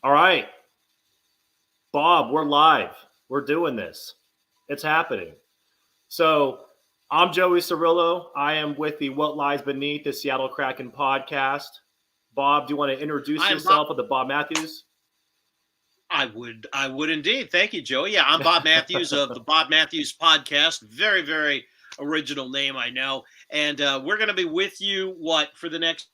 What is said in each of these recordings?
All right, Bob, we're live. We're doing this. It's happening. So I'm Joey Cirillo. I am with the What Lies Beneath the Seattle Kraken podcast. Bob, do you want to introduce yourself with the Bob Matthews? I would indeed. Thank you, Joey. Yeah, I'm Bob Matthews of the Bob Matthews podcast. Very, very original name, I know. And we're going to be with you, for the next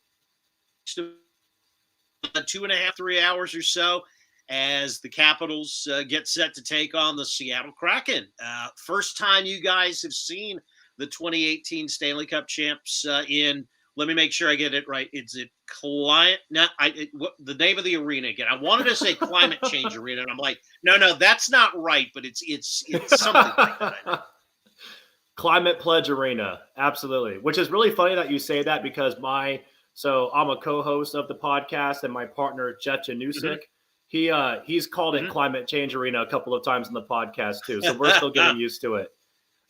2.5, 3 hours or so as the Capitals get set to take on the Seattle Kraken. First time you guys have seen the 2018 Stanley Cup champs let me make sure I get it right. Is it the name of the arena again? I wanted to say Climate Change Arena, and I'm like, no, that's not right. But it's something like that. Climate Pledge Arena, absolutely. Which is really funny that you say that because I'm a co-host of the podcast, and my partner Jet Janusik, he's called it Climate Change Arena a couple of times in the podcast too. So we're still getting used to it.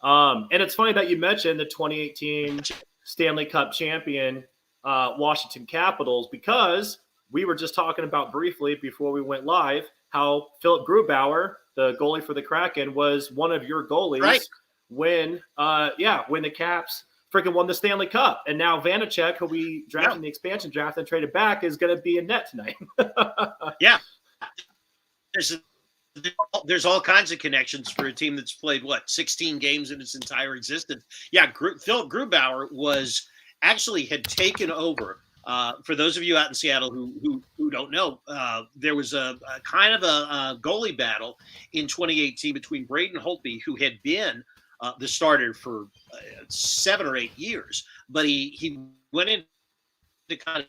And it's funny that you mentioned the 2018 Stanley Cup champion Washington Capitals, because we were just talking about briefly before we went live how Philip Grubauer, the goalie for the Kraken, was one of your goalies when the Caps freaking won the Stanley Cup. And now Vanacek, who we drafted in the expansion draft and traded back, is going to be in net tonight. Yeah. There's all kinds of connections for a team that's played 16 games in its entire existence. Yeah, Philip Grubauer had taken over. For those of you out in Seattle who don't know, there was a kind of a goalie battle in 2018 between Braden Holtby, who had been the starter for 7 or 8 years, but he went in to kind of,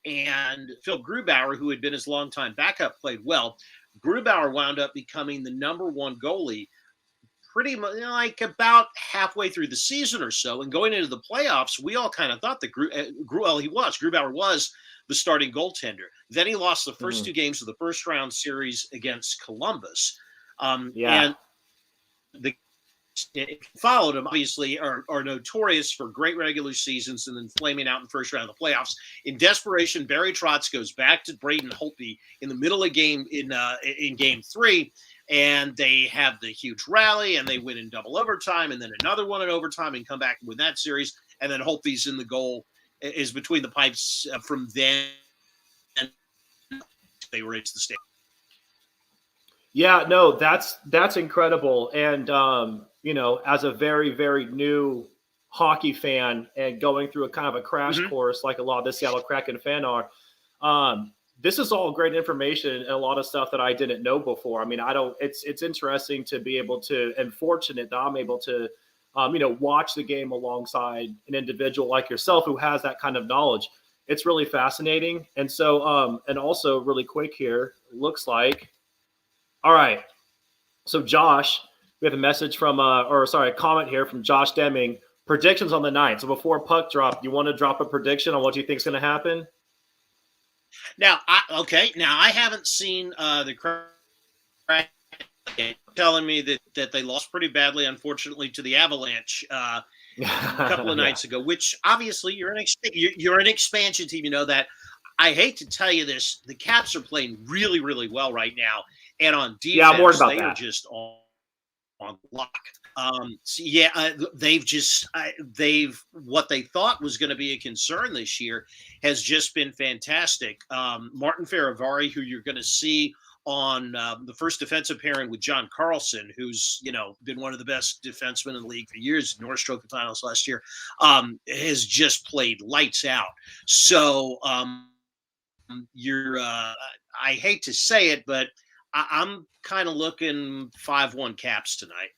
and Phil Grubauer, who had been his longtime backup, played well. Grubauer wound up becoming the number one goalie pretty much about halfway through the season or so. And going into the playoffs, we all kind of thought that Grubauer was the starting goaltender. Then he lost the first 2 games of the first round series against Columbus. And the followed him, obviously, are notorious for great regular seasons and then flaming out in the first round of the playoffs. In desperation, Barry Trotz goes back to Braden Holtby in the middle of game in Game 3, and they have the huge rally, and they win in double overtime, and then another one in overtime, and come back and win that series. And then Holtby's in the goal, is between the pipes from then. They reach the stage. Yeah, no, that's incredible. And, as a very, very new hockey fan and going through a kind of a crash course like a lot of the Seattle Kraken fan are, this is all great information and a lot of stuff that I didn't know before. I mean, it's interesting to be able to, and fortunate that I'm able to, watch the game alongside an individual like yourself who has that kind of knowledge. It's really fascinating. And so, and also really quick here, looks like, all right. So Josh, we have a message from, a comment here from Josh Deming. Predictions on the night. So before puck drop, you want to drop a prediction on what you think is going to happen? Now, I haven't seen the Kraken telling me that they lost pretty badly, unfortunately, to the Avalanche a couple of nights ago. Which obviously you're an expansion team. You know that. I hate to tell you this, the Caps are playing really, really well right now. And on defense, they are just on lock. They've what they thought was going to be a concern this year has just been fantastic. Martin Feravari, who you're going to see on the first defensive pairing with John Carlson, who's been one of the best defensemen in the league for years, Norris Trophy Finals last year, has just played lights out. So I hate to say it, but I'm kind of looking 5-1 Caps tonight.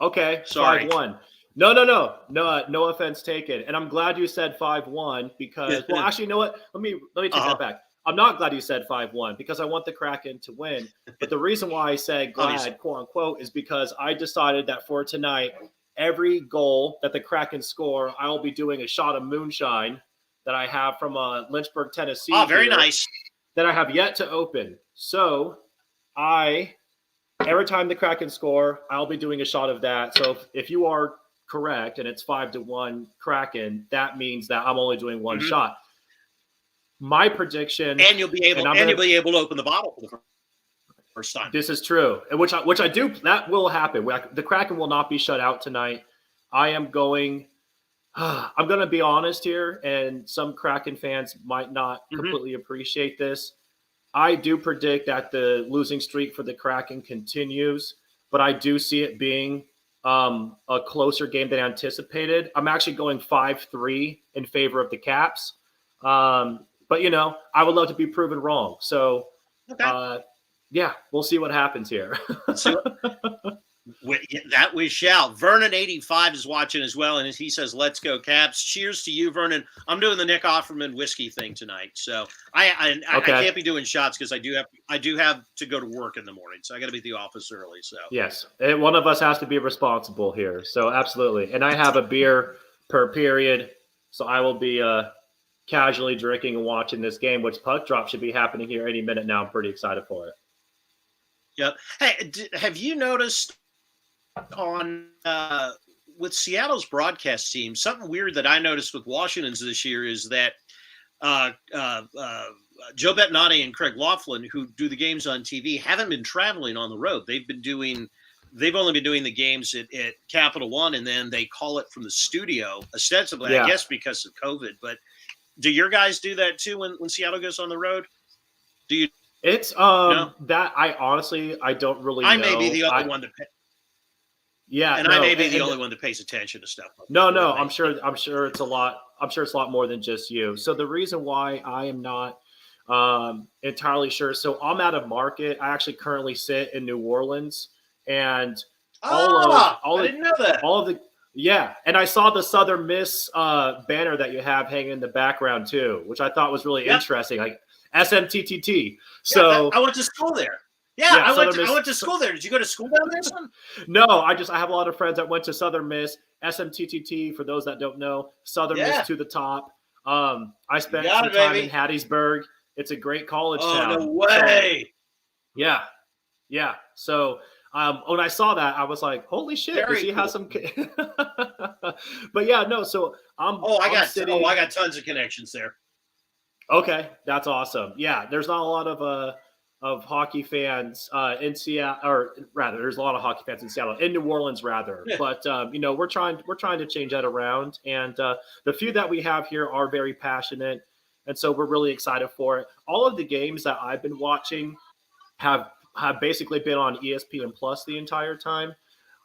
Okay, sorry. 5-1. No offense taken. And I'm glad you said 5-1 because, well, actually, you know what? Let me take that back. I'm not glad you said 5-1 because I want the Kraken to win. But the reason why I said glad, quote unquote, is because I decided that for tonight, every goal that the Kraken score, I'll be doing a shot of moonshine that I have from Lynchburg, Tennessee. Oh, very nice. That I have yet to open. So every time the Kraken score, I'll be doing a shot of that. So if you are correct and it's 5-1 Kraken, that means that I'm only doing one shot. my prediction, and you'll be able to open the bottle for the first time. This is true, and which I do. That will happen. The Kraken will not be shut out tonight. I am going. I'm going to be honest here, and some Kraken fans might not completely appreciate this. I do predict that the losing streak for the Kraken continues, but I do see it being a closer game than anticipated. I'm actually going 5-3 in favor of the Caps. But, you know, I would love to be proven wrong. So, yeah, we'll see what happens here. That we shall. Vernon85 is watching as well, and he says, "Let's go Caps." Cheers to you, Vernon. I'm doing the Nick Offerman whiskey thing tonight, so I can't be doing shots because I do have to go to work in the morning, so I got to be at the office early. So yes, one of us has to be responsible here. So absolutely, and I have a beer per period, so I will be casually drinking and watching this game, which puck drop should be happening here any minute now. I'm pretty excited for it. Yep. Hey, have you noticed on with Seattle's broadcast team, something weird that I noticed with Washington's this year is that Joe Bettinati and Craig Laughlin, who do the games on TV, haven't been traveling on the road. They've only been doing the games at Capital One, and then they call it from the studio, ostensibly, I guess, because of COVID. But do your guys do that too when Seattle goes on the road? Do you? It's that I honestly don't really know. I may be the only one that I may be the only one that pays attention to stuff. No, I'm sure it's a lot. I'm sure it's a lot more than just you. So the reason why I am not entirely sure. So I'm out of market. I actually currently sit in New Orleans, and I didn't know that. And I saw the Southern Miss banner that you have hanging in the background too, which I thought was really interesting. Like SMTTT. So I went to school there. I went to school there. Did you go to school down there, son? No, I have a lot of friends that went to Southern Miss. SMTTT, for those that don't know, Southern Miss to the top. I spent some time in Hattiesburg. It's a great college town. Oh, no way. So, yeah. So when I saw that, I was like, holy shit, does he have some But yeah, no, so I got tons of connections there. Okay, that's awesome. Yeah, there's not a lot of hockey fans in Seattle, or rather, there's a lot of hockey fans in Seattle, in New Orleans, rather. Yeah. But we're trying to change that around, and the few that we have here are very passionate, and so we're really excited for it. All of the games that I've been watching have basically been on ESPN Plus the entire time.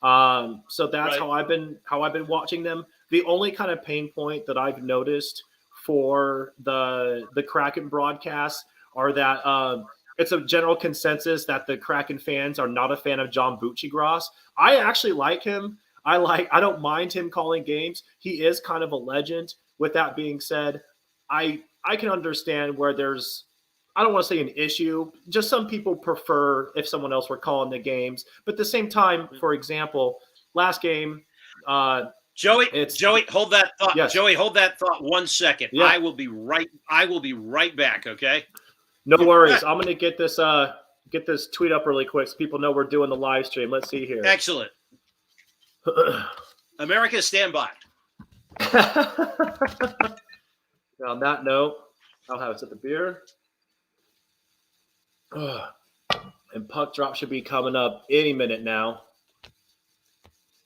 So that's how I've been watching them. The only kind of pain point that I've noticed for the Kraken broadcasts are that it's a general consensus that the Kraken fans are not a fan of John Buccigross. I actually like him. I don't mind him calling games. He is kind of a legend. With that being said, I can understand where there's, I don't want to say an issue. Just some people prefer if someone else were calling the games. But at the same time, for example, last game, Joey, hold that thought. Yes. Joey, hold that thought 1 second. Yeah. I will be right back. Okay. No worries. I'm gonna get this tweet up really quick so people know we're doing the live stream. Let's see here. Excellent. America, stand by. On that note, I'll have a sip of beer. And puck drop should be coming up any minute now.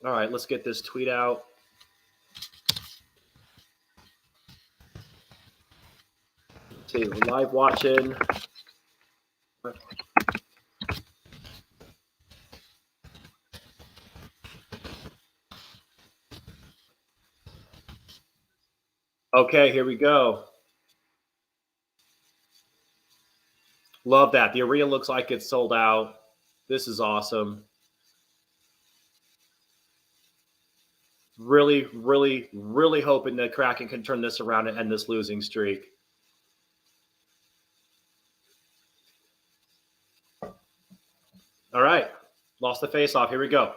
All right, let's get this tweet out. See, we're live watching. Okay, here we go. Love that. The arena looks like it's sold out. This is awesome. Really, really, really hoping the Kraken can turn this around and end this losing streak. All right. Lost the face-off. Here we go.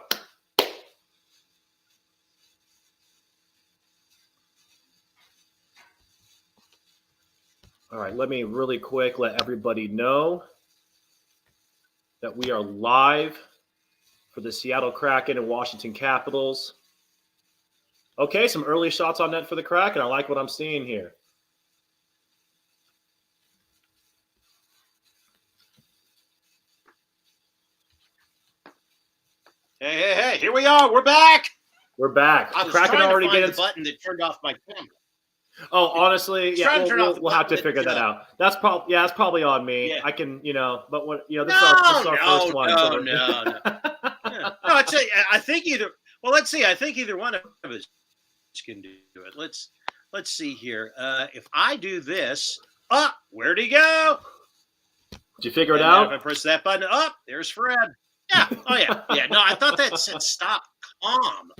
All right. Let me really quick let everybody know that we are live for the Seattle Kraken and Washington Capitals. Okay, some early shots on net for the Kraken. I like what I'm seeing here. Hey, here we are. We're back. We're back. I was Kraken trying already to find getting the button that turned off my camera. Oh, honestly, Trying to turn off the we'll have to button figure that out. That's probably on me. Yeah. I can, but what this is our first one. No. Yeah. No, I think either. Well, let's see. I think either one of us can do it. Let's see here. If I do this, where'd he go? Did you figure it And out? if I press that button, there's Fred. Yeah. Oh yeah. No, I thought that said stop calm,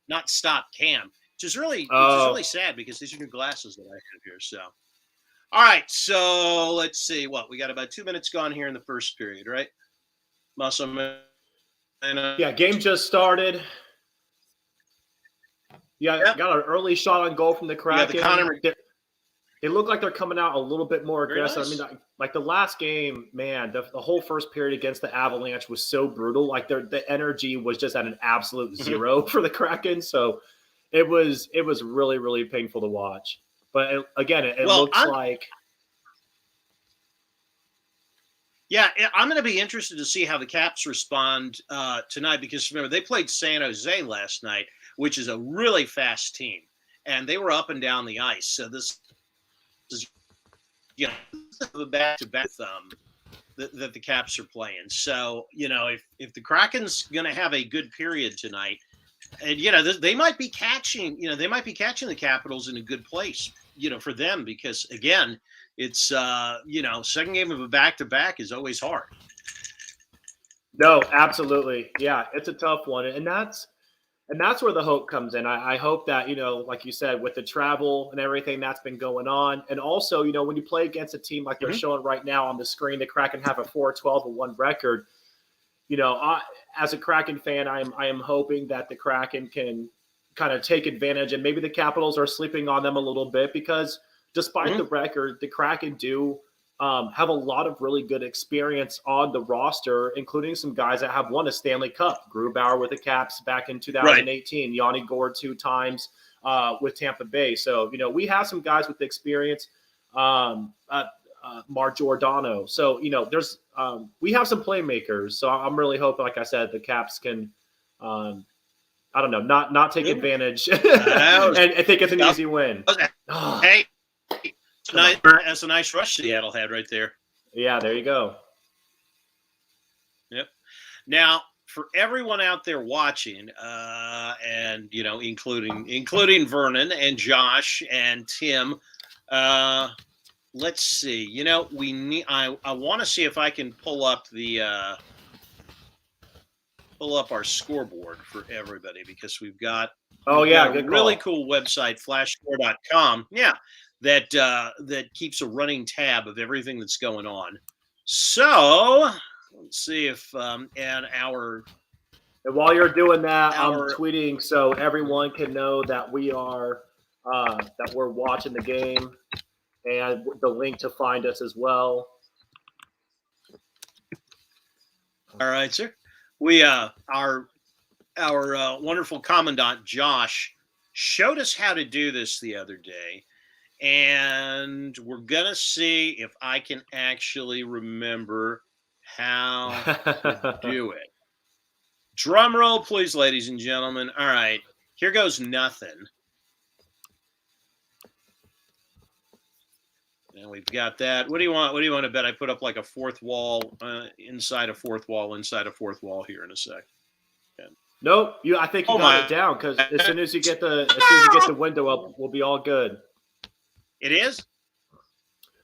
not stop cam, which is really sad because these are new glasses that I have here. So, all right. So let's see. We got about 2 minutes gone here in the first period, right? Muscle man. Yeah, game just started. Yeah, got an early shot on goal from the Kraken. They look like they're coming out a little bit more aggressive. Nice. I mean, like the last game, man, the whole first period against the Avalanche was so brutal. Like the energy was just at an absolute zero for the Kraken. So it was really, really painful to watch. But it looks like. Yeah, I'm going to be interested to see how the Caps respond tonight because remember they played San Jose last night, which is a really fast team, and they were up and down the ice. So this is the back-to-back that the Caps are playing. So if the Kraken's going to have a good period tonight, and they might be catching the Capitals in a good place, for them because again. It's second game of a back-to-back is always hard. No, absolutely. Yeah, it's a tough one. And that's where the hope comes in. I hope that, like you said, with the travel and everything that's been going on. And also, when you play against a team like they're showing right now on the screen, the Kraken have a 4-12-1 record. As a Kraken fan, I am hoping that the Kraken can kind of take advantage and maybe the Capitals are sleeping on them a little bit because despite the record, the Kraken do have a lot of really good experience on the roster, including some guys that have won a Stanley Cup. Grubauer with the Caps back in 2018, right. Yanni Gourde 2 times with Tampa Bay. So, we have some guys with experience, Mark Giordano. So, there's we have some playmakers. So I'm really hoping, like I said, the Caps can I don't know, not take advantage and I think it's an easy win. Hey. That's a nice rush Seattle had right there. Yeah, there you go. Yep. Now, for everyone out there watching, and including Vernon and Josh and Tim, let's see. I want to see if I can pull up our scoreboard for everybody because we've got good really call. cool website flashscore.com. Yeah. That keeps a running tab of everything that's going on. So let's see if and while you're doing that, I'm tweeting so everyone can know that we are that we're watching the game and the link to find us as well. All right, sir. We our wonderful commandant Josh showed us how to do this the other day. And we're going to see if I can actually remember how to do it. Drum roll, please, ladies and gentlemen. All right. Here goes nothing. And we've got that. What do you want? What do you want to bet? I put up like a fourth wall inside a fourth wall here in a sec. Okay. Nope. I think you got it down because as soon as you get the window up, we'll be all good. It is?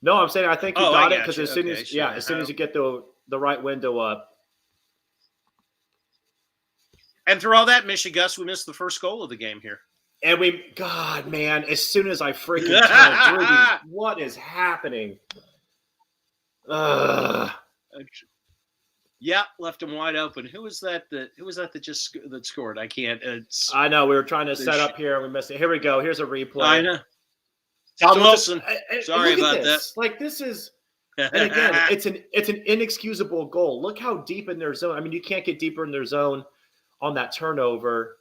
No, I'm saying I think you got it because as soon as you get the right window up. And through all that, Michigas, we missed the first goal of the game here. And God, man, as soon as I freaking turned Ruby, what is happening? Yeah, left him wide open. Who was that that scored? I can't. I know we were trying to set up here and we missed it. Here we go. Here's a replay. I know. Tom Wilson. Sorry about that. Like this is, and again, it's an inexcusable goal. Look how deep in their zone. I mean, you can't get deeper in their zone on that turnover.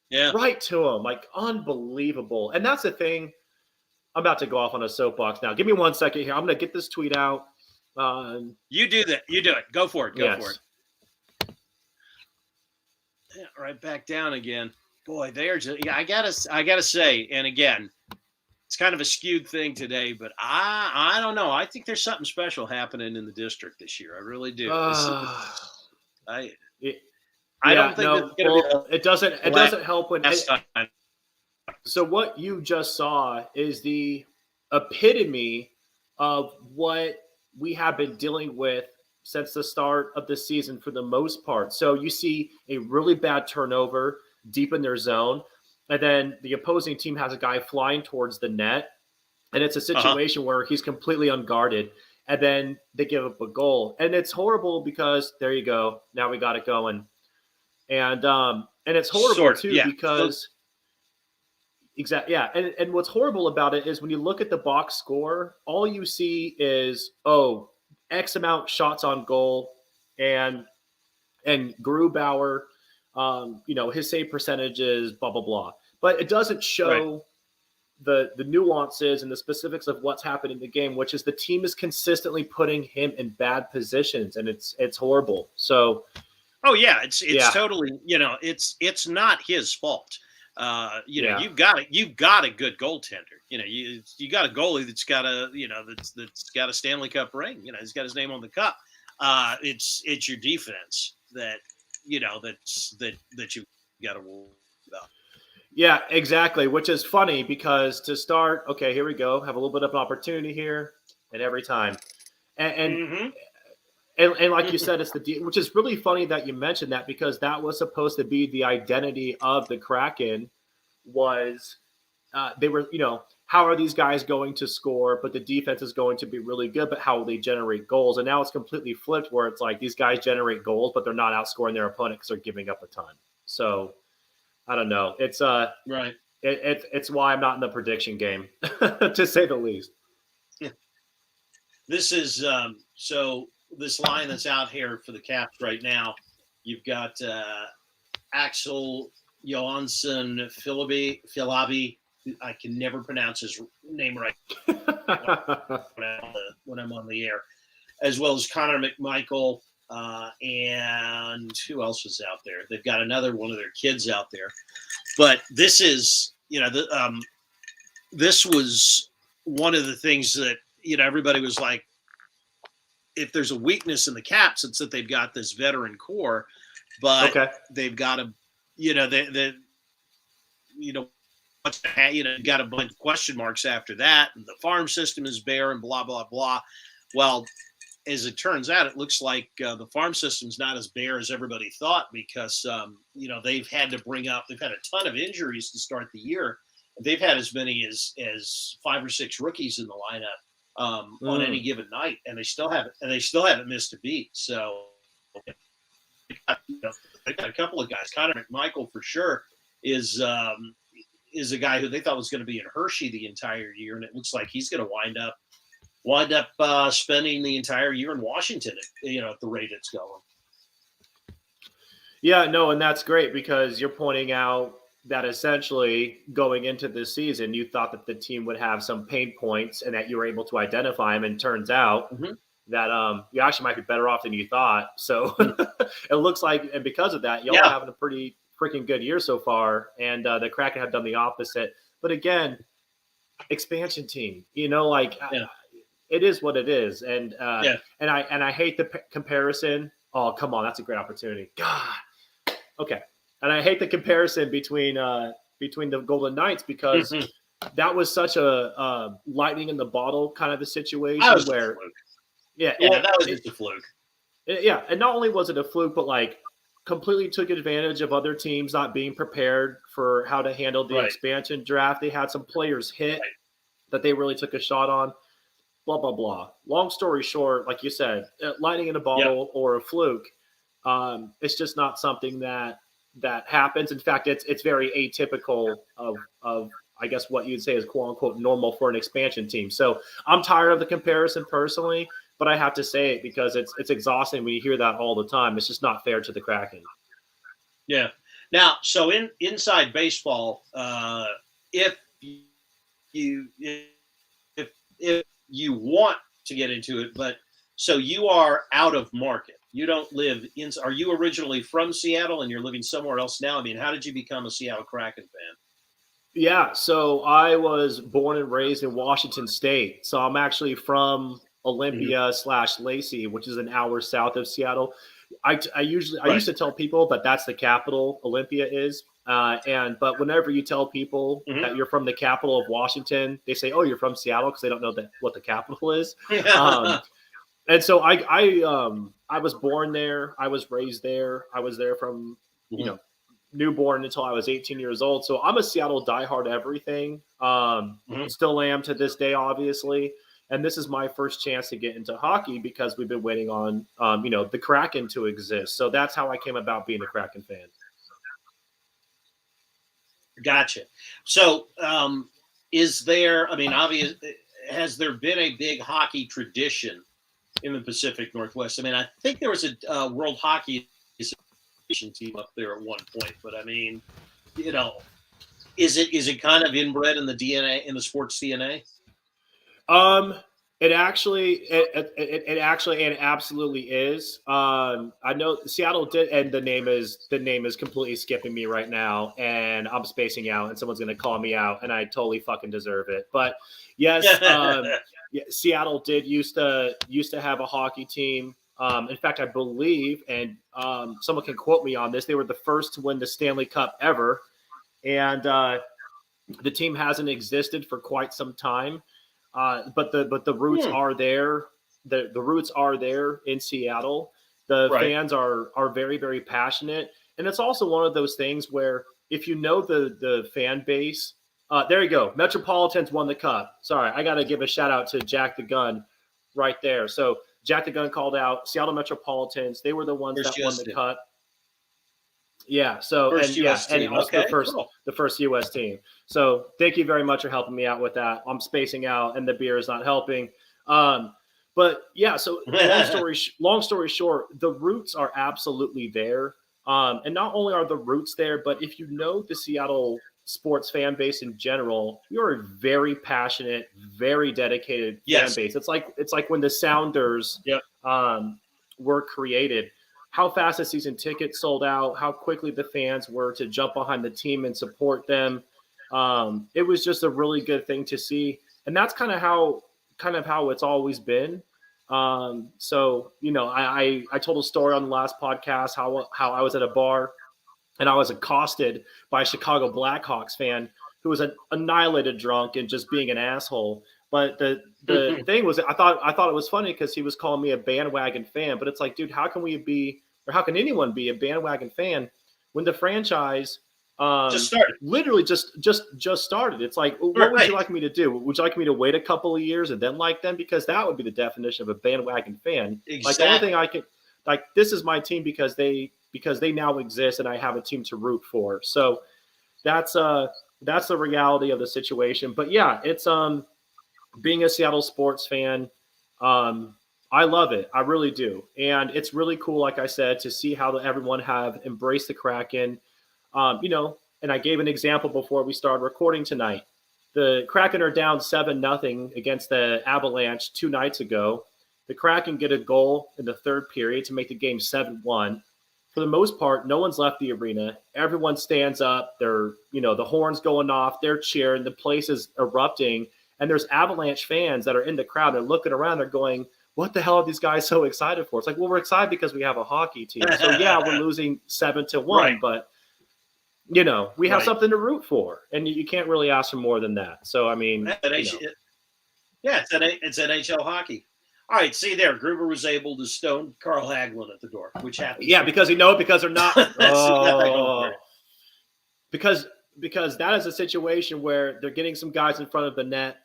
Yeah, right to them, like unbelievable. And that's the thing. I'm about to go off on a soapbox now. Give me 1 second here. I'm going to get this tweet out. You do that. You do it. Go for it. Go for it. Yeah, right back down again. Boy, they are just. Yeah, I gotta say, and again, it's kind of a skewed thing today, but I don't know. I think there's something special happening in the district this year. I really do. I It- I don't yeah, think that's no. going to be Well, it doesn't. the It doesn't help when. last time. So what you just saw is the epitome of what we have been dealing with since the start of the season for the most part. So you see a really bad turnover deep in their zone, and then the opposing team has a guy flying towards the net, and it's a Uh-huh. situation where he's completely unguarded, and then they give up a goal, and it's horrible because there you go, now we got it going, and it's horrible too Yeah. because exactly. Yeah. And what's horrible about it is when you look at the box score, all you see is, oh, X amount shots on goal and Grubauer, his save percentage is blah, blah, blah. But it doesn't Right. show the nuances and the specifics of what's happened in the game, which is the team is consistently putting him in bad positions, and it's horrible. So Oh yeah, it's yeah, totally, it's not his fault. yeah. You've got a good goaltender. You got a goalie that's got that's got a Stanley Cup ring. He's got his name on the cup. It's your defense that that you've got to worry about. Yeah, exactly. Which is funny because to start, okay, here we go. Have a little bit of an opportunity here, and every time, and and Mm-hmm. and like you said, it's which is really funny that you mentioned that because that was supposed to be the identity of the Kraken was they were how are these guys going to score, but the defense is going to be really good, but how will they generate goals? And now it's completely flipped where it's like these guys generate goals, but they're not outscoring their opponent because they're giving up a ton. So I don't know. Right. It's why I'm not in the prediction game, to say the least. This is so this line that's out here for the Caps right now. You've got Axel Johansson Filabi. I can never pronounce his name right when I'm on the air, as well as Connor McMichael. And who else was out there? They've got another one of their kids out there. But this is, this was one of the things that, everybody was like, if there's a weakness in the Caps, it's that they've got this veteran core, but Okay. they've got a, got a bunch of question marks after that. And the farm system is bare and blah, blah, blah. Well, as it turns out, it looks like the farm system's not as bare as everybody thought because, they've had a ton of injuries to start the year. They've had as many as 5 or 6 rookies in the lineup on any given night, and they still haven't missed a beat. So they got a couple of guys. Connor McMichael for sure is a guy who they thought was going to be in Hershey the entire year, and it looks like he's going to wind up spending the entire year in Washington at the rate it's going. Yeah, no, and that's great because you're pointing out that essentially going into this season, you thought that the team would have some pain points and that you were able to identify them. And turns out that you actually might be better off than you thought. So it looks like, and because of that, y'all are having a pretty freaking good year so far. And the Kraken have done the opposite. But again, expansion team, it is what it is. And and I hate the comparison. Oh, come on, that's a great opportunity. God. Okay. And I hate the comparison between the Golden Knights because that was such a lightning in the bottle kind of a situation where, that was just a fluke. Yeah, and not only was it a fluke, but like completely took advantage of other teams not being prepared for how to handle the expansion draft. They had some players hit that they really took a shot on. Blah blah blah. Long story short, like you said, lightning in a bottle or a fluke. It's just not something that happens. In fact, it's very atypical of I guess what you'd say is quote unquote normal for an expansion team. So I'm tired of the comparison personally, but I have to say it because it's exhausting when you hear that all the time. It's just not fair to the Kraken. Yeah. Now, so inside baseball, if you want to get into it, but so you are out of market You don't live in. Are you originally from Seattle and you're living somewhere else now? I mean, how did you become a Seattle Kraken fan? Yeah, so I was born and raised in Washington State. So I'm actually from Olympia / Lacey, which is an hour south of Seattle. I used to tell people that that's the capital. Olympia is, but whenever you tell people that you're from the capital of Washington, they say, "Oh, you're from Seattle," because they don't know what the capital is. And so I was born there. I was raised there. I was there from newborn until I was 18 years old. So I'm a Seattle diehard everything. Still am to this day, obviously. And this is my first chance to get into hockey because we've been waiting on, the Kraken to exist. So that's how I came about being a Kraken fan. Gotcha. So is there, I mean, has there been a big hockey tradition in the Pacific Northwest? I mean, I think there was a World Hockey Association team up there at one point, but I mean, is it kind of inbred in the DNA, in the sports DNA? It absolutely is. I know Seattle did, and the name is completely skipping me right now, and I'm spacing out, and someone's gonna call me out, and I totally fucking deserve it. But yes, Seattle did used to have a hockey team. In fact, I believe, and someone can quote me on this, they were the first to win the Stanley Cup ever, and the team hasn't existed for quite some time. But the roots are there. The roots are there in Seattle. The fans are very, very passionate. And it's also one of those things where if you know the fan base, there you go. Metropolitans won the cup. Sorry, I got to give a shout out to Jack the Gun right there. So Jack the Gun called out Seattle Metropolitans. They were the ones that won the cup. Yeah. So first US team. And also the first U.S. team. So thank you very much for helping me out with that. I'm spacing out, and the beer is not helping. But yeah. So long story short, the roots are absolutely there. And not only are the roots there, but if you know the Seattle sports fan base in general, you're a very passionate, very dedicated fan base. It's like when the Sounders were created. How fast the season tickets sold out, how quickly the fans were to jump behind the team and support them. It was just a really good thing to see. And that's kind of how it's always been. So, I told a story on the last podcast, how I was at a bar and I was accosted by a Chicago Blackhawks fan who was an annihilated drunk and just being an asshole. But the thing was, I thought it was funny because he was calling me a bandwagon fan. But it's like, dude, how can anyone be a bandwagon fan when the franchise just started? Literally just started. It's like, what would you like me to do? Would you like me to wait a couple of years and then like them? Because that would be the definition of a bandwagon fan. Exactly. Like the only thing I can, like, this is my team because they now exist and I have a team to root for. So that's the reality of the situation. But yeah, it's being a Seattle sports fan, I love it. I really do. And it's really cool, like I said, to see how everyone have embraced the Kraken. And I gave an example before we started recording tonight. The Kraken are down 7-0 against the Avalanche 2 nights ago. The Kraken get a goal in the third period to make the game 7-1. For the most part, no one's left the arena. Everyone stands up. They're, the horns going off. They're cheering. The place is erupting. And there's Avalanche fans that are in the crowd. They're looking around. They're going, what the hell are these guys so excited for? It's like, well, we're excited because we have a hockey team. So, yeah, we're losing 7-1. But, we have something to root for. And you can't really ask for more than that. So, I mean. It's NHL hockey. All right, see there. Gruber was able to stone Carl Hagelin at the door, which happened. Yeah, because they're not. Because that is a situation where they're getting some guys in front of the net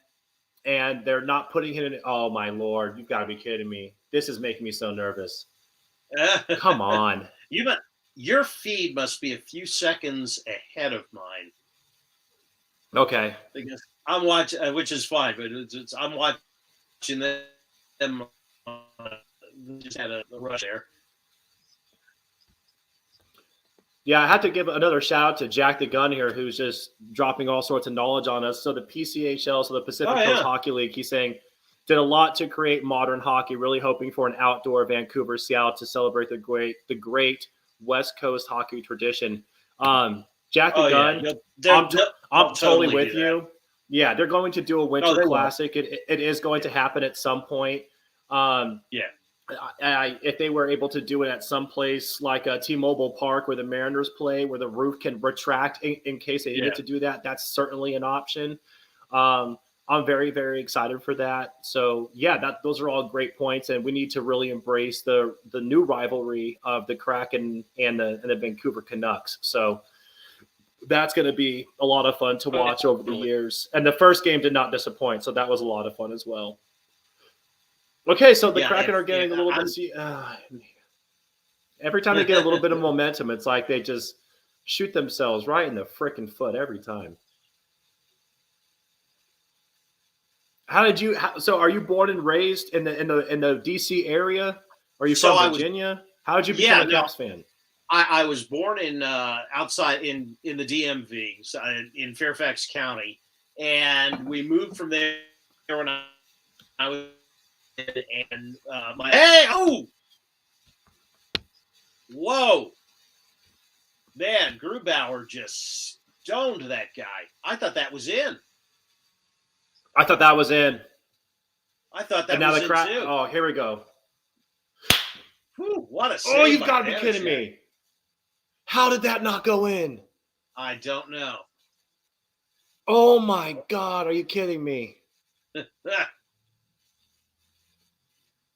and they're not putting him in. Oh, my Lord. You've got to be kidding me. This is making me so nervous. Come on. Your feed must be a few seconds ahead of mine. Okay. Because I'm watching, which is fine, but I'm watching them. Just had a rush there. Yeah, I have to give another shout out to Jack the Gun here, who's just dropping all sorts of knowledge on us. So the PCHL, so the Pacific Coast Hockey League, he's saying Did a lot to create modern hockey, really hoping for an outdoor Vancouver Seattle to celebrate the great West Coast hockey tradition. Jack the Gun, I'm totally with you. Yeah, they're going to do a winter classic. It is going to happen at some point. If they were able to do it at some place like T-Mobile Park where the Mariners play, where the roof can retract in case they needed to do that, that's certainly an option. I'm very, very excited for that. So yeah, those are all great points, and we need to really embrace the new rivalry of the Kraken and the Vancouver Canucks. So that's going to be a lot of fun to watch over the years. And the first game did not disappoint, so that was a lot of fun as well. Okay, so the Kraken are getting a little bit. Every time they get a little bit of momentum, it's like they just shoot themselves right in the frickin' foot every time. How did you? So, are you born and raised in the DC area? Are you from Virginia? How did you become a Caps fan? I was born in outside in the DMV, so in Fairfax County, and we moved from there when I was. And whoa, man, Grubauer just stoned that guy. I thought that was in. I thought that was in. And now was in too. Oh, here we go. Whew, what a save! Oh, you've got to be kidding me! How did that not go in? I don't know. Oh my God, are you kidding me?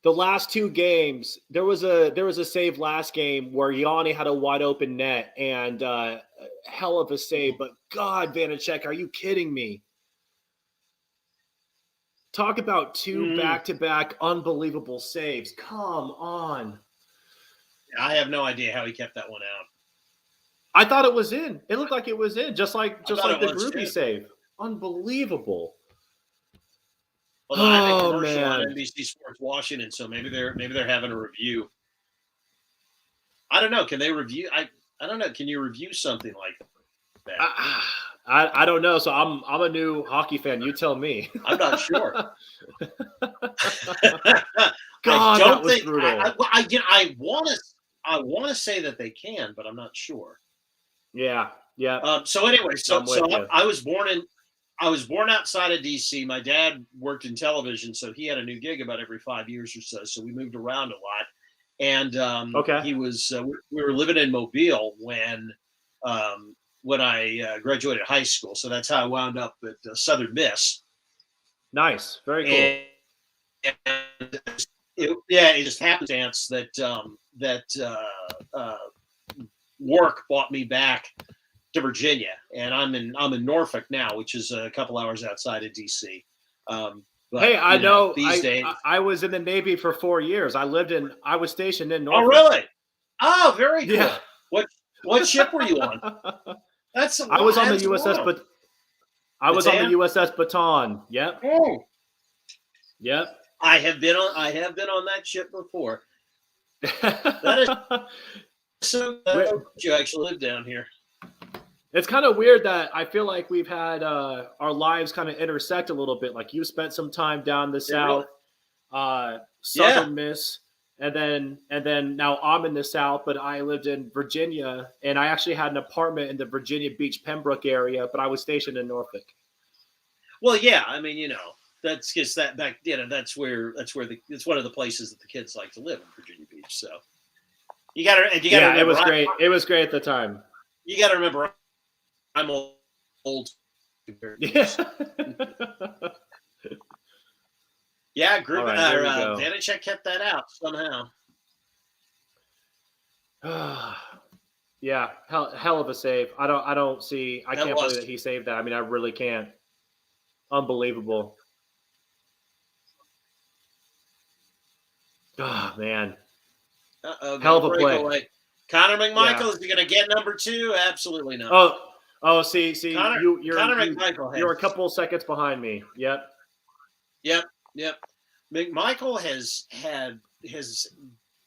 The last two games, there was a save last game where Yanni had a wide open net and hell of a save. But God, Vanacek, are you kidding me? Talk about two back-to-back unbelievable saves. Come on. I have no idea how he kept that one out. I thought it was in. It looked like it was in, just like the Groovy save. Unbelievable. Well, I have a commercial on NBC Sports Washington, so maybe they're having a review. I don't know. Can they review? I don't know. Can you review something like that? I don't know. So I'm a new hockey fan. You tell me. I'm not sure. God, that was brutal. I want to say that they can, but I'm not sure. Yeah. So anyway, I was born outside of DC. My dad worked in television, so he had a new gig about every 5 years or so. So we moved around a lot. And he was. We were living in Mobile when I graduated high school. So that's how I wound up at Southern Miss. Nice, very cool. And it just happenstance that work brought me back to Virginia, and I'm in Norfolk now, which is a couple hours outside of DC. Hey, I know. These days, I was in the Navy for 4 years. I was stationed in Norfolk. Oh, really? Oh, very cool. Yeah. What ship were you on? I was on the USS, but I was on the USS Baton. Yep. Oh. Yep. I have been on that ship before. That is so you actually live down here. It's kind of weird that I feel like we've had our lives kind of intersect a little bit. Like you spent some time down the South, Southern Miss, and then now I'm in the South, but I lived in Virginia, and I actually had an apartment in the Virginia Beach, Pembroke area, but I was stationed in Norfolk. Well, yeah, I mean, that's just that back. That's it's one of the places that the kids like to live in Virginia Beach. So you got to remember, it was great. It was great at the time. You got to remember, I'm old. Yeah. Yeah, Vanacek kept that out somehow. Yeah, hell of a save. I can't believe that he saved that. I mean, I really can't. Unbelievable. Oh, man. Hell of a play. Connor McMichael, is he going to get number 2? Absolutely not. Oh, see, Connor McMichael you're a couple seconds behind me. Yep. McMichael has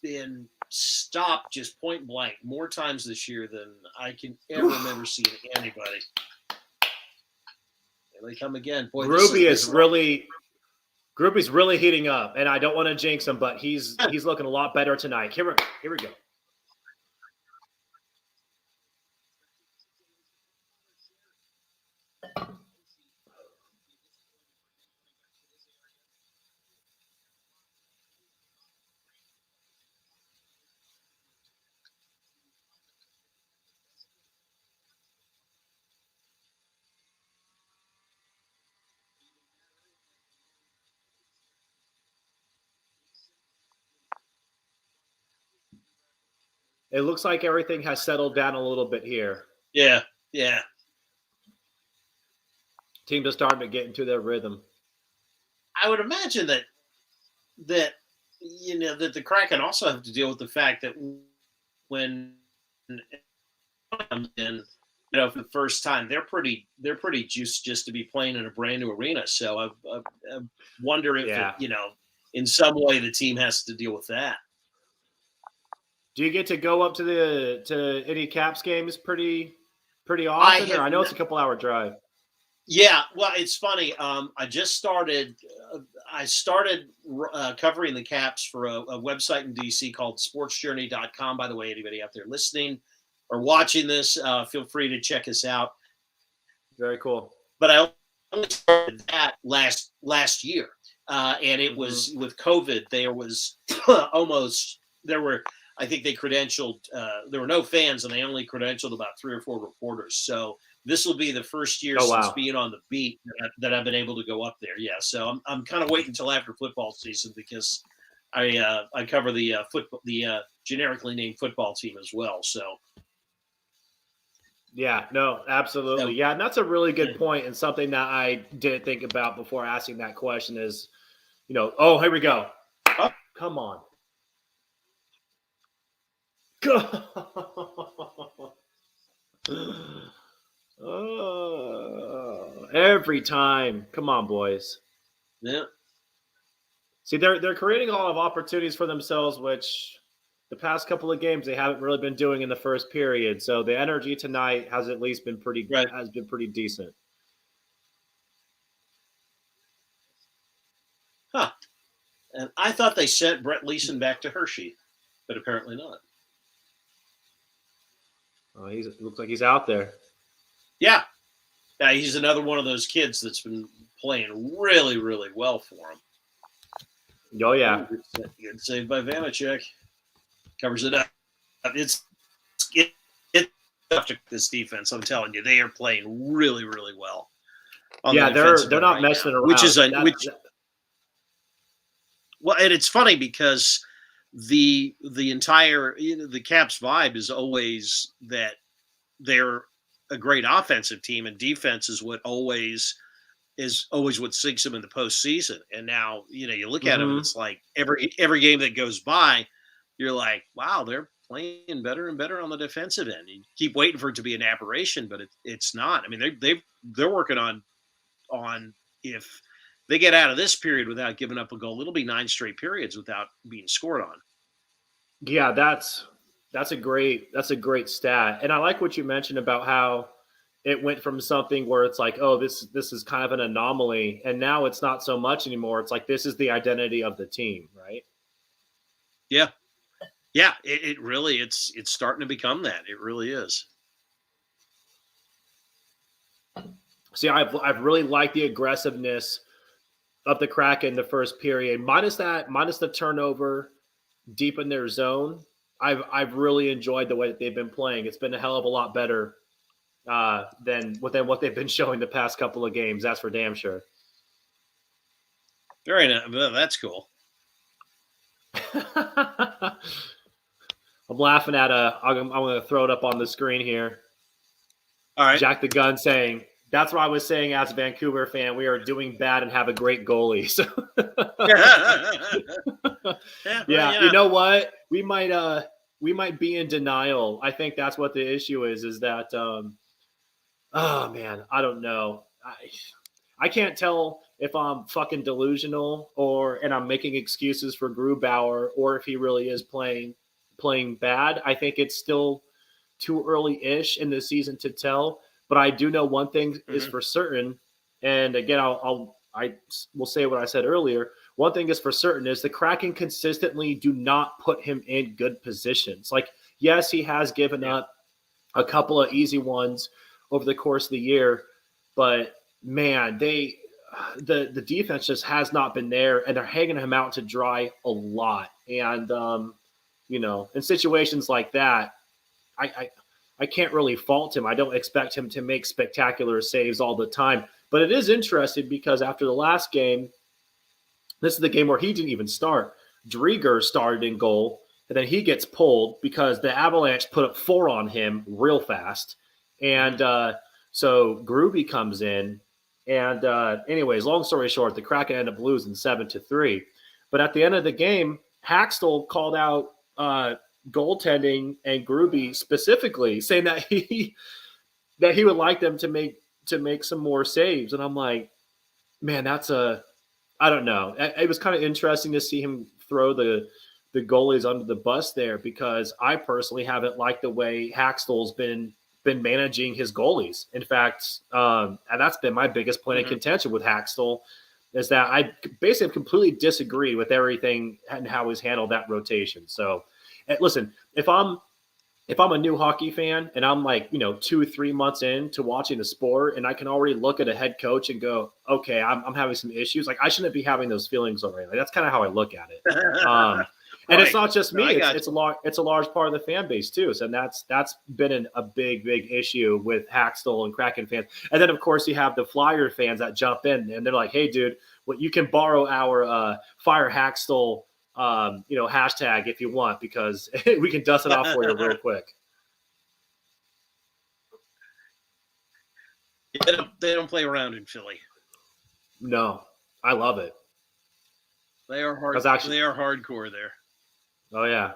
been stopped just point blank more times this year than I can ever remember seeing anybody. There they come again. Boy, Ruby is really Groupie's really heating up, and I don't want to jinx him, but he's looking a lot better tonight. Here we go. It looks like everything has settled down a little bit here. Yeah. Teams are starting to get into their rhythm. I would imagine that that the Kraken also have to deal with the fact that when comes in, for the first time, they're pretty juiced just to be playing in a brand new arena. So I wonder if in some way the team has to deal with that. Do you get to go up to any Caps games pretty often? I know it's a couple-hour drive. Yeah, well, it's funny. I just started. I started covering the Caps for a website in DC called SportsJourney.com. By the way, anybody out there listening or watching this, feel free to check us out. Very cool. But I only started that last year, and it was with COVID. There was I think they credentialed. There were no fans, and they only credentialed about 3 or 4 reporters. So this will be the first year since being on the beat that I've been able to go up there. Yeah, so I'm kind of waiting until after football season because I cover the generically named football team as well. So. Yeah, no, absolutely. Yeah, and that's a really good point, and something that I didn't think about before asking that question is, oh, here we go. Oh, come on. Oh, every time. Come on, boys. Yeah. See, they're creating a lot of opportunities for themselves, which the past couple of games they haven't really been doing in the first period. So the energy tonight has at least been pretty decent. Huh. And I thought they sent Brett Leeson back to Hershey, but apparently not. Oh, it looks like he's out there. Yeah. Yeah, he's another one of those kids that's been playing really, really well for him. Oh, yeah. Good save by Vanacek. Covers it up. It's after this defense. I'm telling you, they are playing really, really well. Yeah, they're not messing around. Well, and it's funny because the entire the Caps vibe is always that they're a great offensive team, and defense is what always what sinks them in the postseason. And now you look at them, and it's like every game that goes by, you're like, wow, they're playing better and better on the defensive end. You keep waiting for it to be an aberration, but it's not. I mean, they're working on if they get out of this period without giving up a goal, it'll be 9 straight periods without being scored on. Yeah, that's a great stat. And I like what you mentioned about how it went from something where it's like, oh, this is kind of an anomaly, and now it's not so much anymore. It's like this is the identity of the team, right? Yeah. Yeah, it really it's starting to become that. It really is. See, I've really liked the aggressiveness of the Kraken in the first period. Minus the turnover deep in their zone. I've really enjoyed the way that they've been playing. It's been a hell of a lot better than what they've been showing the past couple of games. That's for damn sure. Very nice. Well, that's cool. I'm laughing at I'm going to throw it up on the screen here. All right. Jack the Gun saying, that's what I was saying as a Vancouver fan. We are doing bad and have a great goalie. So yeah, you know what? We might be in denial. I think that's what the issue is that oh man, I don't know. I can't tell if I'm fucking delusional and I'm making excuses for Grubauer, or if he really is playing bad. I think it's still too early-ish in the season to tell. But I do know one thing is for certain, and again, I'll I will say what I said earlier. One thing is for certain is the Kraken consistently do not put him in good positions. Like, yes, he has given up a couple of easy ones over the course of the year, but man, the defense just has not been there, and they're hanging him out to dry a lot. And in situations like that, I can't really fault him. I don't expect him to make spectacular saves all the time. But it is interesting because after the last game, this is the game where he didn't even start. Drieger started in goal, and then he gets pulled because the Avalanche put up 4 on him real fast. And so Gruby comes in. And anyways, long story short, the Kraken end up losing 7-3. But at the end of the game, Haxtell called out goaltending and Gruby specifically, saying that he would like them to make some more saves. And I'm like, man, I don't know. It was kind of interesting to see him throw the goalies under the bus there, because I personally haven't liked the way Haxtell's been managing his goalies. In fact, and that's been my biggest point of contention with Haxtell, is that I basically completely disagree with everything and how he's handled that rotation. So, listen, if I'm a new hockey fan and I'm like, 2-3 months into watching the sport, and I can already look at a head coach and go, okay, I'm having some issues. Like, I shouldn't be having those feelings already. Like, that's kind of how I look at it. And it's not just me; it's a large part of the fan base too. So that's been a big issue with Haxtell and Kraken fans. And then of course you have the Flyer fans that jump in and they're like, "Hey, dude, well, you can borrow our Fire Haxtell hashtag if you want, because we can dust it off for you real quick." They don't play around in Philly. No, I love it. They are hard. They are hardcore there. Oh yeah,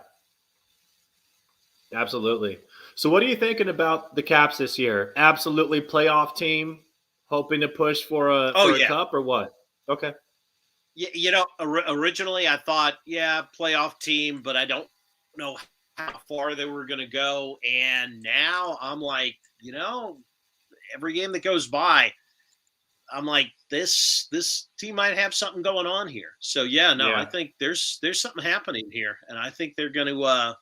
absolutely. So, what are you thinking about the Caps this year? Absolutely playoff team, hoping to push for a cup, or what? Okay. Originally I thought, playoff team, but I don't know how far they were going to go. And now I'm like, every game that goes by, I'm like, this team might have something going on here. So I think there's something happening here, and I think they're going to.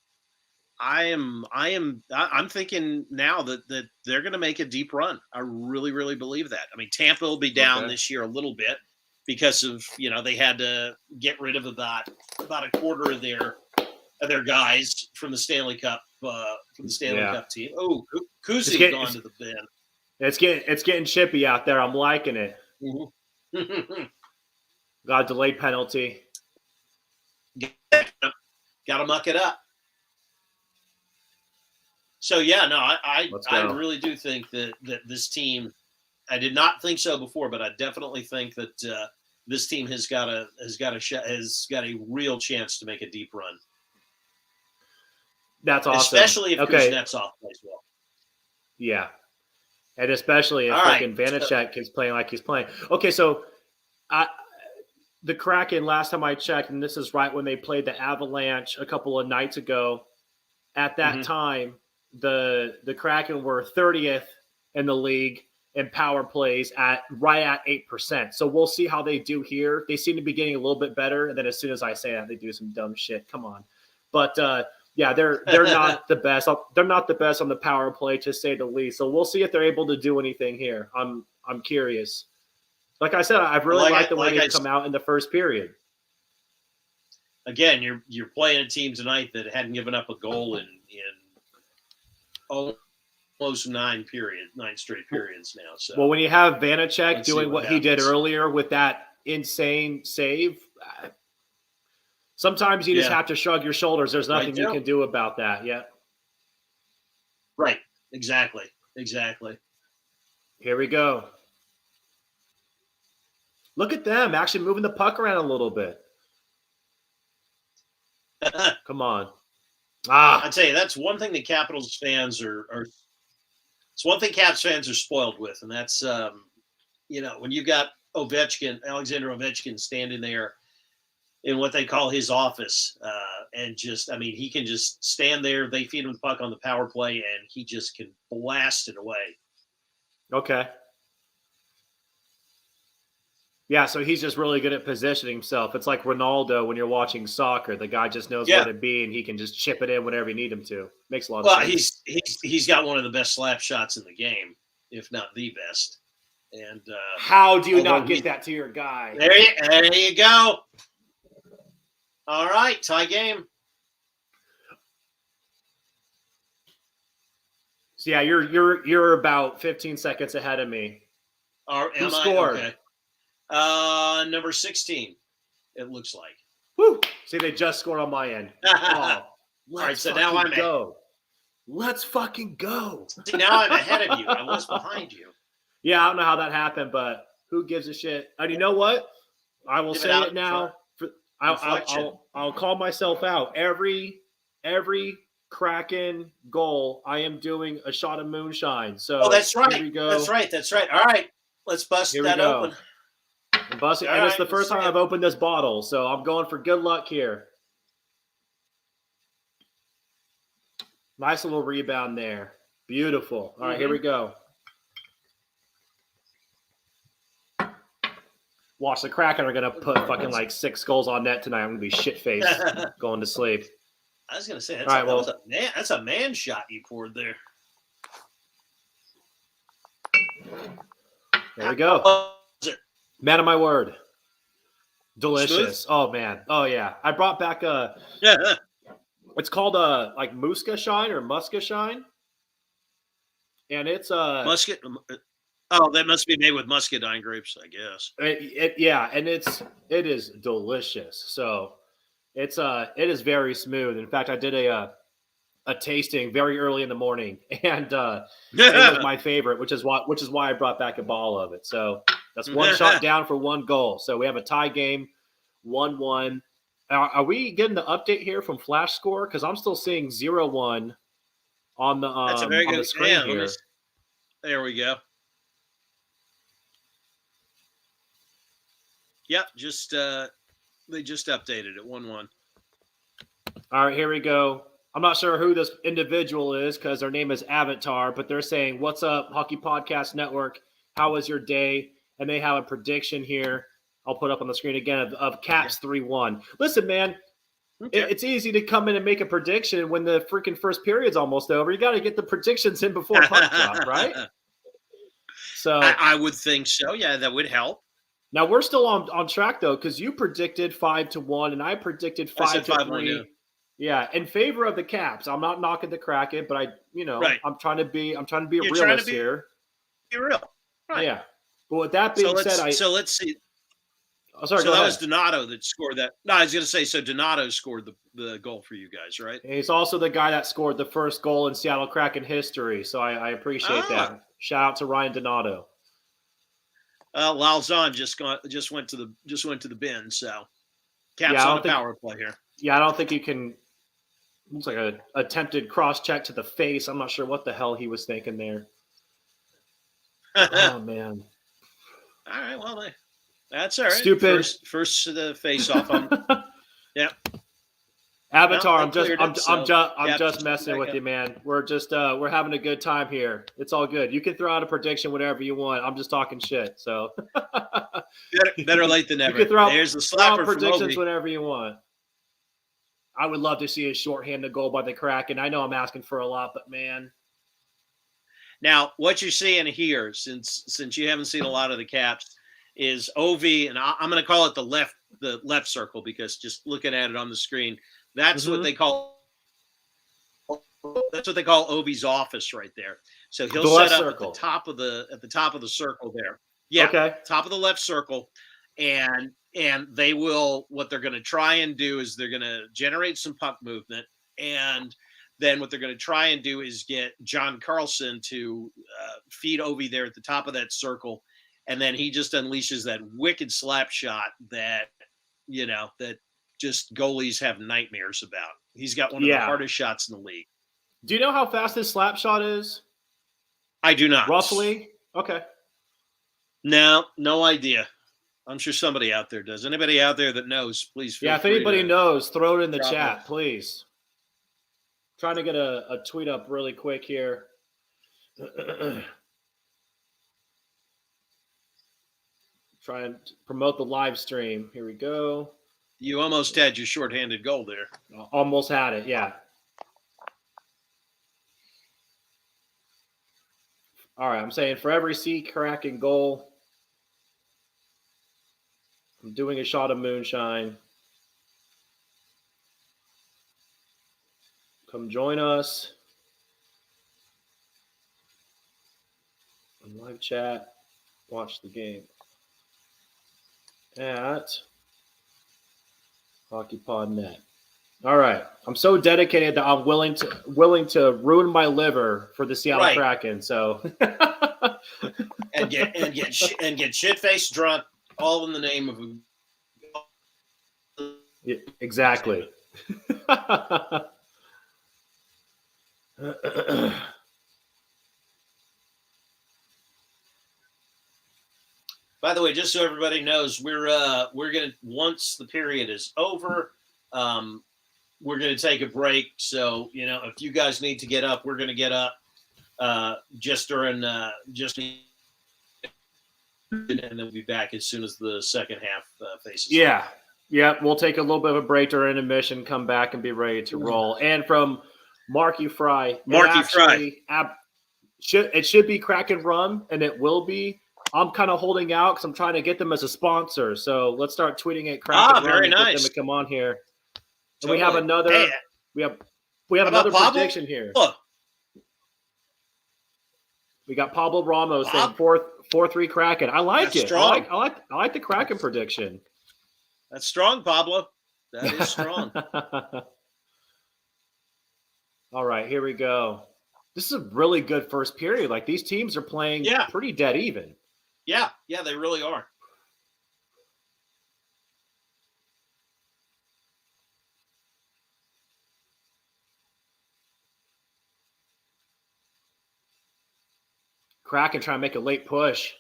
I'm thinking now that they're going to make a deep run. I really, really believe that. I mean, Tampa will be down this year a little bit because of they had to get rid of about a quarter of their guys from the Stanley Cup Cup team. Oh, Kuzi's gone to the bin. It's getting chippy out there. I'm liking it. Mm-hmm. Got a delayed penalty. Got to muck it up. So I really do think that this team. I did not think so before, but I definitely think that this team has got a real chance to make a deep run. That's awesome, especially if Kuznetsov plays well. Yeah. And especially if fucking Vanacek is playing like he's playing. Okay, so the Kraken, last time I checked, and this is right when they played the Avalanche a couple of nights ago, at that time, the Kraken were 30th in the league in power plays at 8%. So we'll see how they do here. They seem to be getting a little bit better, and then as soon as I say that, they do some dumb shit. Come on. But they're not the best. They're not the best on the power play, to say the least. So we'll see if they're able to do anything here. I'm curious. Like I said, I've really liked the way they come out in the first period. Again, you're playing a team tonight that hadn't given up a goal in almost 9 straight periods now. So well, when you have Vanacek doing what he did earlier with that insane save. Sometimes you just have to shrug your shoulders. There's nothing you can do about that. Yeah. Right. Exactly. Here we go. Look at them actually moving the puck around a little bit. Come on. I'd say that's one thing that Capitals fans are it's one thing Caps fans are spoiled with, and that's when you got Alexander Ovechkin standing there in what they call his office, and he can just stand there. They feed him the puck on the power play, and he just can blast it away. Okay. Yeah, so he's just really good at positioning himself. It's like Ronaldo when you're watching soccer. The guy just knows where to be, and he can just chip it in whenever you need him to. Makes a lot of sense. He's got one of the best slap shots in the game, if not the best. And how do you not get that to your guy? There you go. All right, tie game. So yeah, you're about 15 seconds ahead of me. Who scored? Okay. Number 16, it looks like. Woo! See, they just scored on my end. All right, so now I'm go. Let's fucking go. See, now I'm ahead of you. I was behind you. Yeah, I don't know how that happened, but who gives a shit? And you know what? I will say it now. I'll call myself out. Every Kraken goal, I am doing a shot of moonshine. So that's right. Here we go. That's right. All right, let's bust that open. And it's the first time I've opened this bottle, so I'm going for good luck here. Nice little rebound there. Beautiful. All right, here we go. Watch, the Kraken are going to put fucking like 6 goals on net tonight. I'm going to be shit-faced going to sleep. I was going to say, that's a man shot you poured there. There we go. Man of my word. Delicious. Smooth? Oh, man. Oh, yeah. I brought back it's called like Musca Shine or Musca Shine. And it's Muscat. Oh, that must be made with muscadine grapes, I guess. Yeah, and it is delicious. So it is very smooth. In fact, I did a tasting very early in the morning, and it was my favorite, which is why I brought back a bottle of it. So that's one shot down for 1 goal. So we have a tie game, 1-1. Are we getting the update here from Flash Score? Because I'm still seeing 0-1 on the that's a very on good the screen here. There we go. Yep, they just updated it 1-1. All right, here we go. I'm not sure who this individual is because their name is Avatar, but they're saying, "What's up, Hockey Podcast Network? How was your day?" And they have a prediction here. I'll put up on the screen again of Caps 3-1. Listen, man, it's easy to come in and make a prediction when the freaking first period's almost over. You got to get the predictions in before puck drop, right? So I would think so. Yeah, that would help. Now we're still on track though, because you predicted 5-1 and I predicted 5-3. Yeah, in favor of the Caps. I'm not knocking the Kraken, but I'm trying to be a realist here. Be real. Right. Yeah. But with that being said, let's see. Oh, sorry, so that was Donato that scored that. No, I was going to say, so Donato scored the goal for you guys, right? And he's also the guy that scored the first goal in Seattle Kraken history, so I appreciate that. Shout out to Ryan Donato. Lalzon just went to the bin, so Caps on a power play here. Yeah, I don't think you can. Looks like an attempted cross check to the face. I'm not sure what the hell he was thinking there. Oh man! All right, well, that's all right. Stupid. First to the face off. Yeah. Avatar, I'm just messing with you, man. We're just we're having a good time here. It's all good. You can throw out a prediction whenever you want. I'm just talking shit. So better late than never. You can throw There's the slapper predictions whenever you want. I would love to see a shorthanded goal by the Kraken. I know I'm asking for a lot, but man. Now, what you're seeing here, since you haven't seen a lot of the Caps, is OV, and I'm going to call it the left circle because just looking at it on the screen, that's what they call OV's office right there. So he'll set up at the top of the circle there. Yeah, okay. Top of the left circle, and they will. What they're going to try and do is they're going to generate some puck movement, and then what they're going to try and do is get John Carlson to feed Ovi there at the top of that circle, and then he just unleashes that wicked slap shot that that just goalies have nightmares about. He's got one of the hardest shots in the league. Do you know how fast his slap shot is? I do not. Roughly? Okay. No idea. I'm sure somebody out there does. Anybody out there that knows, please feel free. Yeah, if anybody knows, throw it in the chat, please. Trying to get a tweet up really quick here. Try and promote the live stream. Here we go. You almost had your shorthanded goal there. Almost had it, yeah. All right, I'm saying for every Kraken goal, I'm doing a shot of moonshine. Come join us in live chat. Watch the game at HockeyPodNet. All right, I'm so dedicated that I'm willing to ruin my liver for the Seattle Kraken. So and get shit faced drunk, all in the name of yeah, exactly. By the way, just so everybody knows, we're gonna, once the period is over, we're gonna take a break. So if you guys need to get up, we're gonna get up just during and then we'll be back as soon as the second half faces. Yeah, we'll take a little bit of a break during intermission, come back and be ready to roll. And from Marky Fry, it should be Kraken Rum, and it will be. I'm kind of holding out because I'm trying to get them as a sponsor. So let's start tweeting at Kraken Rum very and nice. get them to come on here. Totally. And we have another. Hey, we have another prediction here. We got Pablo Ramos saying 4-3 Kraken. I like it. Strong. I like the Kraken prediction. That's strong, Pablo. That is strong. All right, here we go. This is a really good first period. Like, these teams are playing pretty dead even. Yeah, they really are. Kraken trying to make a late push.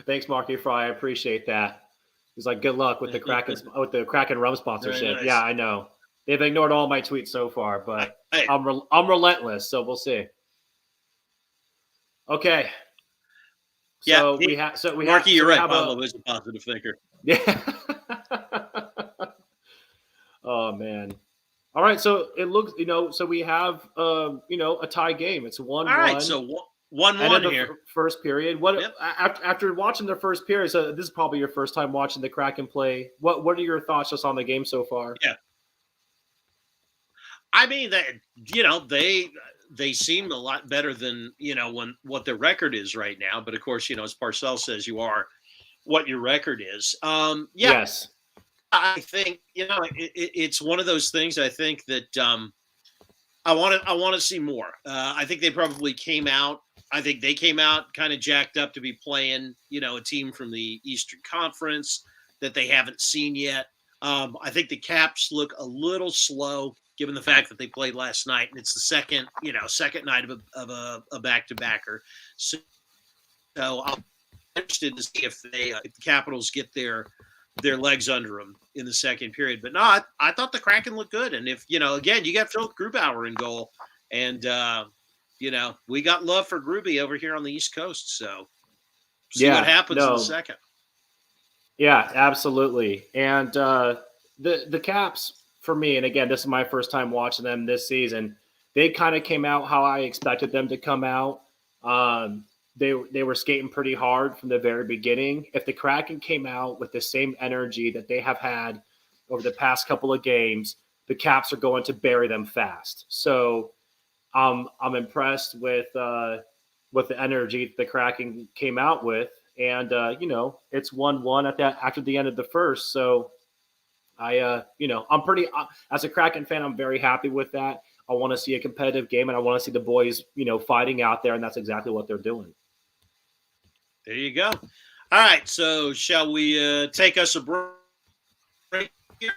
Thanks, Marky Fry. I appreciate that. He's like, good luck with the Kraken Rum sponsorship. Nice. Yeah, I know. They've ignored all my tweets so far, but I'm relentless, so we'll see. Okay. So Marky, you're right. Pablo is a positive thinker. Yeah. Oh man. All right, so it looks, so we have, a tie game. It's 1-1. All right, so 1-1 here. First period. After watching the first period, so this is probably your first time watching the Kraken play. What are your thoughts just on the game so far? Yeah. I mean, they seem a lot better than, what their record is right now. But of course, as Parcells says, you are what your record is. Yes. I think it's one of those things. I think that I want to see more. I think they probably came out. I think they came out kind of jacked up to be playing, a team from the Eastern Conference that they haven't seen yet. I think the Caps look a little slow, given the fact that they played last night, and it's the second night of a back-to-backer. So I'm interested to see if the Capitals get their legs under them in the second period. But no, I thought the Kraken looked good. And if, again, you got Phil Grubauer in goal, and, we got love for Gruby over here on the East Coast. So see what happens in the second. Yeah, absolutely. And the Caps, for me, and again, this is my first time watching them this season, they kind of came out how I expected them to come out. They were skating pretty hard from the very beginning. If the Kraken came out with the same energy that they have had over the past couple of games, the Caps are going to bury them fast. So I'm impressed with the energy the Kraken came out with, and it's 1-1 after the end of the first. So I'm pretty as a Kraken fan, I'm very happy with that. I want to see a competitive game, and I want to see the boys fighting out there, and that's exactly what they're doing. There you go. All right, so shall we take us a break here?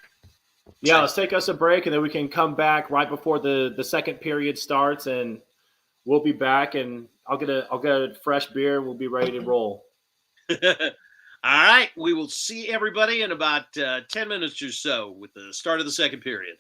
Yeah, let's take us a break, and then we can come back right before the second period starts, and we'll be back, and I'll get a fresh beer, and we'll be ready to roll. All right, we will see everybody in about 10 minutes or so with the start of the second period.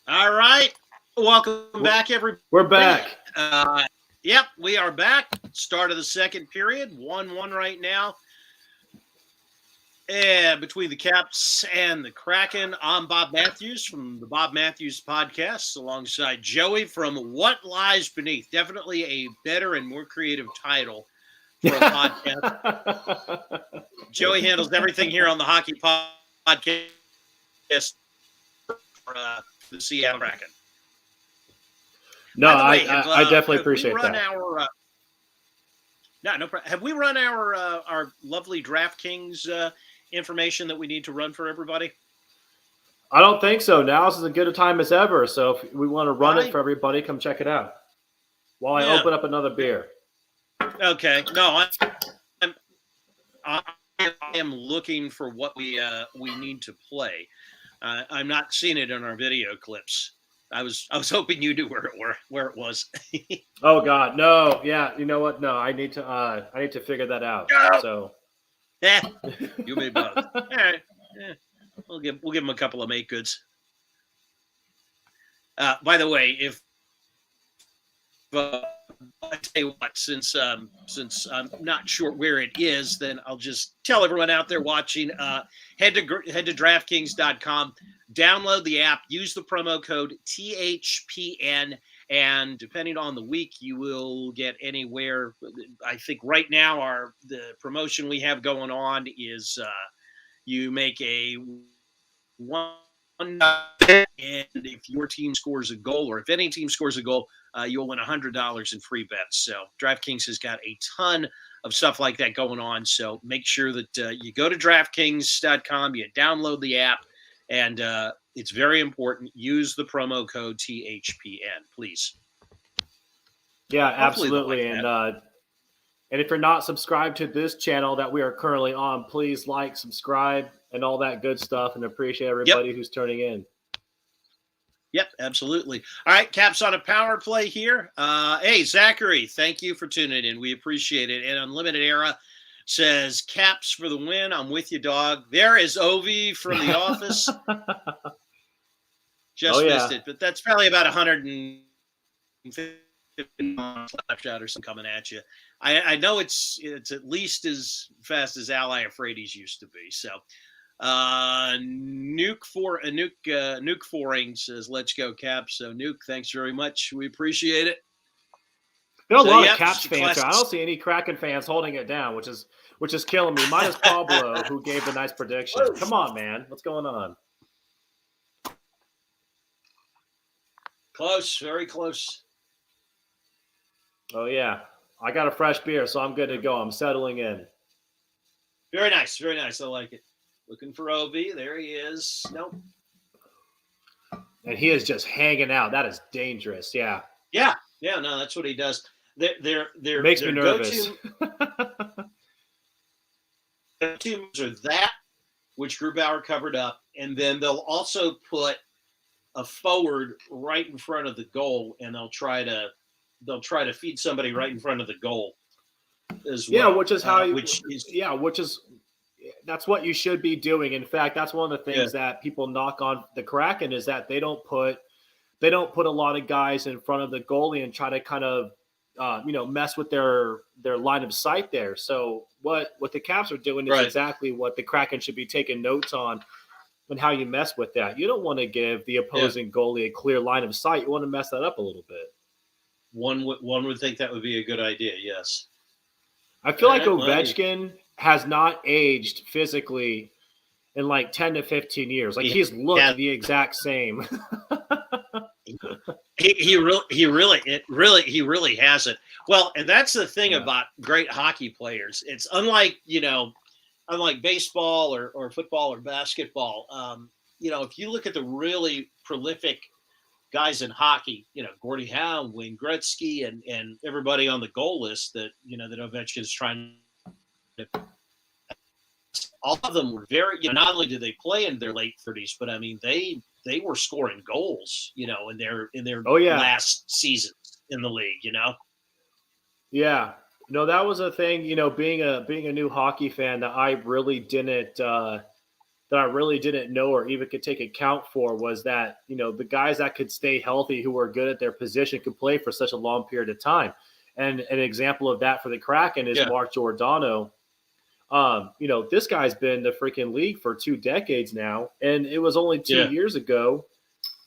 All right. Welcome back, everybody. We're back. Yep, we are back. Start of the second period. 1-1 right now. And between the Caps and the Kraken, I'm Bob Matthews from the Bob Matthews Podcast, alongside Joey from What Lies Beneath. Definitely a better and more creative title for a podcast. Joey handles everything here on the Hockey Podcast for the Seattle Kraken. No, I definitely appreciate that. No problem. Have we run our lovely DraftKings information that we need to run for everybody? I don't think so. Now is as good a time as ever. So if we want to run it for everybody, come check it out while I open up another beer. Okay. No, I am looking for what we need to play. I'm not seeing it in our video clips. I was hoping you knew where it was. Oh God, no. Yeah, you know what? No, I need to figure that out. No. So you may both. All right. Yeah. We'll give them a couple of make goods. By the way, if I tell you what, since I'm not sure where it is, then I'll just tell everyone out there watching. Head to DraftKings.com, download the app, use the promo code THPN, and depending on the week, you will get anywhere. I think right now the promotion we have going on is you make a one. And if your team scores a goal, or if any team scores a goal, you'll win $100 in free bets. So DraftKings has got a ton of stuff like that going on. So make sure that you go to DraftKings.com, you download the app, and it's very important. Use the promo code THPN, please. Yeah, absolutely. And if you're not subscribed to this channel that we are currently on, please like, subscribe, and all that good stuff, and appreciate everybody who's turning in. Yep, absolutely. All right, Caps on a power play here. Hey, Zachary, thank you for tuning in. We appreciate it. And Unlimited Era says, Caps for the win. I'm with you, dog. There is Ovi from The Office. Missed it, but that's probably about 150 slapshot or something coming at you. I know it's at least as fast as Ally Afraides used to be. So Nuke Foring says, let's go Caps. So Nuke, thanks very much. We appreciate it. There are a lot of Caps fans. I don't see any Kraken fans holding it down, which is killing me. Minus Pablo, who gave the nice prediction. Come on, man. What's going on? Close, very close. Oh, yeah. I got a fresh beer, so I'm good to go. I'm settling in. Very nice. Very nice. I like it. Looking for Ovi. There he is. Nope. And he is just hanging out. That is dangerous. Yeah. Yeah. Yeah. No, that's what he does. They're makes me nervous. Their teams are that, which Grubauer covered up, and then they'll also put a forward right in front of the goal, and they'll try to feed somebody right in front of the goal as well. Yeah, that's what you should be doing. In fact, that's one of the things that people knock on the Kraken is that they don't put a lot of guys in front of the goalie and try to kind of mess with their line of sight there. So what the Caps are doing is exactly what the Kraken should be taking notes on how you mess with that. You don't want to give the opposing goalie a clear line of sight. You want to mess that up a little bit. One would think that would be a good idea, yes. I feel like Ovechkin has not aged physically in like 10 to 15 years. Like he's looked the exact same. he really hasn't. Well, and that's the thing about great hockey players. It's unlike baseball or football or basketball. If you look at the really prolific guys in hockey, Gordie Howe, Wayne Gretzky, and everybody on the goal list that Ovechkin's trying to. All of them were very, not only did they play in their late 30s, but I mean they were scoring goals, in their last season in the league, Yeah. That was a thing, being a new hockey fan that I really didn't that I really didn't know or even could take account for was that, the guys that could stay healthy, who were good at their position, could play for such a long period of time. And an example of that for the Kraken is Mark Giordano. This guy's been in the freaking league for 2 decades now. And it was only 2 years ago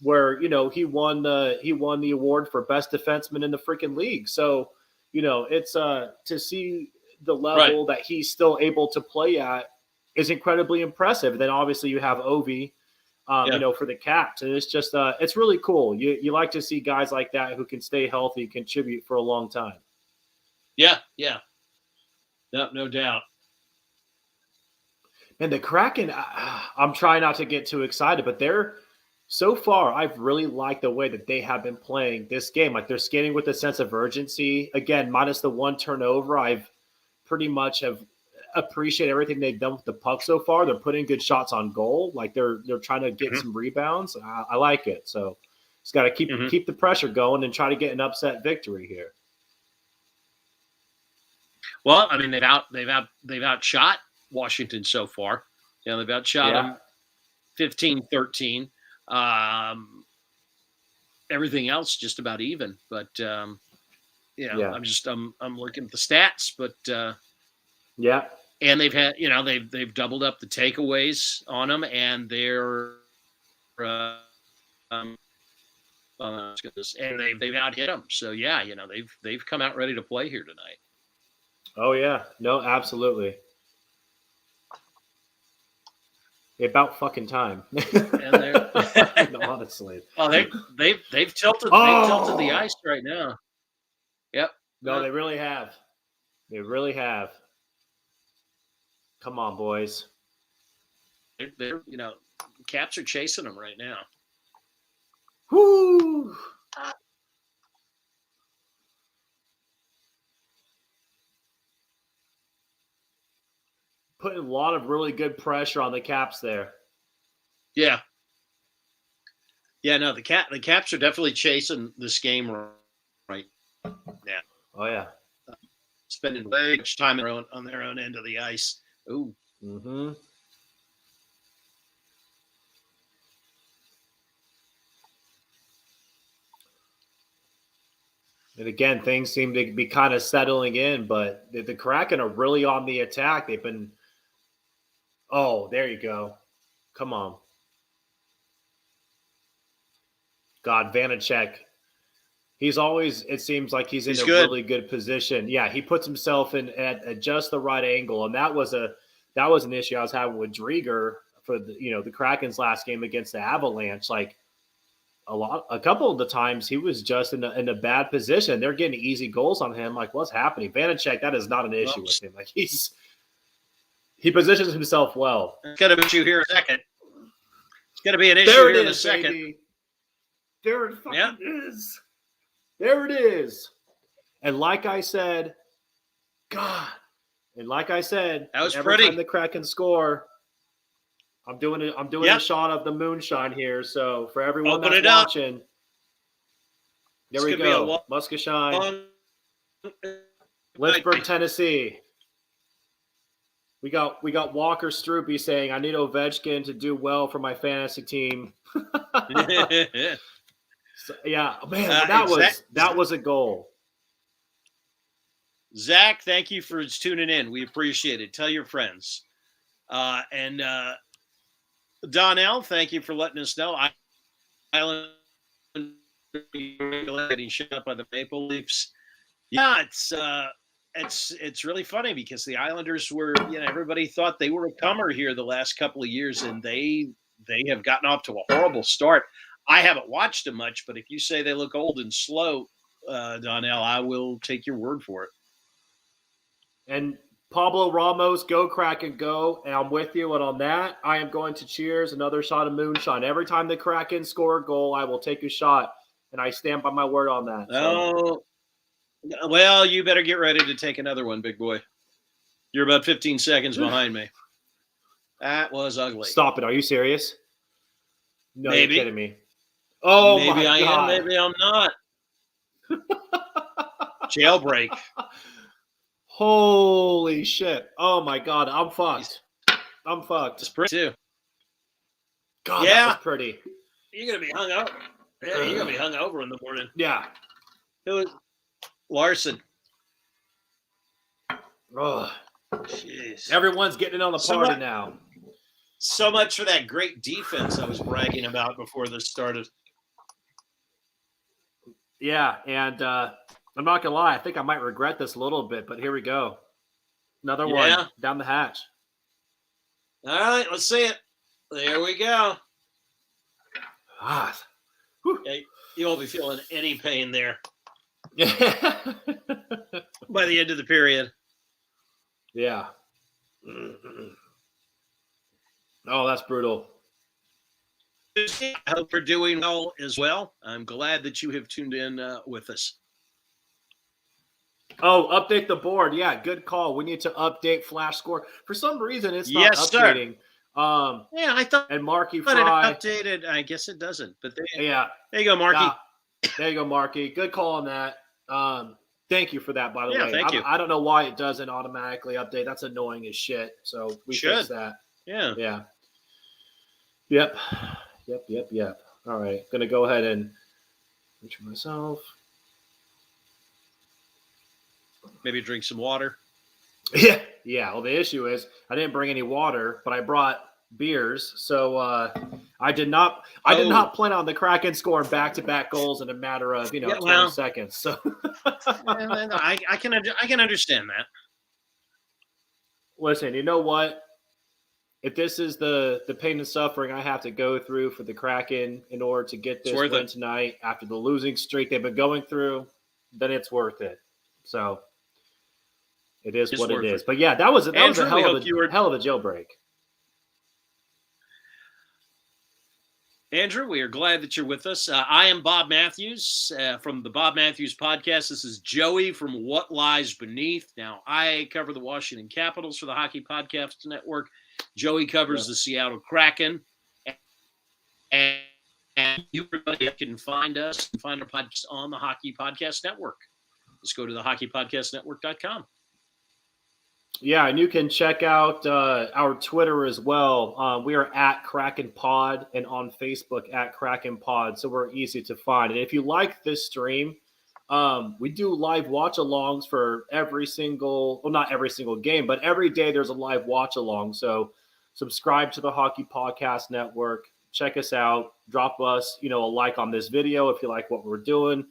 where, he won the award for best defenseman in the freaking league. So, it's to see the level that he's still able to play at is incredibly impressive. And then obviously you have Ovi, for the Caps. And it's just, it's really cool. You like to see guys like that who can stay healthy, contribute for a long time. Yeah. No doubt. And the Kraken, I'm trying not to get too excited, but so far, I've really liked the way that they have been playing this game. Like, they're skating with a sense of urgency. Again, minus the 1 turnover, I've pretty much have appreciate everything they've done with the puck so far. They're putting good shots on goal. Like, they're trying to get some rebounds. I like it. So just got to keep the pressure going and try to get an upset victory here. Well, I mean, they've outshot Washington so far. They've outshot them 15-13. Everything else just about even. But I'm looking at the stats, but and they've had they've doubled up the takeaways on them, and they're and they've out hit them. So they've come out ready to play here tonight. Oh yeah, no, absolutely. About fucking time. And honestly. Oh, they've tilted the ice right now. Yep. No, they really have. They really have. Come on, boys. They're Caps are chasing them right now. Whoo! Putting a lot of really good pressure on the Caps there. Yeah. No, the Caps are definitely chasing this game right now. Oh yeah. Spending way much time on their own end of the ice. Ooh. Mm-hmm. And again, things seem to be kind of settling in, but the Kraken are really on the attack. They've been. Oh, there you go. Come on. God, Vanacek. He's always, it seems like he's in a really good position. Yeah, he puts himself in at just the right angle. And that was an issue I was having with Drieger for the Kraken's last game against the Avalanche. Like, a couple of the times he was just in a bad position. They're getting easy goals on him. Like, what's happening? Vanacek, that is not an issue with him. Like, he positions himself well. It's going to be an issue here in a second. It's going to be an issue here in a second. Baby. There it fucking is. There it is. And like I said, God. And like I said, that was every pretty. time the Kraken score, I'm doing a shot of the moonshine here. So for everyone that's watching, there we go. Muscashine, Lynchburg, Tennessee. We got Walker Stroopy saying, "I need Ovechkin to do well for my fantasy team." So, yeah, man, that was a goal. Zach, thank you for tuning in. We appreciate it. Tell your friends. And Donnell, thank you for letting us know. Island getting shut up by the Maple Leafs. Yeah, it's really funny because the Islanders were, everybody thought they were a comer here the last couple of years, and they have gotten off to a horrible start. I haven't watched them much, but if you say they look old and slow, Donnell, I will take your word for it. And Pablo Ramos, go Kraken, go. And I'm with you. And on that, I am going to cheers another shot of moonshine. Every time the Kraken score a goal, I will take a shot. And I stand by my word on that. So. Oh, well, you better get ready to take another one, big boy. You're about 15 seconds behind me. That was ugly. Stop it. Are you serious? No, maybe. You're kidding me. Oh, maybe my God. Am, maybe I'm not. Jailbreak. Holy shit. Oh, my God. I'm fucked. It's pretty too. God, Yeah. that was pretty. You're going to be hung over. Yeah, you're going to be hung over in the morning. Yeah. It was Larson. Oh, jeez. Everyone's getting in on the party now. So much for that great defense I was bragging about before this started. Yeah, and I'm not going to lie. I think I might regret this a little bit, but here we go. Another one down the hatch. All right, let's see it. There we go. Yeah, you won't be feeling any pain there yeah. by the end of the period. Yeah. Oh, that's brutal. I hope you're doing well as well. I'm glad that you have tuned in with us. Oh, update the board. Yeah, good call. We need to update Flash Score. For some reason, it's not updating. Yeah, I thought. And Marky Fry it updated. I guess it doesn't. But there you go, Marky. There you go, Marky. Good call on that. Thank you for that, by the way. Thank you. I don't know why it doesn't automatically update. That's annoying as shit. So we fix that. Yeah. Yeah. Yep. All right. Gonna go ahead and reach myself. Maybe drink some water. Yeah. Well, the issue is I didn't bring any water, but I brought beers. So I did not plan on the Kraken scoring back-to-back goals in a matter of 20 seconds. So I can understand that. Listen, you know what? If this is the pain and suffering I have to go through for the Kraken in order to get this win tonight after the losing streak they've been going through, then it's worth it. So it is what it is. But yeah, that was a hell of a jailbreak. Andrew, we are glad that you're with us. I am Bob Matthews from the Bob Matthews Podcast. This is Joey from What Lies Beneath. Now, I cover the Washington Capitals for the Hockey Podcast Network. Joey covers the Seattle Kraken. And you can find us and find our podcast on the Hockey Podcast Network. Just go to thehockeypodcastnetwork.com. Yeah, and you can check out our Twitter as well. We are at Kraken Pod and on Facebook at Kraken Pod, so we're easy to find. And if you like this stream, we do live watch-alongs for not every single game, but every day there's a live watch-along. So subscribe to the Hockey Podcast Network. Check us out. Drop us, a like on this video if you like what we're doing,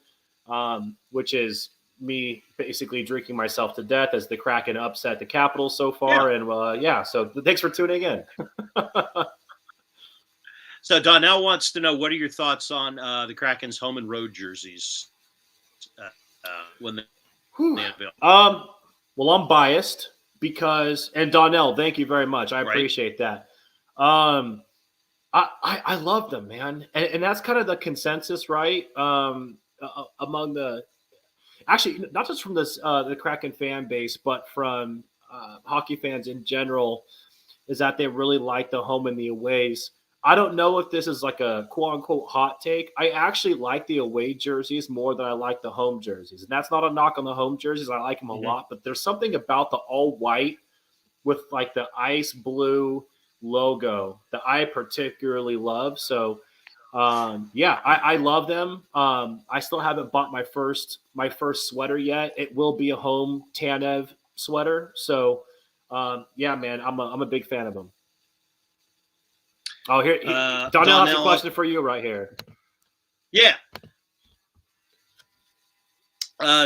which is me basically drinking myself to death as the Kraken upset the Capitals so far. Yeah. And so thanks for tuning in. So Donnell wants to know, what are your thoughts on the Kraken's home and road jerseys when they available? Well, I'm biased because, and Donnell, thank you very much. I appreciate that. I love them, man. And that's kind of the consensus, right? Among actually, not just from the Kraken fan base, but from hockey fans in general, is that they really like the home and the aways. I don't know if this is like a quote-unquote hot take. I actually like the away jerseys more than I like the home jerseys. And that's not a knock on the home jerseys. I like them a lot. But there's something about the all-white with like the ice blue logo that I particularly love. So, I love them. I still haven't bought my first sweater yet. It will be a home Tanev sweater. So, man, I'm a big fan of them. Oh, here, Donnell has a question for you right here. Yeah.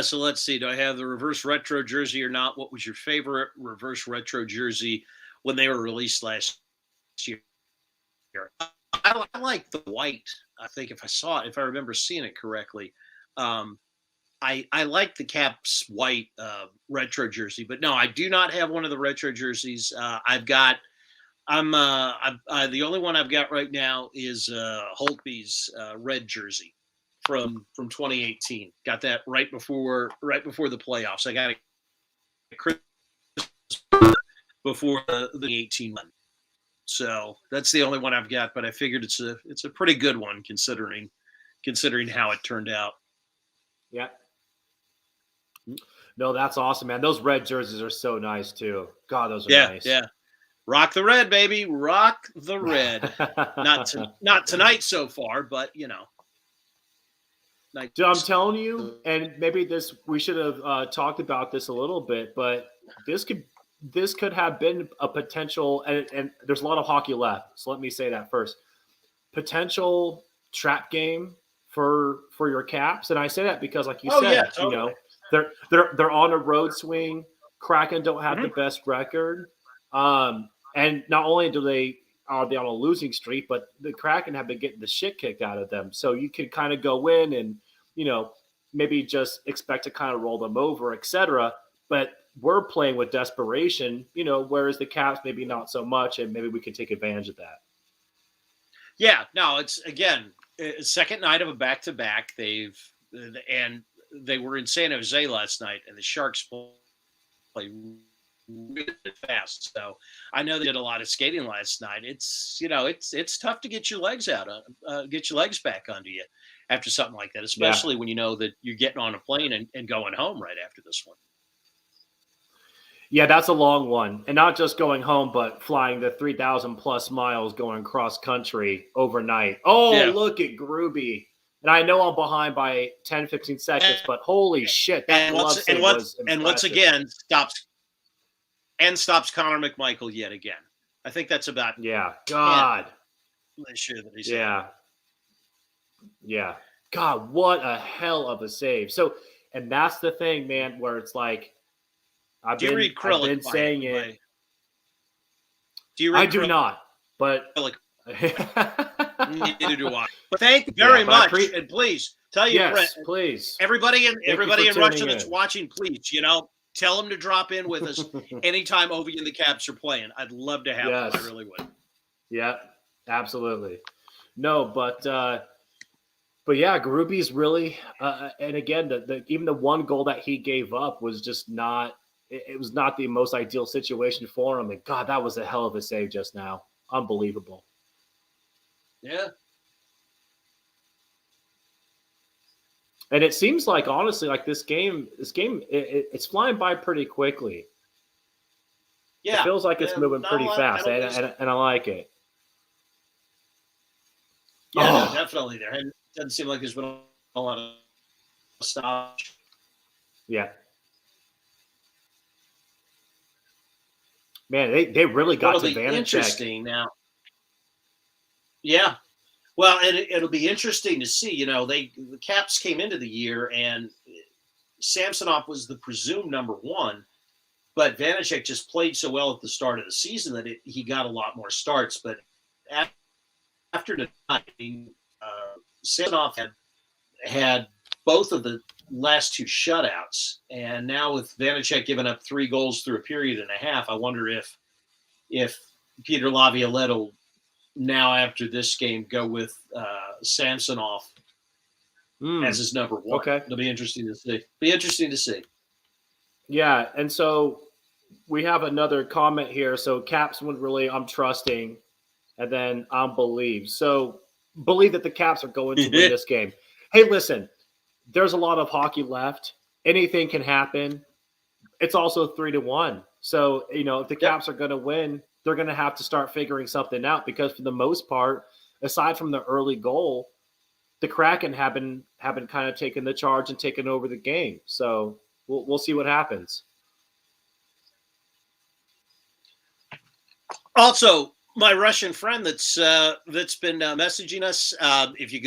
So let's see. Do I have the reverse retro jersey or not? What was your favorite reverse retro jersey when they were released last year? I like the white. I think if I remember seeing it correctly, I like the Caps white retro jersey. But no, I do not have one of the retro jerseys. The only one I've got right now is Holtby's red jersey from 2018. Got that right before the playoffs. I got it before the 18 one. So that's the only one I've got, but I figured it's a pretty good one considering how it turned out. Yeah. No, that's awesome, man. Those red jerseys are so nice too. God, those are nice. Yeah. Rock the red, baby. Rock the red. Not tonight so far, but Dude, I'm telling you, and maybe we should have talked about this a little bit, but this could have been a potential, and there's a lot of hockey left. So let me say that first. Potential trap game for your Caps, and I say that because, like you said, yeah, totally. they're on a road swing. Kraken don't have the best record, and not only are they on a losing streak, but the Kraken have been getting the shit kicked out of them. So you could kind of go in and maybe just expect to kind of roll them over, etc. But we're playing with desperation, whereas the Caps maybe not so much, and maybe we can take advantage of that. Yeah, no, it's again second night of a back-to-back. They were in San Jose last night, and the Sharks play really fast. So I know they did a lot of skating last night. It's it's tough to get your legs get your legs back under you after something like that, especially when you know that you're getting on a plane and going home right after this one. Yeah, that's a long one. And not just going home, but flying the 3,000 plus miles going cross country overnight. Oh, yeah. Look at Gruby. And I know I'm behind by 10, 15 seconds, but holy shit, that glove save was impressive. And once again, stops Connor McMichael yet again. I think that's about God. This year that he's Yeah. God, what a hell of a save. So, and that's the thing, man, where it's like, I've been saying it. Do you read I do not, but neither do I. But thank you very much, and please tell your friends, please, everybody in Russia that's watching, please, tell them to drop in with us anytime Ovi and the Caps are playing. I'd love to have them. I really would. Yeah, absolutely. No, but yeah, Gruby's really, and again, even the one goal that he gave up was just not. It was not the most ideal situation for him. And God, that was a hell of a save just now. Unbelievable. Yeah. And it seems like, honestly, like this game, it's flying by pretty quickly. Yeah. It feels like it's moving pretty fast, and I like it. Yeah, no, definitely there. It doesn't seem like there's been a lot of stoppage. Yeah. Man, they really got to Vanacek. Interesting now. Yeah. Well, and it'll be interesting to see. The Caps came into the year, and Samsonov was the presumed number one, but Vanacek just played so well at the start of the season that he got a lot more starts. But after tonight, Samsonov had both of the last two shutouts, and now with Vanacek giving up 3 goals through a period and a half, I wonder if Peter Laviolette will now, after this game, go with Samsonov as his number one. Okay, it'll be interesting to see. Yeah, and so we have another comment here. So Caps went really, I'm trusting, and then I'm believe. So believe that the Caps are going to win this game. Hey, listen. There's a lot of hockey left. Anything can happen. It's also 3-1. So, if the Caps are going to win, they're going to have to start figuring something out, because for the most part, aside from the early goal, the Kraken haven't kind of taken the charge and taken over the game. So we'll see what happens. Also, my Russian friend that's been messaging us, if you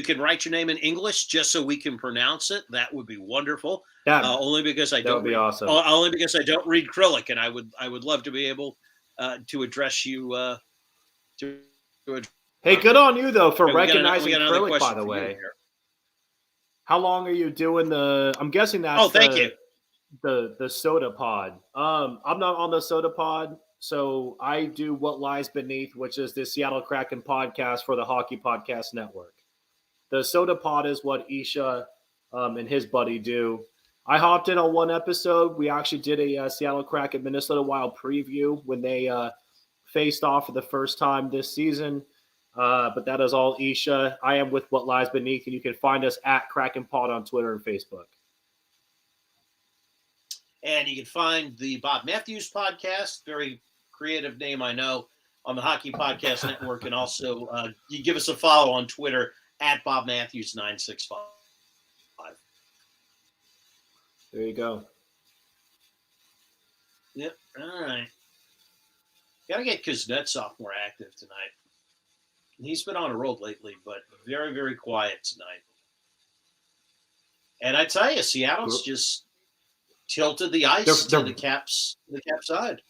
can write your name in English just so we can pronounce it, that would be wonderful. Only because I don't read, awesome. Only because I don't read Cyrillic, and I would love to be able to address you. Hey, good on you though for recognizing Cyrillic. By the way, how long are you doing the? I'm guessing that's thank you. The Soda Pod. I'm not on the Soda Pod, so I do What Lies Beneath, which is the Seattle Kraken podcast for the Hockey Podcast Network. The Soda Pod is what Isha and his buddy do. I hopped in on one episode. We actually did a Seattle Kraken Minnesota Wild preview when they faced off for the first time this season. But that is all Isha. I am with What Lies Beneath, and you can find us at Kraken Pod on Twitter and Facebook. And you can find the Bob Matthews podcast, very creative name I know on the Hockey Podcast Network. And also you give us a follow on Twitter at Bob Matthews 965. There you go. Yep. All right. Got to get Kuznetsov more active tonight. He's been on a roll lately, but very, very quiet tonight. And I tell you, Seattle's just tilted the ice to the Caps side.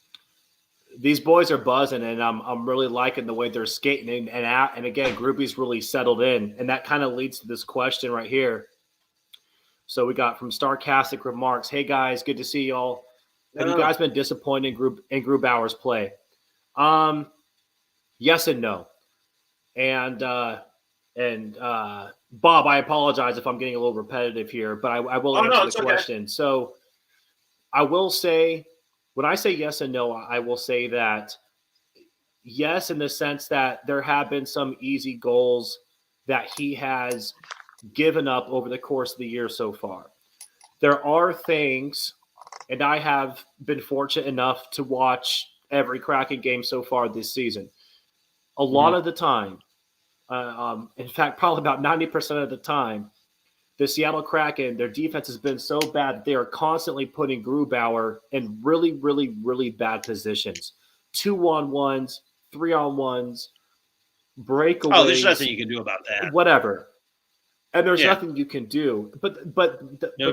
These boys are buzzing, and I'm really liking the way they're skating and again, Groupie's really settled in, and that kind of leads to this question right here. So we got from Starcastic Remarks, hey guys, good to see y'all. Have you guys been disappointed in Grubauer's play? Yes and no. And Bob, I apologize if I'm getting a little repetitive here, but I will answer the question. Okay. So I will say, when I say yes and no, I will say that yes, in the sense that there have been some easy goals that he has given up over the course of the year so far. There are things, and I have been fortunate enough to watch every Kraken game so far this season. A lot of the time, in fact, probably about 90% of the time, the Seattle Kraken, their defense has been so bad that they are constantly putting Grubauer in really, really, really bad positions. 2-on-1s, 3-on-1s, breakaways. Oh, there's nothing you can do about that. Whatever. And there's nothing you can do. But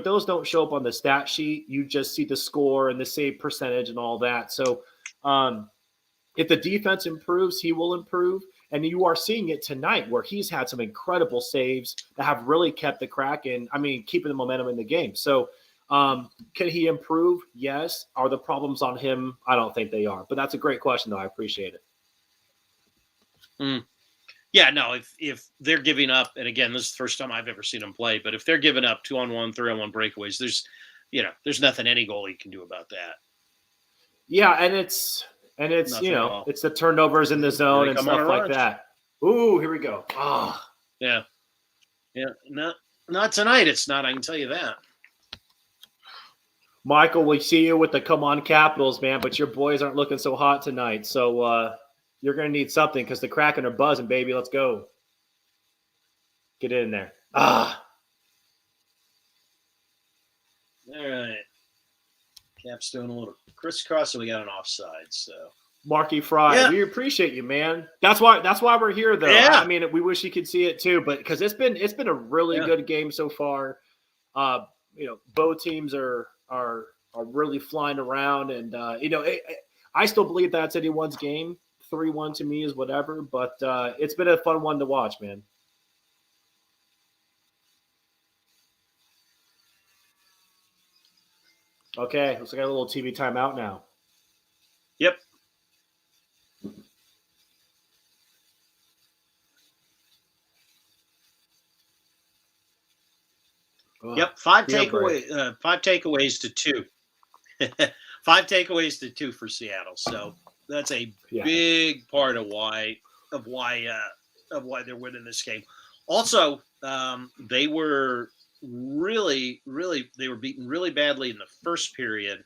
those don't show up on the stat sheet. You just see the score and the save percentage and all that. So if the defense improves, he will improve. And you are seeing it tonight where he's had some incredible saves that have really kept the Kraken, keeping the momentum in the game. So can he improve? Yes. Are the problems on him? I don't think they are. But that's a great question, though. I appreciate it. Yeah, no, if they're giving up, and again, this is the first time I've ever seen them play, but if they're giving up 2-on-1, 3-on-1 breakaways, there's nothing any goalie can do about that. Yeah, and it's it's the turnovers in the zone and stuff like that. Ooh, here we go. Oh. Yeah. Yeah. Not tonight. It's not. I can tell you that. Michael, we see you with the come on Capitals, man, but your boys aren't looking so hot tonight. So you're going to need something because the Kraken are buzzing, baby. Let's go. Get in there. All right. Cap's doing a little crisscross, and we got an offside. So Marky Fry, we appreciate you, man. That's why we're here, though. Yeah. We wish you could see it too, but because it's been a really good game so far. Both teams are really flying around, and I still believe that's anyone's game. 3-1 to me is whatever, but it's been a fun one to watch, man. Okay, looks like I got a little TV timeout now. Yep. Yep, five takeaways to 2. 5 takeaways to 2 for Seattle. So that's a big part of why they're winning this game. Also, they were beaten really badly in the first period.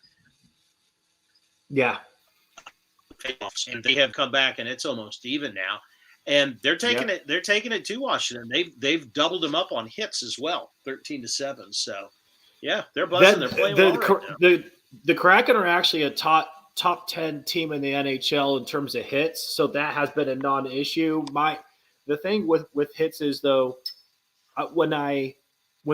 Yeah. And they have come back, and it's almost even now. And they're taking it. They're taking it to Washington. They've doubled them up on hits as well, 13-7. So, yeah, they're buzzing. They're playing well right now. The Kraken are actually a top 10 team in the NHL in terms of hits, so that has been a non-issue. The thing with hits is, though, when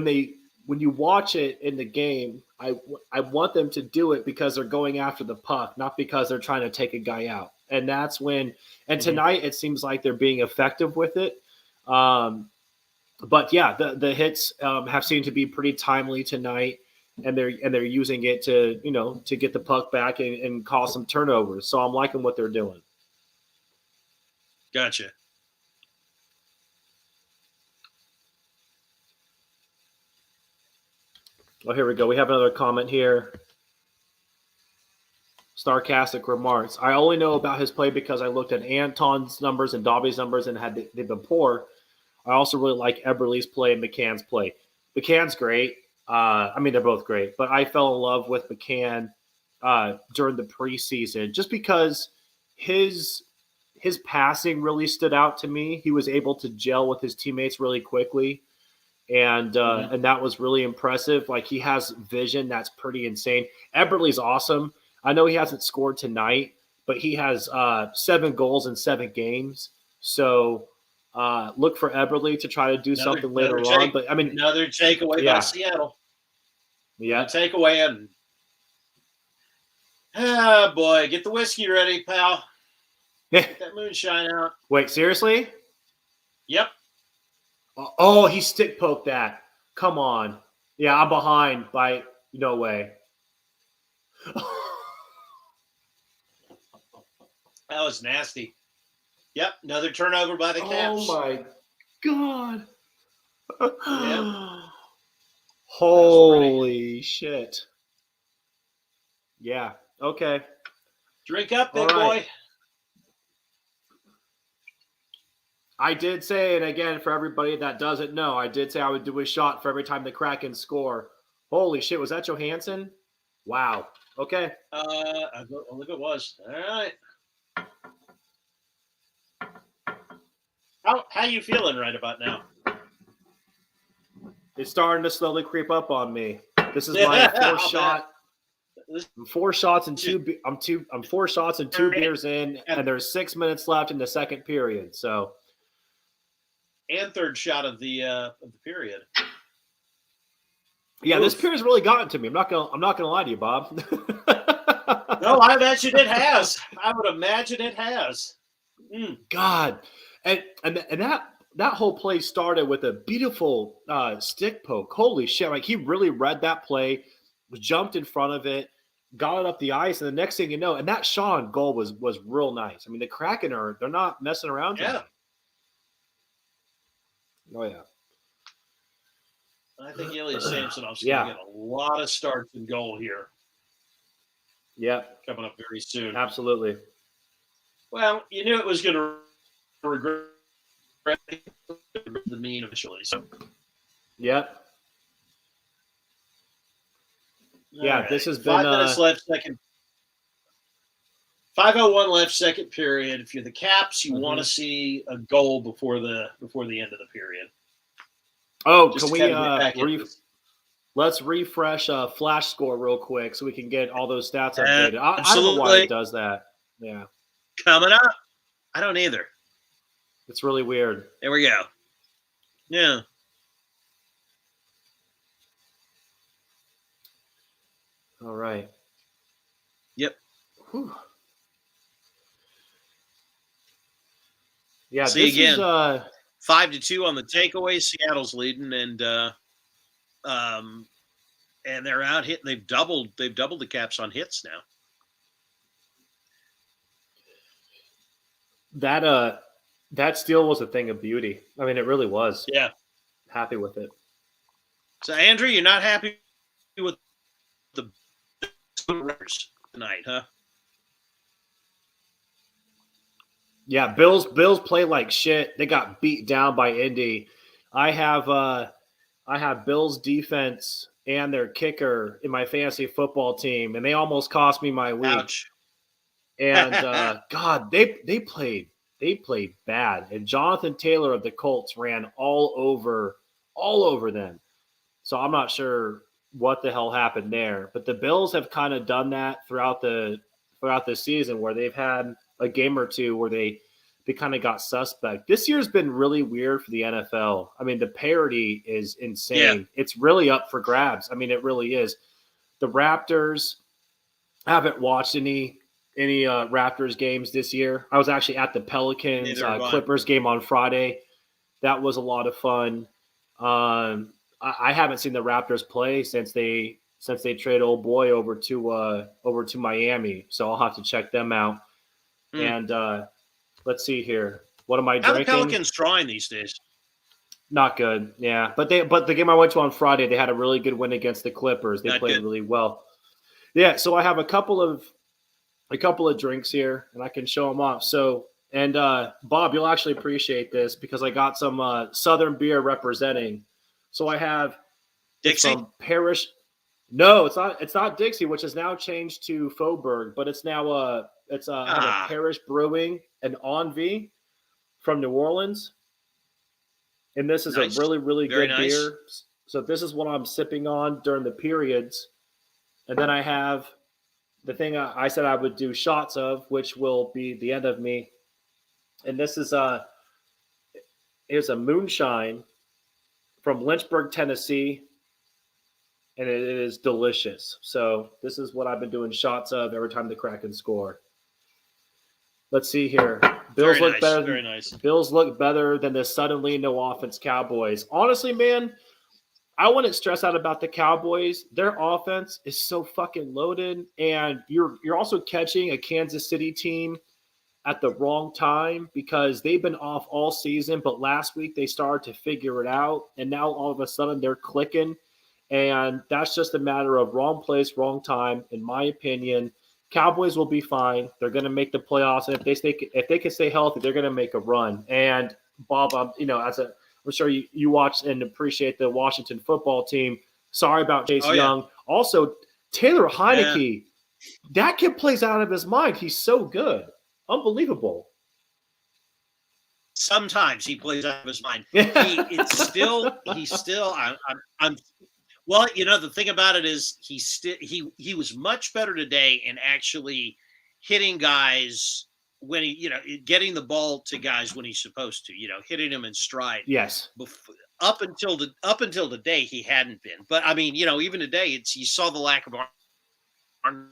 you watch it in the game, I want them to do it because they're going after the puck, not because they're trying to take a guy out. And that's when – and tonight it seems like they're being effective with it. But, yeah, the hits have seemed to be pretty timely tonight, and they're using it to get the puck back and cause some turnovers. So I'm liking what they're doing. Gotcha. Oh, here we go. We have another comment here. Sarcastic remarks. I only know about his play because I looked at Anton's numbers and Dobby's numbers and they've been poor. I also really like Eberle's play and McCann's play. McCann's great. They're both great, but I fell in love with McCann during the preseason just because his passing really stood out to me. He was able to gel with his teammates really quickly. And that was really impressive. Like, he has vision that's pretty insane. Eberle's awesome. I know he hasn't scored tonight, but he has 7 goals in 7 games. So look for Eberle to try to do something later on. But I mean, another takeaway by Seattle. Yeah, takeaway. And oh boy, get the whiskey ready, pal. Get that moonshine out. Wait, seriously? Yep. Oh, he stick poked that. Come on. Yeah, I'm behind by no way. That was nasty. Yep, another turnover by the Caps. Oh my God. Yep. Holy shit. Yeah. Okay. Drink up, big boy. I did say, and again, for everybody that doesn't know, I did say I would do a shot for every time the Kraken score. Holy shit, was that Johansson? Wow. Okay. I believe it was. All right. How you feeling right about now? It's starting to slowly creep up on me. This is my 4th shot. I'm 4 shots and 2. I'm 4 shots and 2 beers in, and there's 6 minutes left in the second period. So. And 3rd shot of the period. Yeah, this period's really gotten to me. I'm not gonna lie to you, Bob. No, I imagine it has. I would imagine it has. God, and that whole play started with a beautiful stick poke. Holy shit! Like, he really read that play, jumped in front of it, got it up the ice, and the next thing you know, and that Sean goal was real nice. I mean, the Kraken they're not messing around tonight. Yeah. Oh, yeah. I think Ilya Samsonov's going to get a lot of starts in goal here. Yeah. Coming up very soon. Absolutely. Well, you knew it was going to regret the mean eventually. So. Yep. Yeah, right. This has been 5 minutes left, second. 5:01 left, second period. If you're the Caps, you want to see a goal before the end of the period. Oh, just can we let's refresh Flash Score real quick so we can get all those stats updated. I don't know why it does that. Yeah. Coming up. I don't either. It's really weird. There we go. Yeah. All right. Yep. Whew. Yeah, See this again. Is 5-2 on the takeaway. Seattle's leading, and they're out hit. They've doubled the Caps on hits now. That steal was a thing of beauty. I mean, it really was. Yeah. Happy with it. So, Andrew, you're not happy with the runners tonight, huh? Yeah, Bills play like shit. They got beat down by Indy. I have Bills defense and their kicker in my fantasy football team, and they almost cost me my week. Ouch. And God, they played bad. And Jonathan Taylor of the Colts ran all over them. So I'm not sure what the hell happened there. But the Bills have kind of done that throughout the season, where they've had a game or two where they kind of got suspect. This year's been really weird for the NFL. I mean, the parity is insane. Yeah. It's really up for grabs. I mean, it really is. The Raptors, I haven't watched any Raptors games this year. I was actually at the Pelicans Clippers game on Friday. That was a lot of fun. I haven't seen the Raptors play since they traded old boy over to Miami. So I'll have to check them out. And let's see here. What am I drinking? How the Pelicans drawing these days? Not good. Yeah, but the game I went to on Friday, they had a really good win against the Clippers. They played really well. Yeah, so I have a couple of drinks here, and I can show them off. So, and Bob, you'll actually appreciate this because I got some Southern beer representing. So I have Dixie from Parrish. No, it's not Dixie, which has now changed to Faubourg, but it's now It's I have a Parish Brewing and Envy from New Orleans. And this is nice. a really, really Very good nice. beer. So this is what I'm sipping on during the periods. And then I have the thing I said I would do shots of, which will be the end of me. And this is here's a moonshine from Lynchburg, Tennessee. And it is delicious. So this is what I've been doing shots of every time the Kraken score. Let's see here. Bills Very look nice. better. Very nice. Bills look better than the suddenly no offense Cowboys. Honestly, man, I wouldn't stress out about the Cowboys. Their offense is so fucking loaded, and you're also catching a Kansas City team at the wrong time because they've been off all season, but last week they started to figure it out, and now all of a sudden they're clicking, and that's just a matter of wrong place, wrong time, in my opinion. Cowboys will be fine. They're going to make the playoffs, and if they can stay healthy, they're going to make a run. And Bob, I'm sure you watch and appreciate the Washington football team. Sorry about Chase Young. Also, Taylor Heineke, that kid plays out of his mind. He's so good, unbelievable. Sometimes he plays out of his mind. I'm. Well, the thing about it is he was much better today in actually hitting guys when getting the ball to guys when he's supposed to, hitting them in stride. Yes. Up until today, he hadn't been. But I mean, even today, you saw the lack of arm.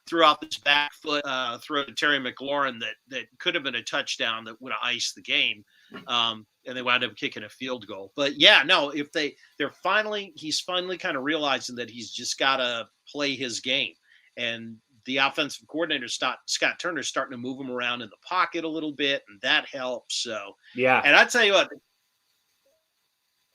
Threw off his back foot, throw to Terry McLaurin that could have been a touchdown that would have iced the game. And they wound up kicking a field goal. But yeah, no, if he's finally kind of realizing that he's just got to play his game. And the offensive coordinator, Scott Turner, starting to move him around in the pocket a little bit, and that helps. So, yeah. And I tell you what,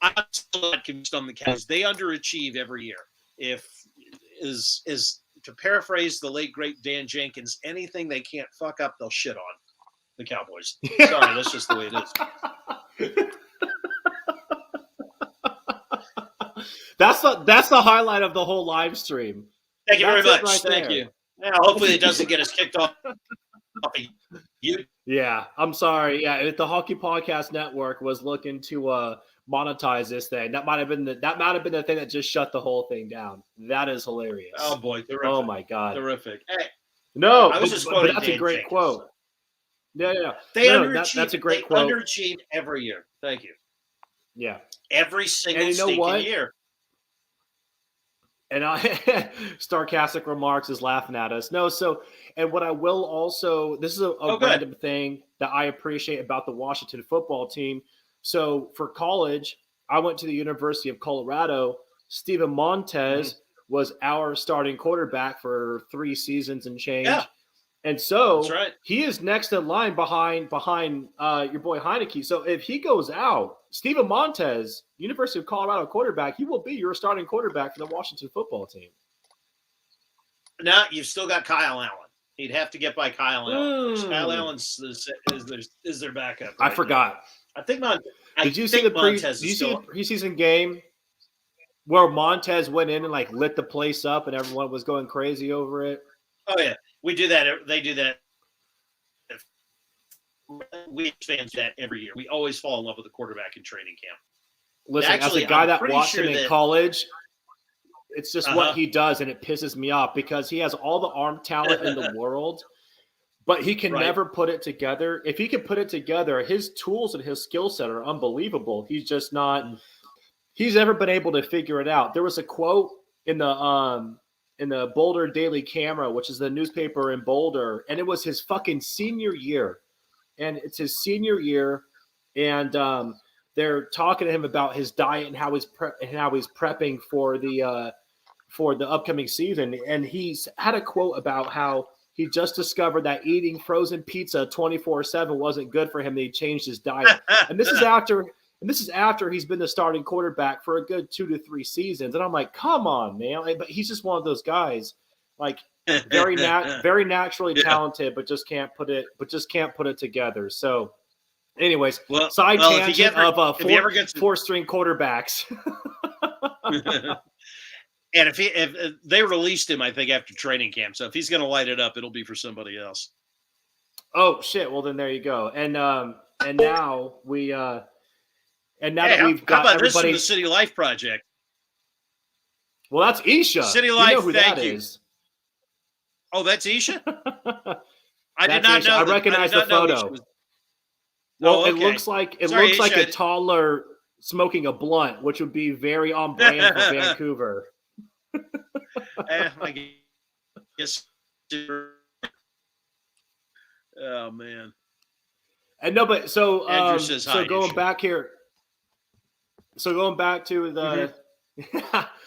I'm still not convinced on the Cowboys. They underachieve every year. Is to paraphrase the late, great Dan Jenkins, anything they can't fuck up, they'll shit on the Cowboys. Sorry, that's just the way it is. That's the highlight of the whole live stream. Thank you very much. Right Thank you. Yeah, hopefully it doesn't get us kicked off. Yeah, I'm sorry. Yeah, if the Hockey Podcast Network was looking to monetize this thing, that might have been the thing that just shut the whole thing down. That is hilarious. Oh boy, terrific. Oh my god, terrific. Hey, no, I was just quoting that's Dan a great Jenkins. quote. Yeah. They underachieve. That's a great quote. They underachieve every year. Thank you. Yeah. Every single stinking year. And Starcastic Remarks is laughing at us. No, and what I will also, this is a random thing that I appreciate about the Washington football team. So for college, I went to the University of Colorado. Steven Montez was our starting quarterback for 3 seasons and change. Yeah. And so That's right. He is next in line behind your boy Heineke. So if he goes out, Steven Montez, University of Colorado quarterback, he will be your starting quarterback for the Washington football team. Now you've still got Kyle Allen. He'd have to get by Kyle Allen. Kyle Allen is their backup. I forgot. I think Did you see the preseason game where Montez went in and lit the place up and everyone was going crazy over it? Oh yeah, we do that. They do that. We fans do that every year. We always fall in love with the quarterback in training camp. Listen, as a guy that watched him in college, it's just what he does, and it pisses me off because he has all the arm talent in the world, but he can never put it together. If he can put it together, his tools and his skill set are unbelievable. He's just not – he's never been able to figure it out. There was a quote in the Boulder Daily Camera, which is the newspaper in Boulder, and it was his fucking senior year. And it's his senior year, and they're talking to him about his diet and how he's prepping for the upcoming season. And he's had a quote about how he just discovered that eating frozen pizza 24/7 wasn't good for him. And he changed his diet. And this is after he's been the starting quarterback for a good 2 to 3 seasons. And I'm like, come on, man! But he's just one of those guys, very naturally talented, but just can't put it together. So, anyways, tangent of 4-string quarterbacks. And if they released him, I think after training camp. So if he's going to light it up, it'll be for somebody else. Oh shit! Well, then there you go. And now we that we've got how about everybody. This from the City Life Project? Well, that's Isha. City Life. You know who thank that you. Is. Oh, that's Isha. I did not Isha. know. I recognize the photo. Well, okay. It looks like a toddler smoking a blunt, which would be very on brand for Vancouver. I guess. Oh man. And no, but so Andrew says hi, going Isha. back here. So going back to the,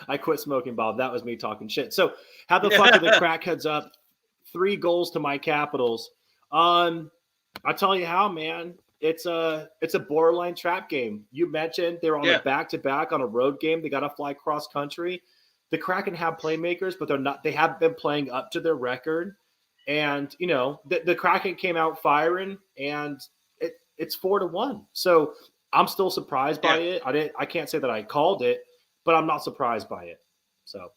I quit smoking, Bob. That was me talking shit. So how the fuck are the crackheads up 3 goals to my Capitals? I tell you how, man. It's a borderline trap game. You mentioned they were on a back-to-back on a road game. They got to fly cross country. The Kraken have playmakers, but they're not. They haven't been playing up to their record. And you know the Kraken came out firing, and it's 4-1. So I'm still surprised by it. I can't say that I called it, but I'm not surprised by it. So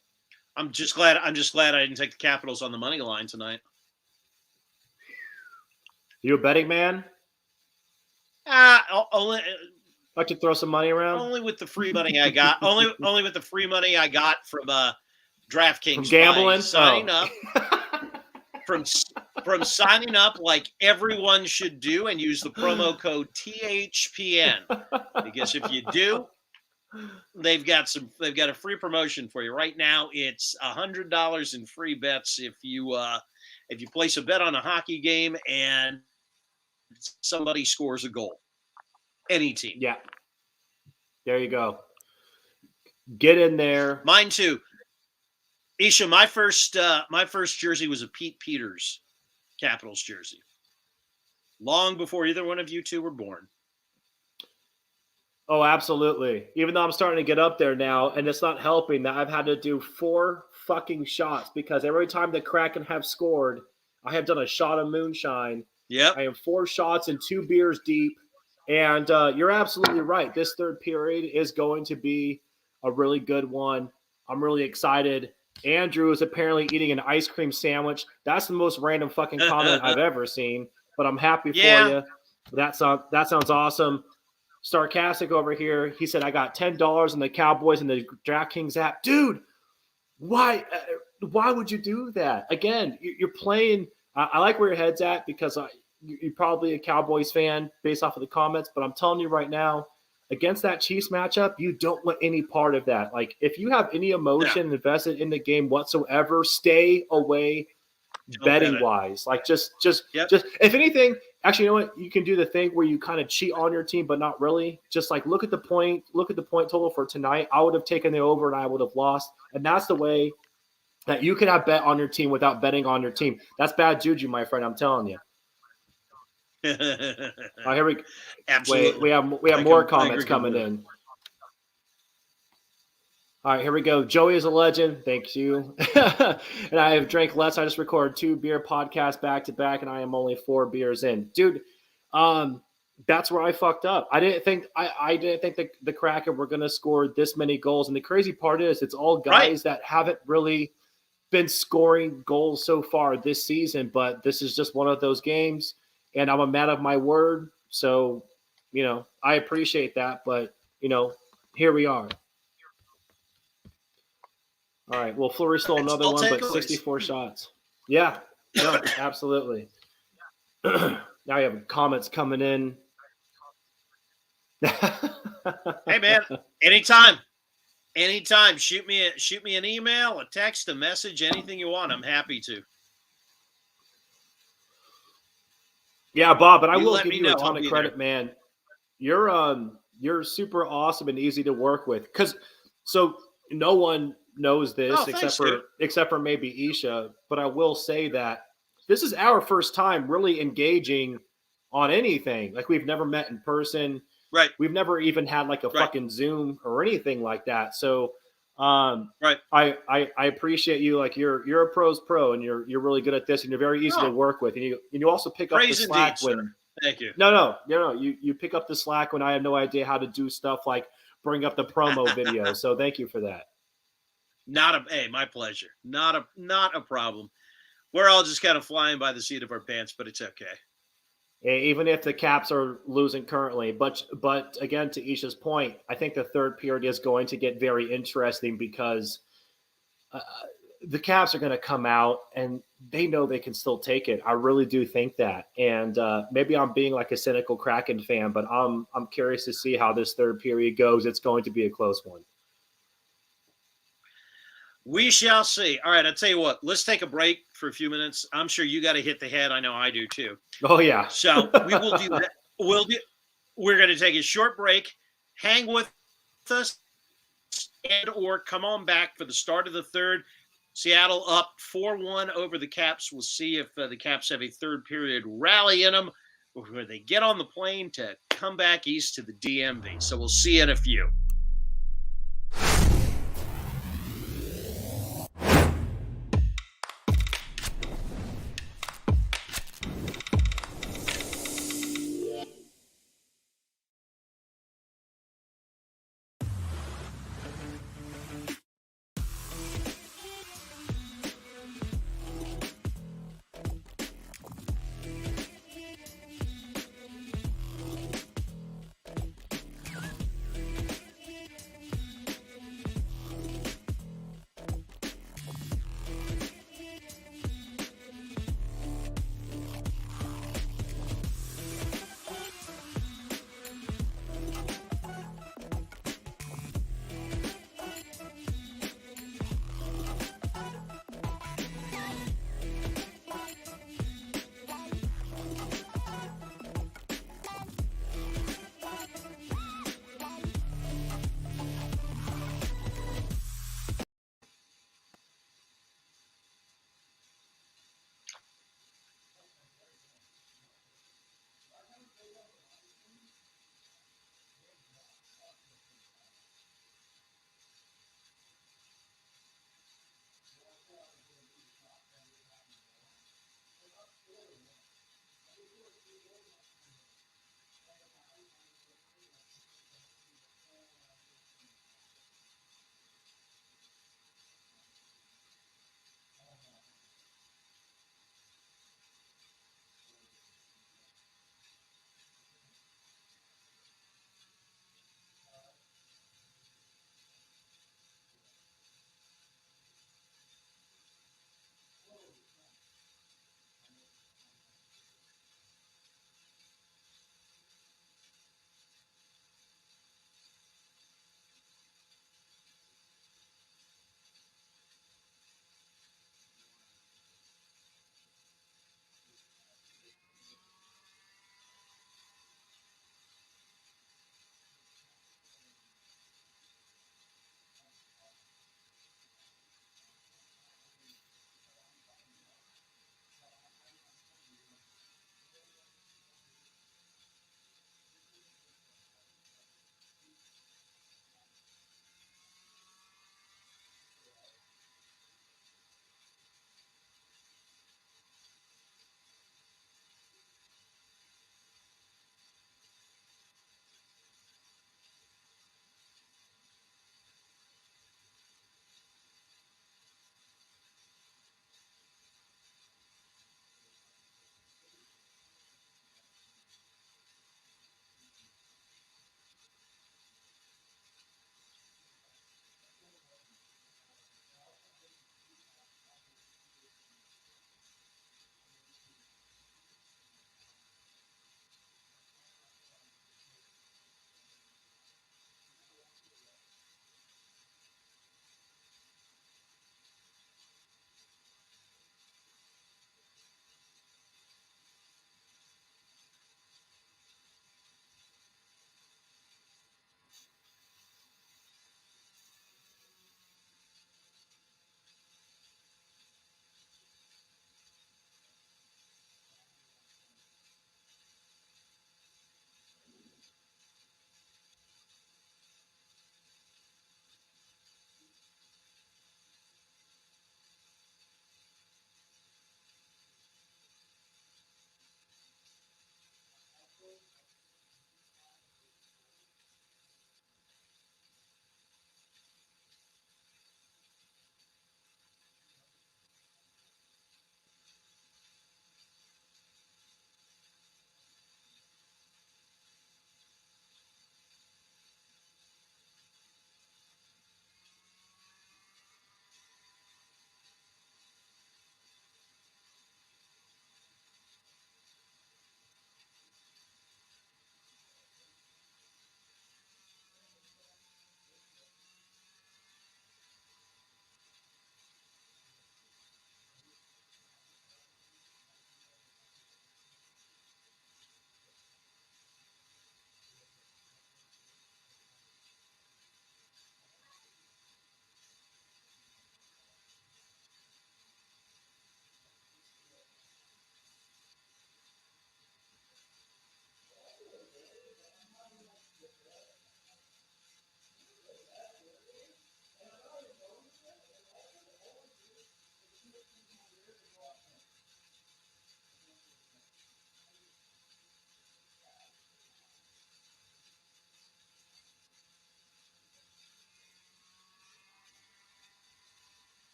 I'm just glad I didn't take the Capitals on the money line tonight. You a betting man? Only like to throw some money around. Only with the free money I got. only with the free money I got from DraftKings. From gambling, signing up. From signing up like everyone should do and use the promo code THPN, because if you do, they've got a free promotion for you right now. It's $100 in free bets if you place a bet on a hockey game and somebody scores a goal. Any team. Yeah. There you go. Get in there. Mine too. Isha, my first jersey was a Pete Peters Capitals jersey. Long before either one of you two were born. Oh, absolutely. Even though I'm starting to get up there now, and it's not helping that I've had to do 4 fucking shots because every time the Kraken have scored, I have done a shot of moonshine. Yep. I am 4 shots and 2 beers deep. And you're absolutely right. This third period is going to be a really good one. I'm really excited. Andrew is apparently eating an ice cream sandwich. That's the most random fucking comment I've ever seen. But I'm happy for you. That sounds awesome. Sarcastic over here. He said, I got $10 in the Cowboys and the DraftKings app. Dude, why would you do that? Again, you're playing. I like where your head's at because you're probably a Cowboys fan based off of the comments, but I'm telling you right now, against that Chiefs matchup, you don't want any part of that. Like, if you have any emotion invested in the game whatsoever, stay away betting-wise. Like, just if anything, actually, you know what? You can do the thing where you kind of cheat on your team, but not really. Just, like, look at the point total for tonight. I would have taken the over, and I would have lost. And that's the way that you can have bet on your team without betting on your team. That's bad juju, my friend. I'm telling you. Here we Absolutely. Wait, we have more comments coming in. All right, here we go. Joey is a legend. Thank you. And I have drank less. I just recorded 2 beer podcasts back to back, and I am only 4 beers in. Dude, that's where I fucked up. I didn't think the Kraken were going to score this many goals. And the crazy part is it's all guys that haven't really been scoring goals so far this season, but this is just one of those games. And I'm a man of my word. So, you know, I appreciate that. But, you know, here we are. All right. Well, Fleury stole another one, but 64 shots. Yeah. No, absolutely. Now you have comments coming in. Hey, man. Anytime. Shoot me an email, a text, a message, anything you want. I'm happy to. Yeah, Bob, but I will give you a ton of credit, man. You're super awesome and easy to work with. So no one knows this except for maybe Isha, but I will say that this is our first time really engaging on anything. Like, we've never met in person. Right. We've never even had like a fucking Zoom or anything like that. So I appreciate you. Like, you're a pro's pro, and you're really good at this, and you're very easy to work with. And you also pick up the slack when. Thank you. No. You pick up the slack when I have no idea how to do stuff like bring up the promo video. So thank you for that. My pleasure. Not a problem. We're all just kind of flying by the seat of our pants, but it's okay. Even if the Caps are losing currently. But again, to Isha's point, I think the third period is going to get very interesting because the Caps are going to come out and they know they can still take it. I really do think that. And maybe I'm being like a cynical Kraken fan, but I'm curious to see how this third period goes. It's going to be a close one. We shall see. All right, I'll tell you what. Let's take a break for a few minutes. I'm sure you got to hit the head. I know I do too. Oh, yeah. So we will do that. We're going to take a short break. Hang with us and or come on back for the start of the third. Seattle up 4-1 over the Caps. We'll see if the Caps have a third period rally in them before they get on the plane to come back east to the DMV. So we'll see you in a few.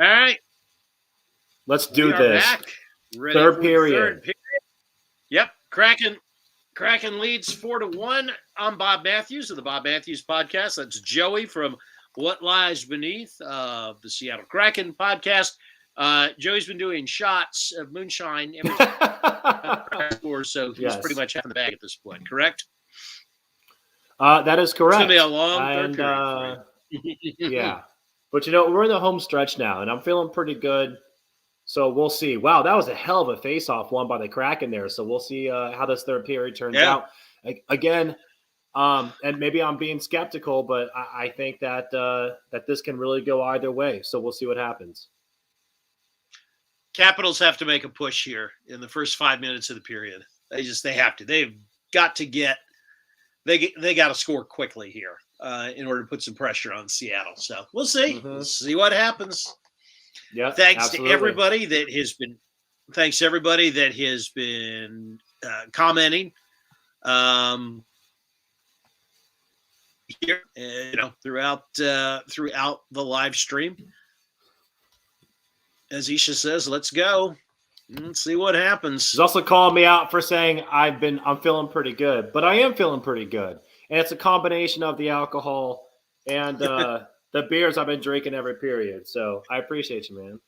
All right. Let's do We are this. back. Ready Third for period. Third period. Yep. Kraken leads 4-1. I'm Bob Matthews of the Bob Matthews Podcast. That's Joey from What Lies Beneath of the Seattle Kraken Podcast. Joey's been doing shots of moonshine every time, so he's pretty much half in the bag at this point, correct? That is correct. It's going to be a long third period for you. Yeah. But, we're in the home stretch now, and I'm feeling pretty good. So we'll see. Wow, that was a hell of a face-off won by the Kraken there. So we'll see how this third period turns out. Again, and maybe I'm being skeptical, but I think that that this can really go either way. So we'll see what happens. Capitals have to make a push here in the first 5 minutes of the period. They have to. They've got to get – they got to score quickly here in order to put some pressure on Seattle. So we'll see. Mm-hmm. We'll see what happens. Yeah, thanks to everybody that has been commenting here, throughout the live stream. As Isha says, let's go. Let's see what happens. He's also calling me out for saying I'm feeling pretty good, but I am feeling pretty good, and it's a combination of the alcohol and the beers I've been drinking every period. So I appreciate you, man.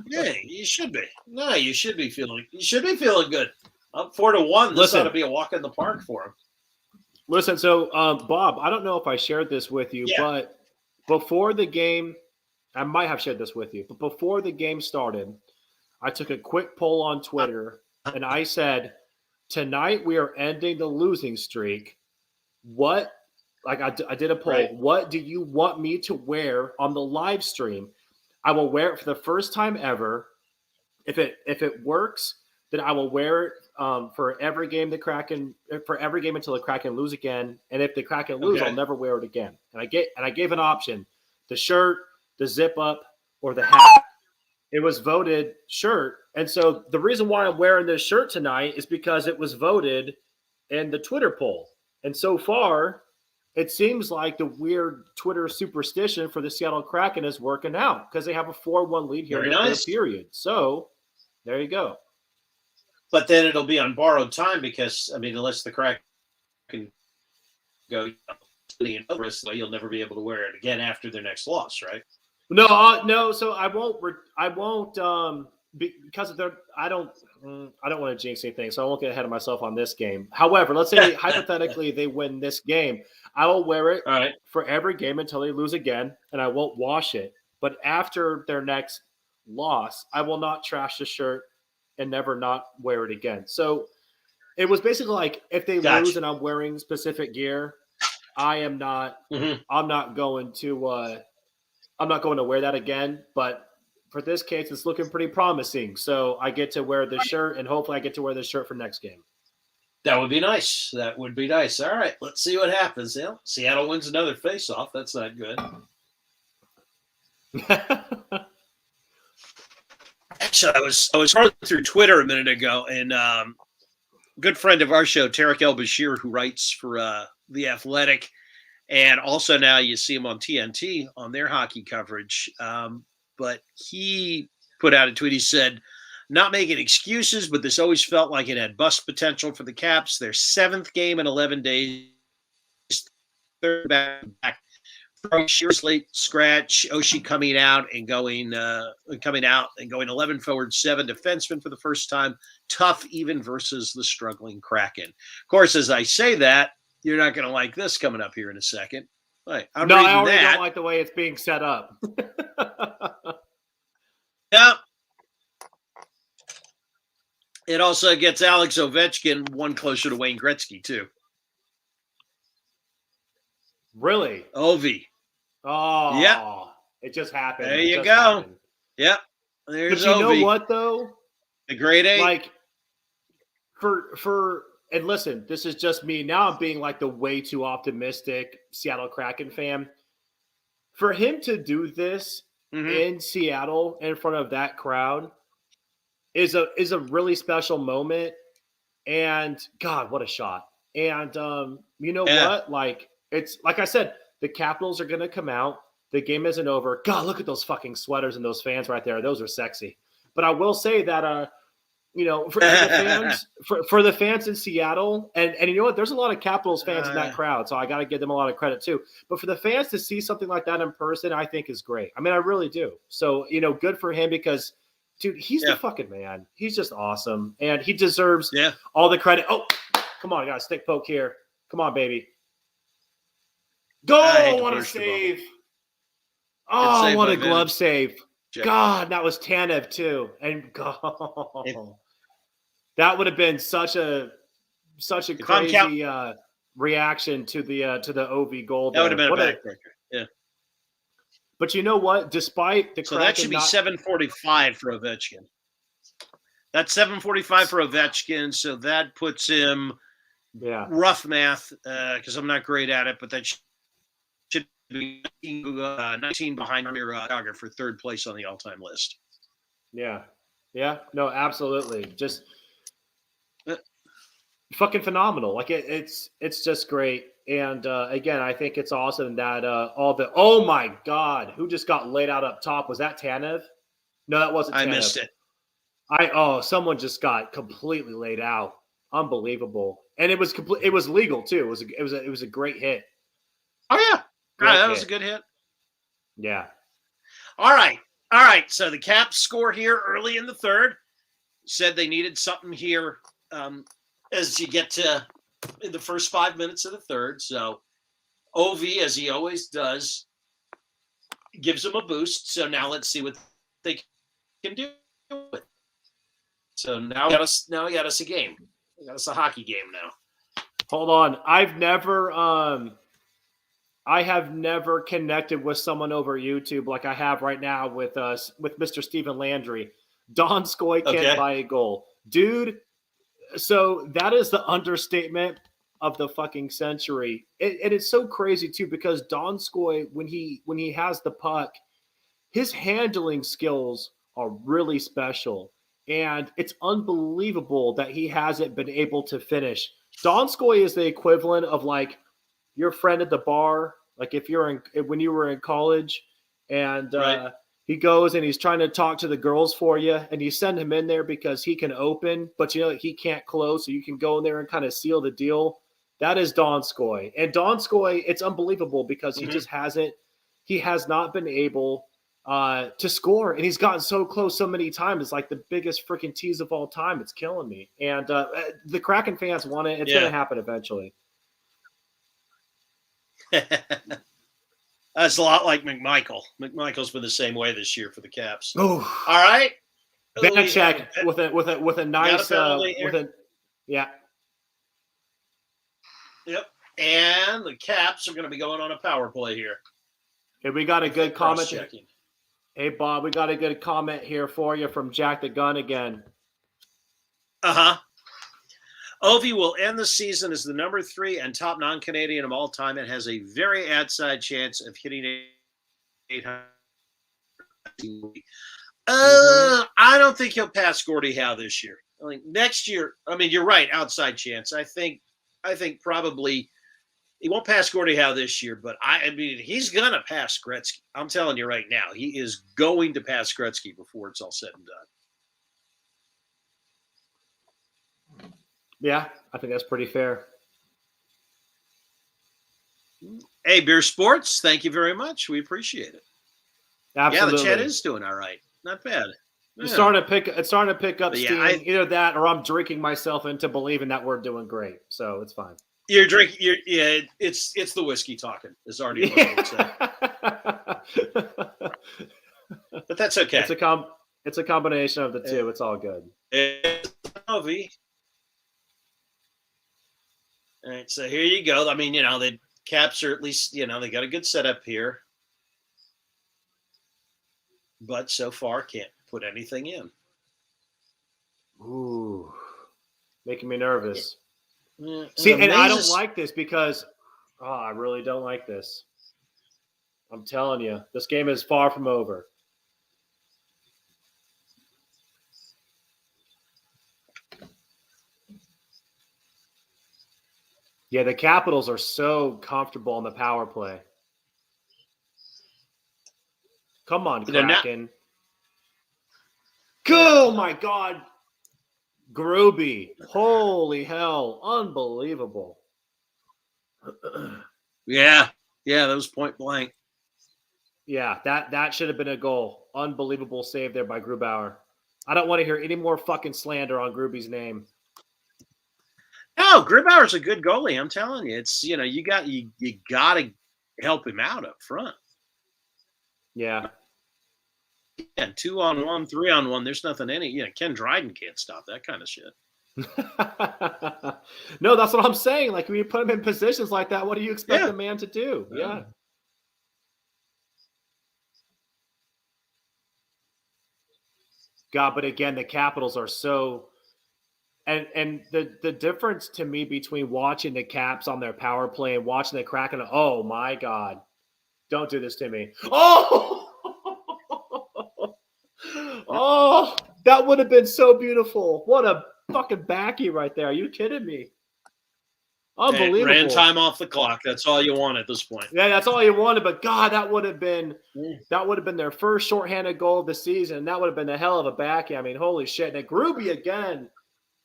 Yeah, you should be. No, you should be feeling good. Up 4-1. This ought to be a walk in the park for him. Listen, so Bob, I don't know if I shared this with you, but before the game, I might have shared this with you, but before the game started, I took a quick poll on Twitter, and I said, tonight we are ending the losing streak. I did a poll. Right. What do you want me to wear on the live stream? I will wear it for the first time ever. If it works, then I will wear it for every game until the Kraken lose again. And if the Kraken lose, I'll never wear it again. And I gave an option: the shirt, the zip up, or the hat. It was voted shirt. And so the reason why I'm wearing this shirt tonight is because it was voted in the Twitter poll. And so far, it seems like the weird Twitter superstition for the Seattle Kraken is working out because they have a 4-1 lead here in the period. So there you go. But then it'll be on borrowed time because, unless the Kraken go you'll never be able to wear it again after their next loss, right? No. So I won't because I don't want to jinx anything, so I won't get ahead of myself on this game. However, let's say hypothetically they win this game, I will wear it for every game until they lose again, and I won't wash it. But after their next loss, I will not trash the shirt and never not wear it again. So it was basically like if they lose and I'm wearing specific gear, I'm not going to wear that again. But for this case, it's looking pretty promising. So I get to wear the shirt, and hopefully I get to wear the shirt for next game. That would be nice. All right, let's see what happens. Yeah, Seattle wins another face-off. That's not good. Actually, I was scrolling through Twitter a minute ago, and good friend of our show, Tarek El-Bashir, who writes for The Athletic, and also now you see him on TNT on their hockey coverage. But he put out a tweet. He said, not making excuses, but this always felt like it had bust potential for the Caps. Their 7th game in 11 days, third back. Shear's late scratch, Oshie coming out and going 11 forward, 7 defensemen for the first time. Tough even versus the struggling Kraken. Of course, as I say that, you're not going to like this coming up here in a second. Right. I already don't like the way it's being set up. Yeah. It also gets Alex Ovechkin one closer to Wayne Gretzky, too. Really? Ovi. Oh, yeah. It just happened. There you go. Yep. There's But you Ovi. know what, though? The grade 8. Like, and listen, this is just me. Now I'm being like the way too optimistic Seattle Kraken fan. For him to do this in Seattle in front of that crowd is a really special moment. And God, what a shot. And you know what? Like, it's like I said, the Capitals are going to come out. The game isn't over. God, look at those fucking sweaters and those fans right there. Those are sexy. But I will say that, for the fans in Seattle, and you know what? There's a lot of Capitals fans in that crowd, so I got to give them a lot of credit too. But for the fans to see something like that in person, I think is great. I mean, I really do. So, good for him because, dude, he's the fucking man. He's just awesome, and he deserves all the credit. Oh, come on, I got a stick poke here. Come on, baby. Go! What a save! Oh, what a glove save. God, that was Tanev too. And God, that would have been such a crazy reaction to the OV goal. That would have been a backbreaker. Yeah. But you know what? Despite the Kraken, that should be 745 for Ovechkin. That's 745 for Ovechkin, so that puts him rough math, because I'm not great at it, but that should be 19 behind Amir Yager for third place on the all-time list. Yeah. No, absolutely. Just fucking phenomenal. Like it's just great. And again, I think it's awesome that oh my God, who just got laid out up top? Was that Tanev? No, that wasn't Tanev. I missed it. Someone just got completely laid out. Unbelievable. And it was legal too. It was a great hit. Oh yeah. That was a good hit. Yeah. All right. So the Caps score here early in the third. Said they needed something here as you get to in the first 5 minutes of the third. So OV, as he always does, gives them a boost. So now let's see what they can do with it. So now we got us a game. We got us a hockey game now. Hold on. I have never connected with someone over YouTube like I have right now with Mr. Stephen Landry. Donskoy can't buy a goal. Dude, so that is the understatement of the fucking century. And it's so crazy too because Donskoy, when he has the puck, his handling skills are really special. And it's unbelievable that he hasn't been able to finish. Donskoy is the equivalent of like your friend at the bar, like when you were in college, and he goes and he's trying to talk to the girls for you, and you send him in there because he can open, but he can't close, so you can go in there and kind of seal the deal. That is Donskoy. And Donskoy, it's unbelievable because he has not been able to score, and he's gotten so close so many times. It's like the biggest freaking tease of all time. It's killing me. And the Kraken fans want it. It's going to happen eventually. That's a lot like McMichael. McMichael's been the same way this year for the Caps. Oh, all right. Back check with a nice Yep. And the Caps are going to be going on a power play here. Hey, we got a good comment. Hey, Bob, we got a good comment here for you from Jack the Gun again. Ovi will end the season as the number 3 and top non-Canadian of all time and has a very outside chance of hitting 800. I don't think he'll pass Gordie Howe this year. I mean, next year, you're right, outside chance. I think probably he won't pass Gordie Howe this year, but he's going to pass Gretzky. I'm telling you right now, he is going to pass Gretzky before it's all said and done. Yeah, I think that's pretty fair. Hey, Beer Sports, thank you very much. We appreciate it. Absolutely. Yeah, the chat is doing all right. Not bad. Yeah. It's starting to pick up steam. Either that or I'm drinking myself into believing that we're doing great. So it's fine. You're drinking. It's the whiskey talking. It's already what I would say. But that's okay. It's a combination of the two. It's all good. It's Ovi. All right, so here you go. The Caps are at least, they got a good setup here. But so far can't put anything in. Ooh. Making me nervous. Yeah. See, and I don't like this because I really don't like this. I'm telling you, this game is far from over. Yeah, the Capitals are so comfortable on the power play. Come on, Kraken. Oh, my God. Groovy. Holy hell. Unbelievable. Yeah, that was point blank. Yeah, that should have been a goal. Unbelievable save there by Grubauer. I don't want to hear any more fucking slander on Gruby's name. No, Grubauer's a good goalie. I'm telling you, it's you got to help him out up front. Yeah. And 2-on-1, 3-on-1. There's nothing in it. Ken Dryden can't stop that kind of shit. No, that's what I'm saying. Like when you put him in positions like that, what do you expect a man to do? Yeah. God, but again, the Capitals are so and the difference to me between watching the Caps on their power play and watching the Kraken, oh my God. Don't do this to me. Oh! Oh, that would have been so beautiful. What a fucking backy right there. Are you kidding me? Unbelievable. Ran time off the clock. That's all you want at this point. Yeah, that's all you wanted. But God, that would have been their first shorthanded goal of the season. That would have been a hell of a backy. I mean, holy shit. And Groovy again.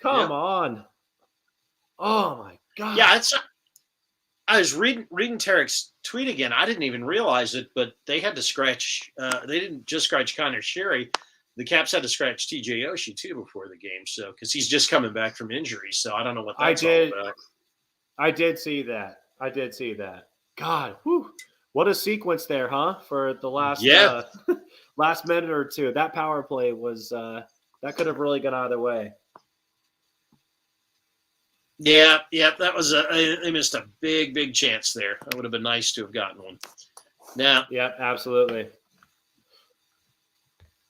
Come on. Oh my God. Yeah, I was reading Tarek's tweet again. I didn't even realize it, but they had to scratch. They didn't just scratch Connor Sherry. The Caps had to scratch TJ Oshie too before the game, so because he's just coming back from injury. So I don't know what that's all about. I did see that. God, whew, what a sequence there, huh? For the last last minute or two, that power play was that could have really gone either way. Yeah, that was they missed a big chance there. That would have been nice to have gotten one. Now, yeah, absolutely.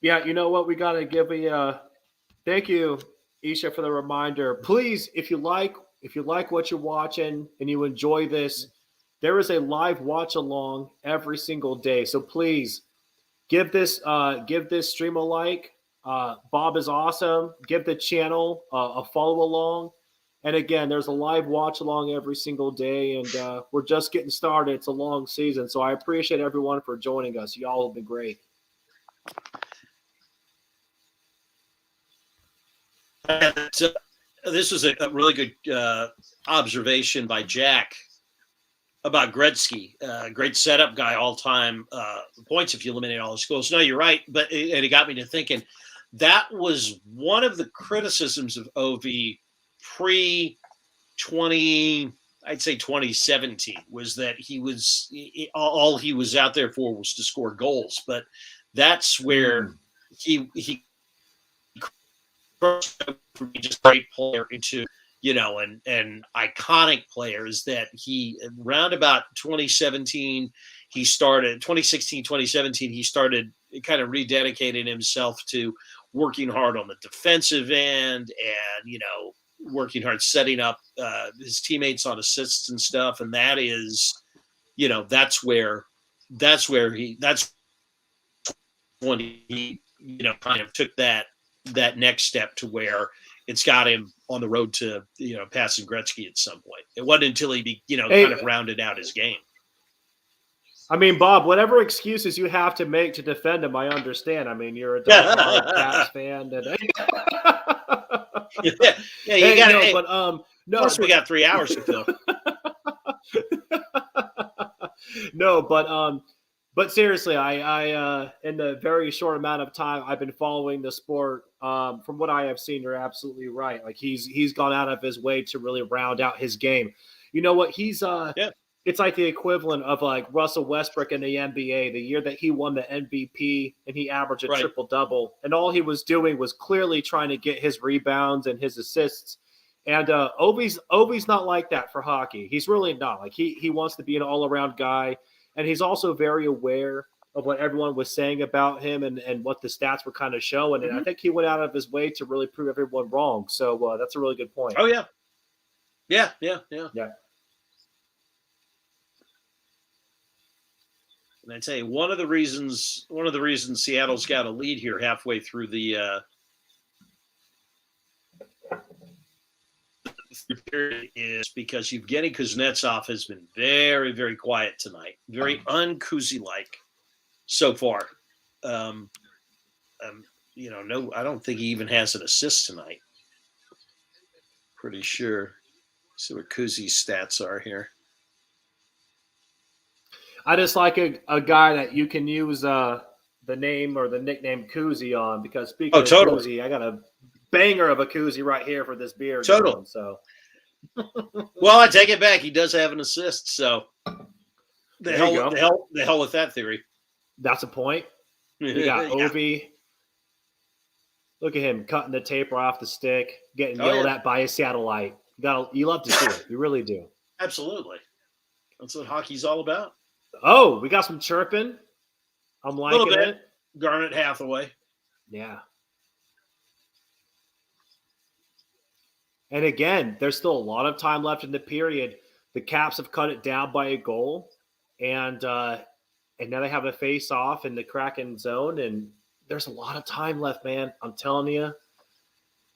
Yeah, you know what? We got to give a thank you, Isha, for the reminder. Please, if you like what you're watching and you enjoy this, there is a live watch along every single day. So please give this stream a like. Bob is awesome. Give the channel a follow along. And again, there's a live watch along every single day, and we're just getting started. It's a long season, so I appreciate everyone for joining us. Y'all have been great. This was a really good observation by Jack about Gretzky. Great setup guy, all-time points if you eliminate all his goals. No, you're right, and it got me to thinking that was one of the criticisms of OV pre-20, I'd say 2017, was that all he was out there for was to score goals. But that's where he from just great player into an iconic player is that he around about 2016 he started kind of rededicating himself to working hard on the defensive end and working hard setting up his teammates on assists and stuff, and that is that's when he kind of took that next step to where it's got him on the road to passing Gretzky at some point. It wasn't until he kind of rounded out his game. I mean, Bob, whatever excuses you have to make to defend him, I understand. I mean, you're a Caps fan, and you got to. But of course, we got 3 hours to fill. No, but seriously, I in the very short amount of time I've been following the sport, from what I have seen, you're absolutely right. Like he's gone out of his way to really round out his game. You know what? It's like the equivalent of like Russell Westbrook in the NBA, the year that he won the MVP and he averaged a triple-double. And all he was doing was clearly trying to get his rebounds and his assists. And Ovi's not like that for hockey. He's really not. Like he wants to be an all-around guy. And he's also very aware of what everyone was saying about him and what the stats were kind of showing. And I think he went out of his way to really prove everyone wrong. So that's a really good point. Oh, yeah. Yeah. And I tell you, one of the reasons Seattle's got a lead here halfway through the period is because Evgeny Kuznetsov has been very, very quiet tonight, very un-Kuzi-like so far. No, I don't think he even has an assist tonight. Pretty sure. See what Kuzi's stats are here. I just like a guy that you can use the name or the nickname Kuzi on, because speaking of totally. Kuzi, I got a banger of a Kuzi right here for this beer. Total. So, well, I take it back. He does have an assist, so the hell with that theory. That's a point. You got Ovi. Look at him cutting the tape off the stick, getting yelled at by a satellite. You love to see it. You really do. Absolutely. That's what hockey's all about. Oh, we got some chirping. I'm liking it. Garnet Hathaway. Yeah. And again, there's still a lot of time left in the period. The Caps have cut it down by a goal, and now they have a face-off in the Kraken zone, and there's a lot of time left, man. I'm telling you.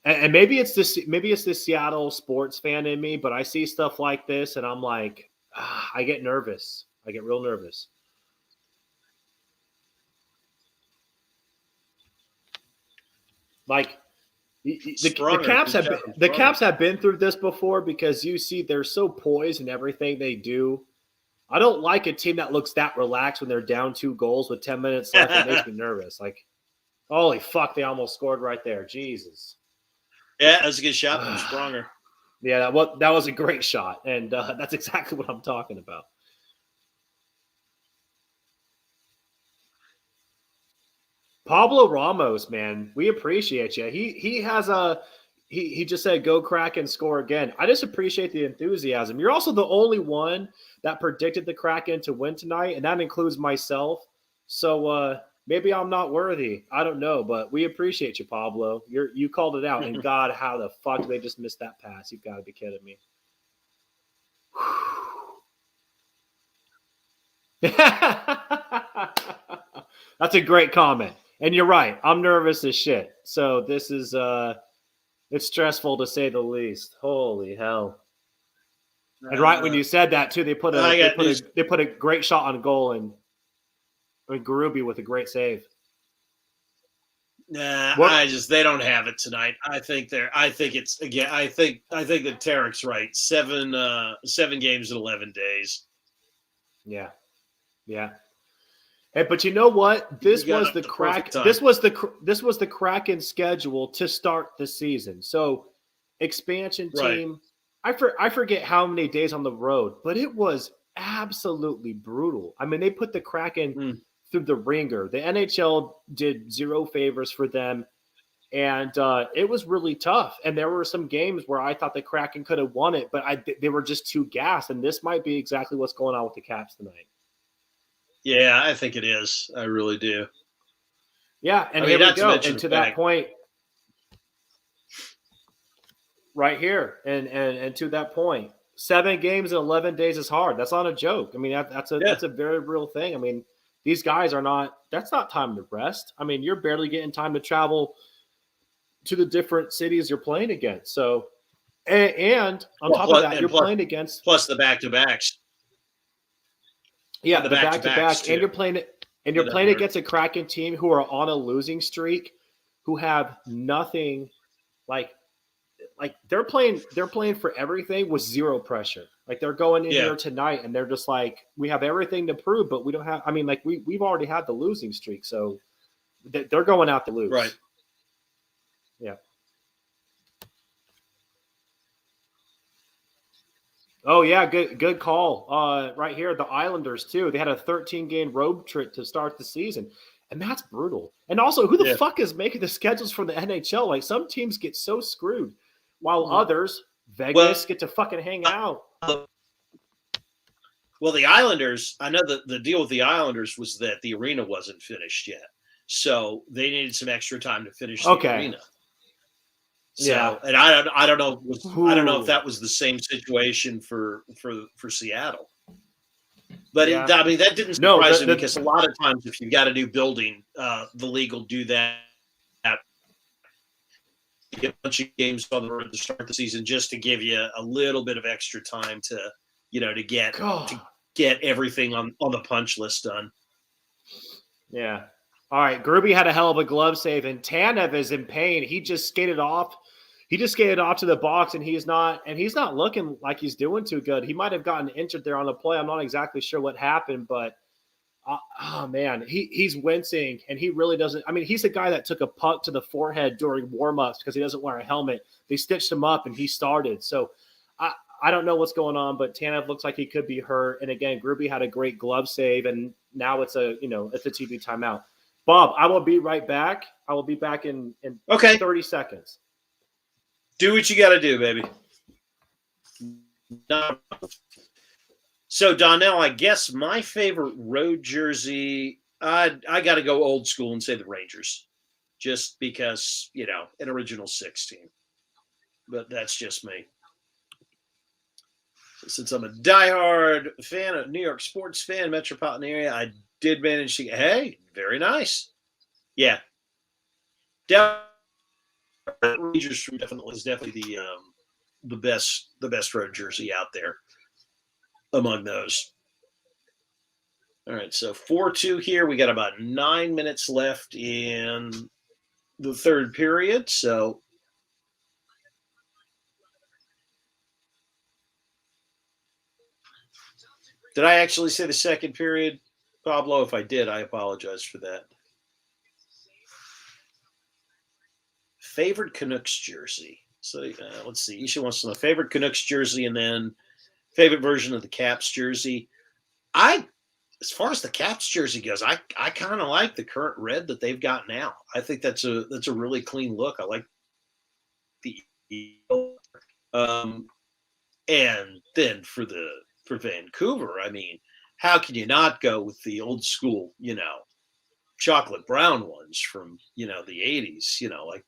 And maybe it's this Seattle sports fan in me, but I see stuff like this, and I'm like, I get nervous. I get real nervous. Like the Caps have been through this before, because you see they're so poised in everything they do. I don't like a team that looks that relaxed when they're down 2 goals with 10 minutes left. It makes me nervous. Like, holy fuck, they almost scored right there. Jesus. Yeah, that was a good shot from Spronger. Yeah, that was a great shot, and that's exactly what I'm talking about. Pablo Ramos, man, we appreciate you. He has he just said go Kraken score again. I just appreciate the enthusiasm. You're also the only one that predicted the Kraken to win tonight, and that includes myself. So maybe I'm not worthy. I don't know, but we appreciate you, Pablo. You called it out, and God, how the fuck did they just miss that pass? You've got to be kidding me. That's a great comment. And you're right. I'm nervous as shit. So this is it's stressful to say the least. Holy hell. And right when you said that too, they put a great shot on goal, and Garubi with a great save. Nah, they don't have it tonight. I think that Tarek's right. 7 games in 11 days. Yeah. Yeah. Hey, but you know what? This was the Kraken schedule to start the season. So expansion team, right. I forget how many days on the road, but it was absolutely brutal. I mean, they put the Kraken through the ringer. The NHL did 0 favors for them, and it was really tough. And there were some games where I thought the Kraken could have won it, but they were just too gassed. And this might be exactly what's going on with the Caps tonight. Yeah, I think it is. I really do. Yeah, and here we go. And to that point, right here, and to that point, 7 games in 11 days is hard. That's not a joke. I mean, that's a very real thing. I mean, these guys are not. That's not time to rest. I mean, you're barely getting time to travel to the different cities you're playing against. So, and on top of that, you're playing against plus the back-to-backs. Yeah, the back-to-back, and you're playing it, and you're playing against a Kraken team who are on a losing streak, who have nothing, like they're playing for everything with 0 pressure. Like they're going in here tonight, and they're just like, we have everything to prove, but we don't have. I mean, like we've already had the losing streak, so they're going out to lose. Right. Yeah. Oh, yeah, good call. Right here, the Islanders, too. They had a 13-game road trip to start the season, and that's brutal. And also, who the fuck is making the schedules for the NHL? Like, some teams get so screwed, while others, Vegas, get to fucking hang out. Well, the Islanders, I know that the deal with the Islanders was that the arena wasn't finished yet. So they needed some extra time to finish the arena. So, and I don't know if that was the same situation for Seattle, but I mean that didn't surprise me because a lot of times if you've got a new building, the league will do that get a bunch of games on the road to start the season, just to give you a little bit of extra time to, to get everything on the punch list done. Yeah. All right. Gruby had a hell of a glove save, and Tanev is in pain. He just skated off. He just skated off to the box, and he's not looking like he's doing too good. He might have gotten injured there on the play. I'm not exactly sure what happened, but oh man, he's wincing, and he really doesn't. I mean, he's a guy that took a puck to the forehead during warmups because he doesn't wear a helmet. They stitched him up, and he started. So I don't know what's going on, but Tanev looks like he could be hurt. And again, Gruby had a great glove save, and now it's a TV timeout. Bob, I will be right back. I will be back in 30 seconds. Do what you got to do, baby. So, Donnell, I guess my favorite road jersey, I got to go old school and say the Rangers, just because, an original 16. But that's just me. Since I'm a diehard fan of New York sports fan, metropolitan area, I did manage to get, hey, very nice. Yeah. Rangers is definitely the best road jersey out there among those. All right, so 4-2 here. We got about 9 minutes left in the third period. So did I actually say the second period, Pablo? If I did, I apologize for that. Favorite Canucks jersey. So let's see. Isha wants to know favorite Canucks jersey and then favorite version of the Caps jersey. As far as the Caps jersey goes, I kind of like the current red that they've got now. I think that's a really clean look. I like the and then for Vancouver, I mean, how can you not go with the old school, chocolate brown ones from, the 80s, like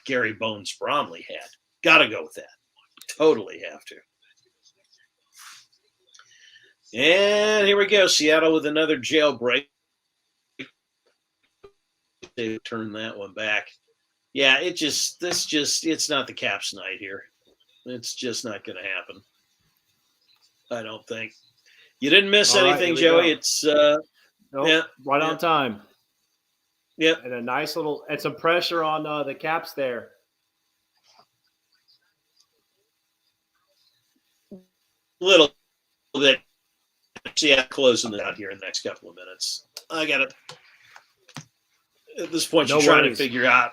Gary Bones Bromley had. Got to go with that. Totally have to. And here we go. Seattle with another jailbreak. They turn that one back. Yeah, it's not the Caps night here. It's just not going to happen. I don't think. You didn't miss anything, Joey. Go. It's right on time. Yep. And a nice little, and some pressure on the Caps there. Little bit. Yeah, closing it out here in the next couple of minutes. I got it. At this point, you're trying to figure out,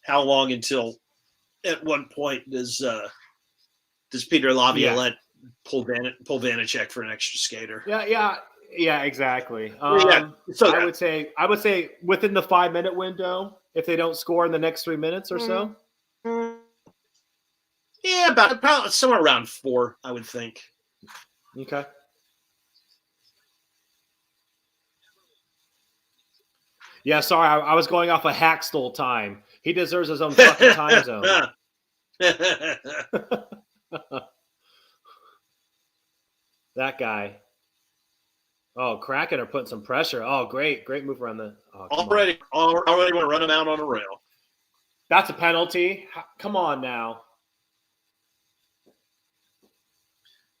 how long until, at what point does Peter Laviolette pull Vanacek for an extra skater? Yeah, exactly. I would say within the 5-minute window, if they don't score in the next 3 minutes or so. Yeah, about somewhere around 4, I would think. Okay. Yeah, sorry, I was going off of Hackstall time. He deserves his own fucking time zone. That guy. Oh, Kraken are putting some pressure. Oh, great move around the. Oh, already want to run him out on a rail. That's a penalty. Come on now.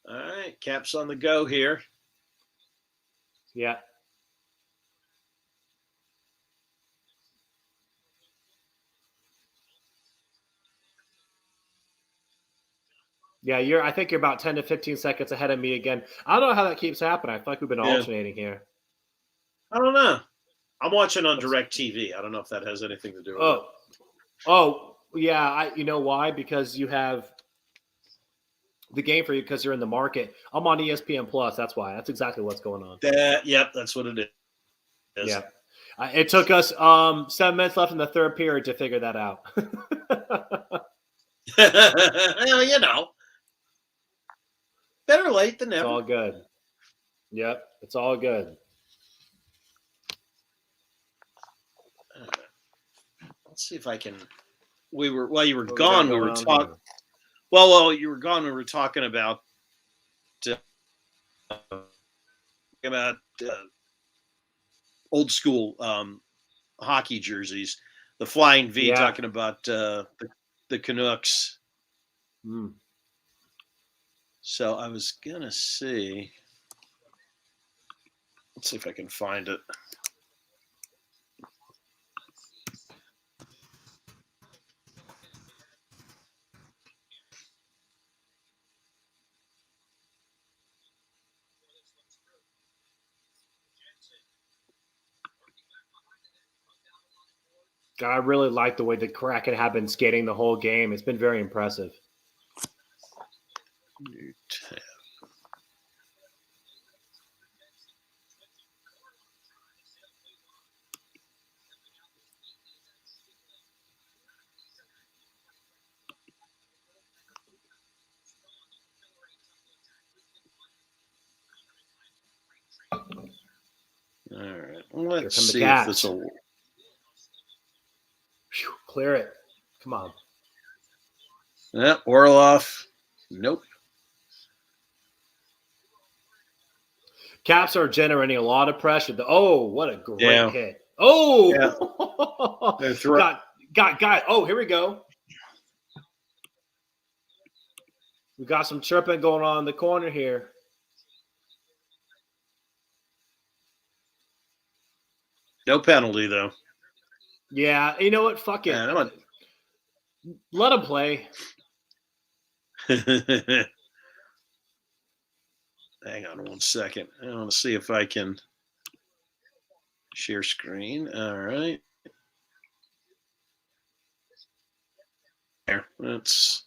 All right, Caps on the go here. Yeah. Yeah, I think you're about 10 to 15 seconds ahead of me again. I don't know how that keeps happening. I feel like we've been alternating here. I don't know. I'm watching on DirecTV. I don't know if that has anything to do with it. Oh, yeah. You know why? Because you have the game for you because you're in the market. I'm on ESPN Plus. That's why. That's exactly what's going on. Yep, that's what it is. Yeah. It took us 7 minutes left in the third period to figure that out. Well, better late than never. It's all good. Yep, it's all good. Let's see if I can. While you were gone, we were talking. While you were gone, we were talking about old school hockey jerseys. The Flying V Yeah. talking about the Canucks. Mm. So I was gonna see. Let's see if I can find it. God, I really like the way the Kraken have been skating the whole game. It's been very impressive. New tab. All right. Let's come the see if Cats. this will. Phew, clear it. Come on. Yeah, Orloff. Nope. Caps are generating a lot of pressure. Oh, what a great Yeah. hit. Oh, Yeah. got. Oh, here we go. We got some chirping going on in the corner here. No penalty, though. Yeah, you know what? Fuck it. Yeah, Let him play. Hang on 1 second. I want to see if I can share screen. All right. There. That's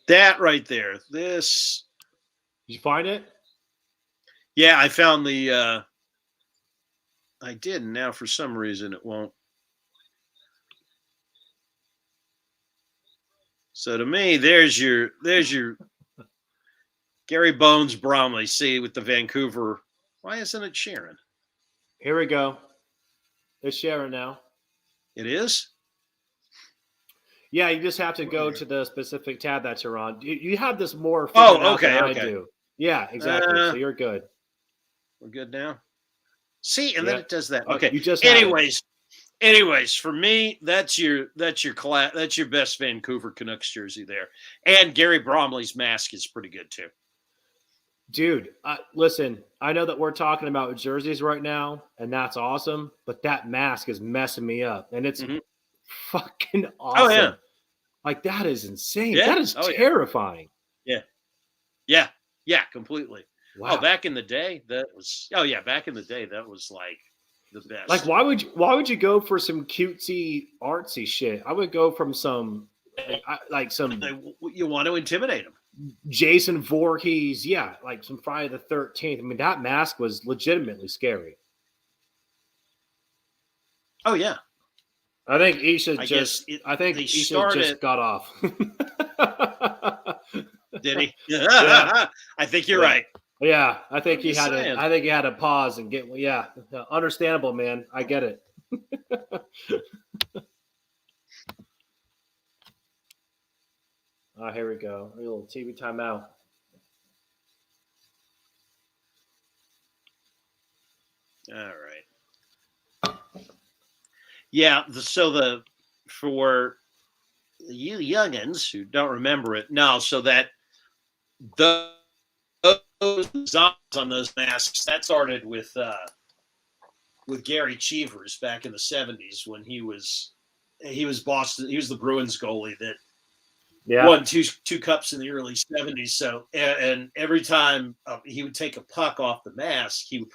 that right there. This. Did you find it? Yeah, I found the. I did, and now for some reason it won't. So to me, there's your Gary Bones Bromley. See with the Vancouver. Why isn't it sharing? Here we go. It's sharing now. It is? Yeah, you just have to go to the specific tab that you're on. You have this more figured Oh, out okay, than okay. I do. Yeah, exactly. So you're good. We're good now. See, and then it does that. Oh, Okay. you just Anyways, for me, that's your best Vancouver Canucks jersey there. And Gary Bromley's mask is pretty good too. Dude, listen, I know that we're talking about jerseys right now, and that's awesome, but that mask is messing me up, and it's fucking awesome. Oh, yeah. Like, that is insane. Yeah. That is terrifying. Yeah. Yeah, completely. Wow. Oh, back in the day, that was like the best. Like, why would you go for some cutesy, artsy shit? I would go from some you want to intimidate them. Jason Voorhees, like some Friday the 13th. I mean, that mask was legitimately scary. Oh yeah, I think Isha just got off. Did he? Yeah. I think you're right. Yeah, I think he had to pause and get. Yeah, understandable, man. I get it. Here we go. A little TV timeout. All right. Yeah. For you youngins who don't remember it, no. So that those designs on those masks that started with Gary Cheevers back in the 70s when he was Boston. He was the Bruins goalie that won two cups in the early 70s. So and every time he would take a puck off the mask, he'd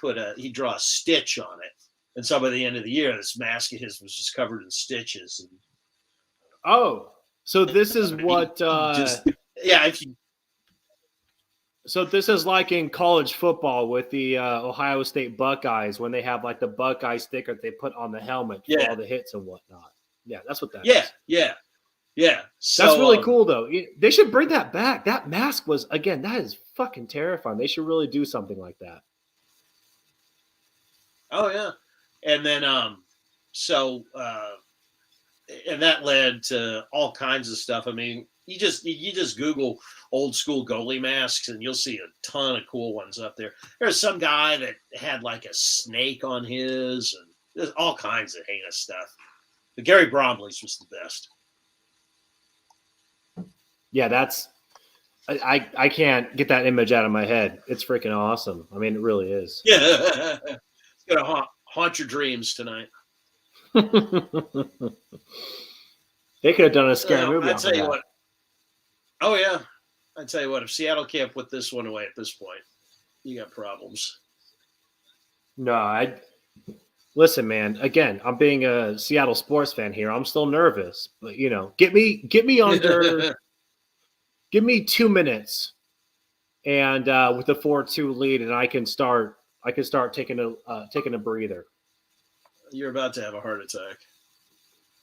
draw a stitch on it. And so by the end of the year, this mask of his was just covered in stitches. And so this is what So this is like in college football with the Ohio State Buckeyes when they have like the Buckeye sticker that they put on the helmet for all the hits and whatnot. Yeah, that's what that is. Yeah. So, that's really cool, though. They should bring that back. That mask was, again, that is fucking terrifying. They should really do something like that. Oh, yeah. And then, and that led to all kinds of stuff. I mean, you just Google old school goalie masks and you'll see a ton of cool ones up there. There's some guy that had like a snake on his, and there's all kinds of heinous stuff. The Gary Bromley's was the best. Yeah, that's I can't get that image out of my head. It's freaking awesome. I mean, it really is. Yeah, it's gonna haunt your dreams tonight. They could have done a scary movie. I'd tell you what. Oh yeah, I'd tell you what. If Seattle can't put this one away at this point, you got problems. No, listen, man. Again, I'm being a Seattle sports fan here. I'm still nervous, but get me under. Give me 2 minutes, and with a 4-2 lead, and I can start taking a breather. You're about to have a heart attack.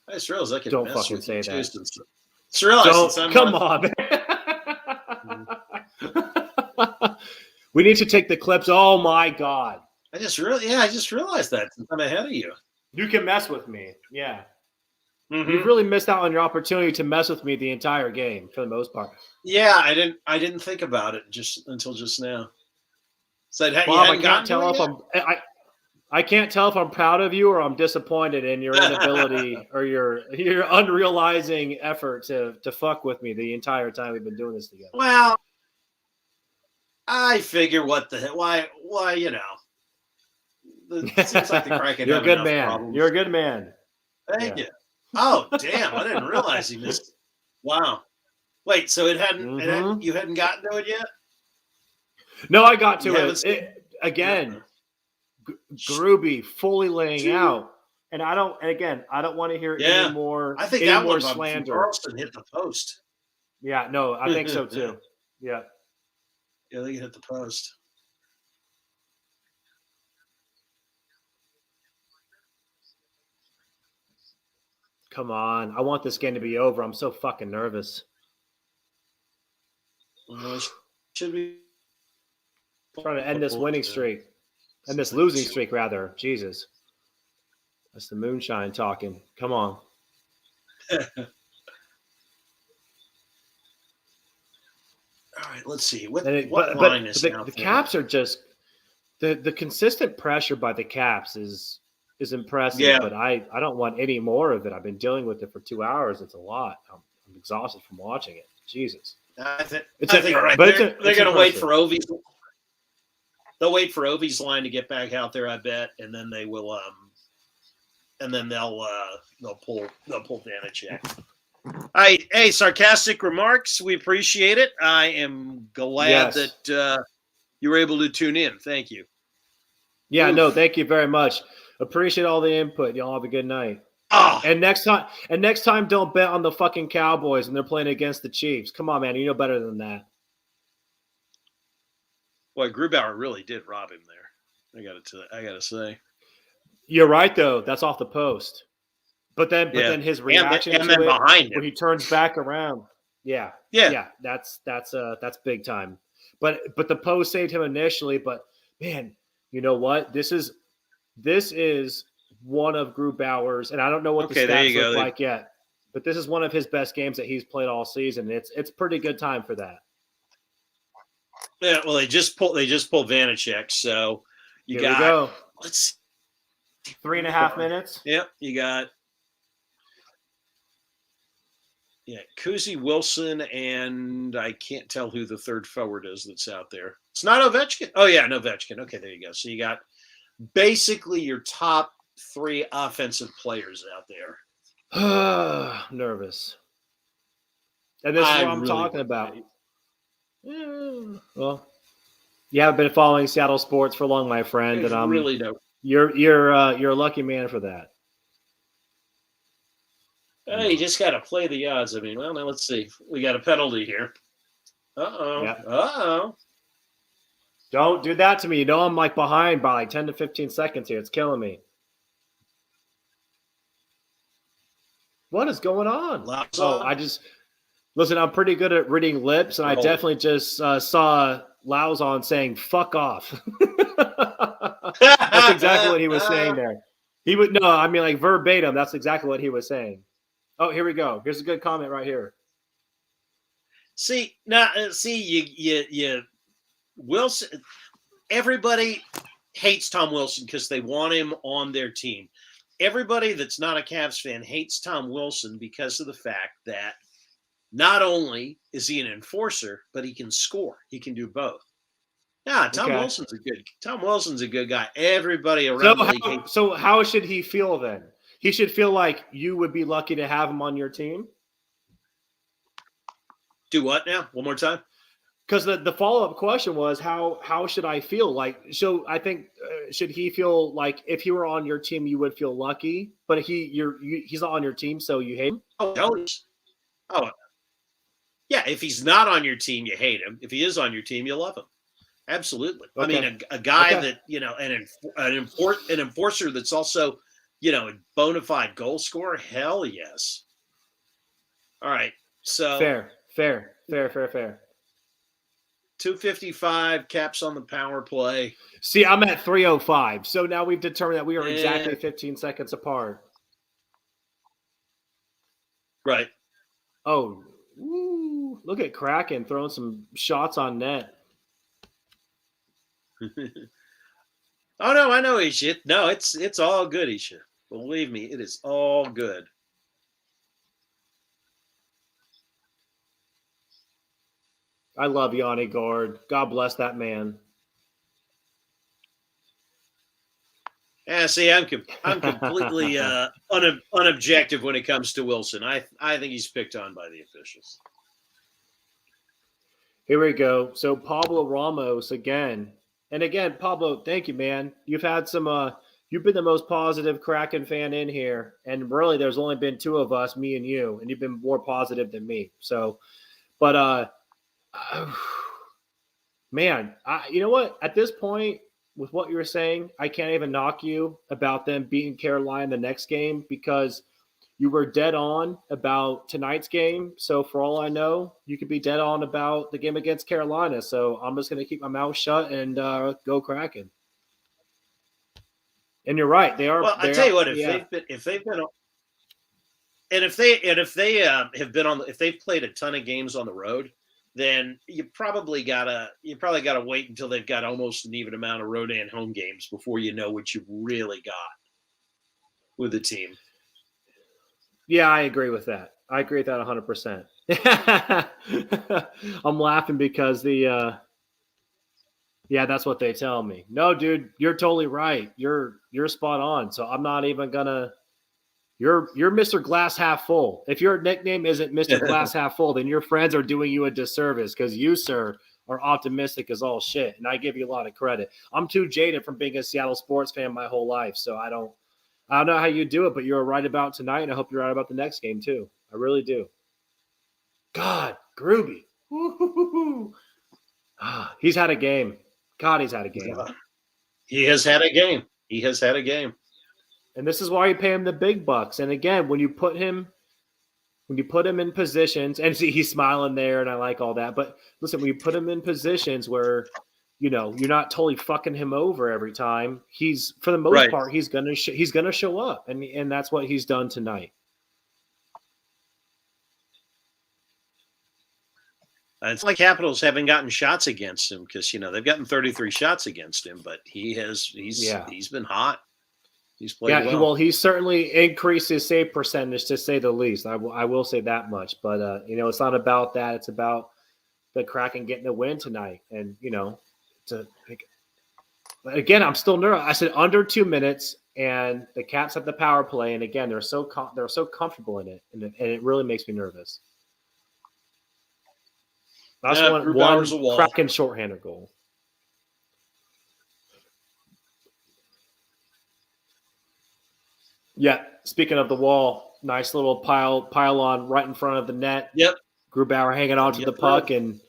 I just realized I can Don't mess fucking with say you that. Just realized Come on, man. We need to take the clips. Oh my god! I just realized that since I'm ahead of you. You can mess with me. Yeah. Mm-hmm. You've really missed out on your opportunity to mess with me the entire game for the most part. Yeah, I didn't think about it until just now. So Bob, I can't tell if I'm proud of you or I'm disappointed in your inability or your unrealizing effort to fuck with me the entire time we've been doing this together. Well, I figure what the hell? Why? It seems like the Kraken. You're a good man. Problems. You're a good man. Thank you. Oh, damn! I didn't realize he missed. Wow. Wait, so it hadn't. Mm-hmm. You hadn't gotten to it yet? No, I got to it again. Groovy, fully laying out, and I don't want to hear any more. I think any that more one slander. Carlson hit the post. Yeah, no, I think so too. Yeah. Yeah, they hit the post. Come on. I want this game to be over. I'm so fucking nervous. Should be trying to end this winning streak. And this losing streak, rather. Jesus. That's the moonshine talking. Come on. All right, let's see. What line is the Caps are just the consistent pressure by the Caps is impressive, but I don't want any more of it. I've been dealing with it for 2 hours. It's a lot. I'm exhausted from watching it. Jesus. I think right. They're going to wait for Ovi's. They'll wait for Ovi's line to get back out there, I bet, and then they will. And then they'll pull Vanacek. Hey, sarcastic remarks. We appreciate it. I am glad that you were able to tune in. Thank you. Yeah, no, thank you very much. Appreciate all the input. Y'all have a good night. Oh. And next time, don't bet on the fucking Cowboys and they're playing against the Chiefs. Come on, man. You know better than that. Boy, Grubauer really did rob him there. I gotta say. You're right, though. That's off the post. But then his reaction and then behind him when he turns back around. Yeah. That's big time. But the post saved him initially. But man, you know what? This is one of Grubauer's, and I don't know what the stats look like yet. But this is one of his best games that he's played all season. It's pretty good time for that. Yeah, well, they just pulled Vanacek, so we go. Let's 3.5 minutes. Yep, you got Kuzi, Wilson, and I can't tell who the third forward is that's out there. It's not Ovechkin. Oh yeah, no Ovechkin. Okay, there you go. So you got basically your top 3 offensive players out there. Nervous. And this is what I'm talking about. Well, you haven't been following Seattle sports for long, my friend, and I'm really don't. You're a lucky man for that. You just got to play the odds. I mean, well, now let's see. We got a penalty here. Uh-oh. Don't do that to me. You know I'm like behind by like 10 to 15 seconds here. It's killing me. What is going on? Listen, I'm pretty good at reading lips, and I definitely just saw Lauzon saying, fuck off. That's exactly what he was saying there. Like verbatim, that's exactly what he was saying. Oh, here we go. Here's a good comment right here. You Wilson, everybody hates Tom Wilson because they want him on their team. everybody that's not a Cavs fan hates Tom Wilson because of the fact that not only is he an enforcer, but he can score. He can do both. Yeah, Tom Okay. Wilson's a good guy. Everybody around the league hates. So how should he feel then? He should feel like you would be lucky to have him on your team? Do what now? One more time? Because the follow-up question was how should I feel? Like, so I think should he feel like if he were on your team you would feel lucky, but he's not on your team, so you hate him? Oh, yeah. If he's not on your team, you hate him. If he is on your team, you love him. Absolutely. Okay. I mean, a guy that an enforcer that's also a bona fide goal scorer. Hell yes. All right. So fair. 255 caps on the power play. See, I'm at 305. So now we've determined that we are exactly 15 seconds apart. Right. Oh, woo, look at Kraken throwing some shots on net. Oh no, I know Isha. No, it's all good, Isha. Believe me, it is all good. I love Yanni Gord. God bless that man. Yeah, see, I'm completely unobjective when it comes to Wilson. I think he's picked on by the officials. Here we go. So Pablo Ramos again. And again, Pablo, thank you, man. You've had some you've been the most positive Kraken fan in here. And really there's only been two of us, me and you, and you've been more positive than me. So but man, you know what? At this point, with what you were saying, I can't even knock you about them beating Carolina the next game because you were dead on about tonight's game. So for all I know, you could be dead on about the game against Carolina. So I'm just going to keep my mouth shut and go Kraken. And you're right; they are. Well, I tell you what, if they've played a ton of games on the road, then you probably gotta wait until they've got almost an even amount of road and home games before you know what you've really got with the team. Yeah, I agree with that. I agree with that 100%. I'm laughing because that's what they tell me. No, dude, you're totally right. You're spot on. So I'm not even gonna. You're Mr. Glass Half Full. If your nickname isn't Mr. Glass Half Full, then your friends are doing you a disservice because you, sir, are optimistic as all shit, and I give you a lot of credit. I'm too jaded from being a Seattle sports fan my whole life, so I don't know how you do it, but you're right about tonight, and I hope you're right about the next game too. I really do. God, Groovy. He's had a game. God, he's had a game. He has had a game. And this is why you pay him the big bucks. And again, when you put him in positions, and see, he's smiling there, and I like all that. But listen, when you put him in positions where, you're not totally fucking him over every time, he's, for the most part, he's gonna show up, and that's what he's done tonight. It's like Capitals haven't gotten shots against him because they've gotten 33 shots against him, but he's been hot. He's played well. He's certainly increased his save percentage, to say the least. I will say that much. But it's not about that. It's about the Kraken getting the win tonight. And again, I'm still nervous. I said under 2 minutes, and the Caps have the power play. And again, they're so comfortable in it, and it really makes me nervous. That's one Kraken shorthanded goal. Yeah, speaking of the wall, nice little pylon right in front of the net. Yep. Grubauer hanging on to the puck, and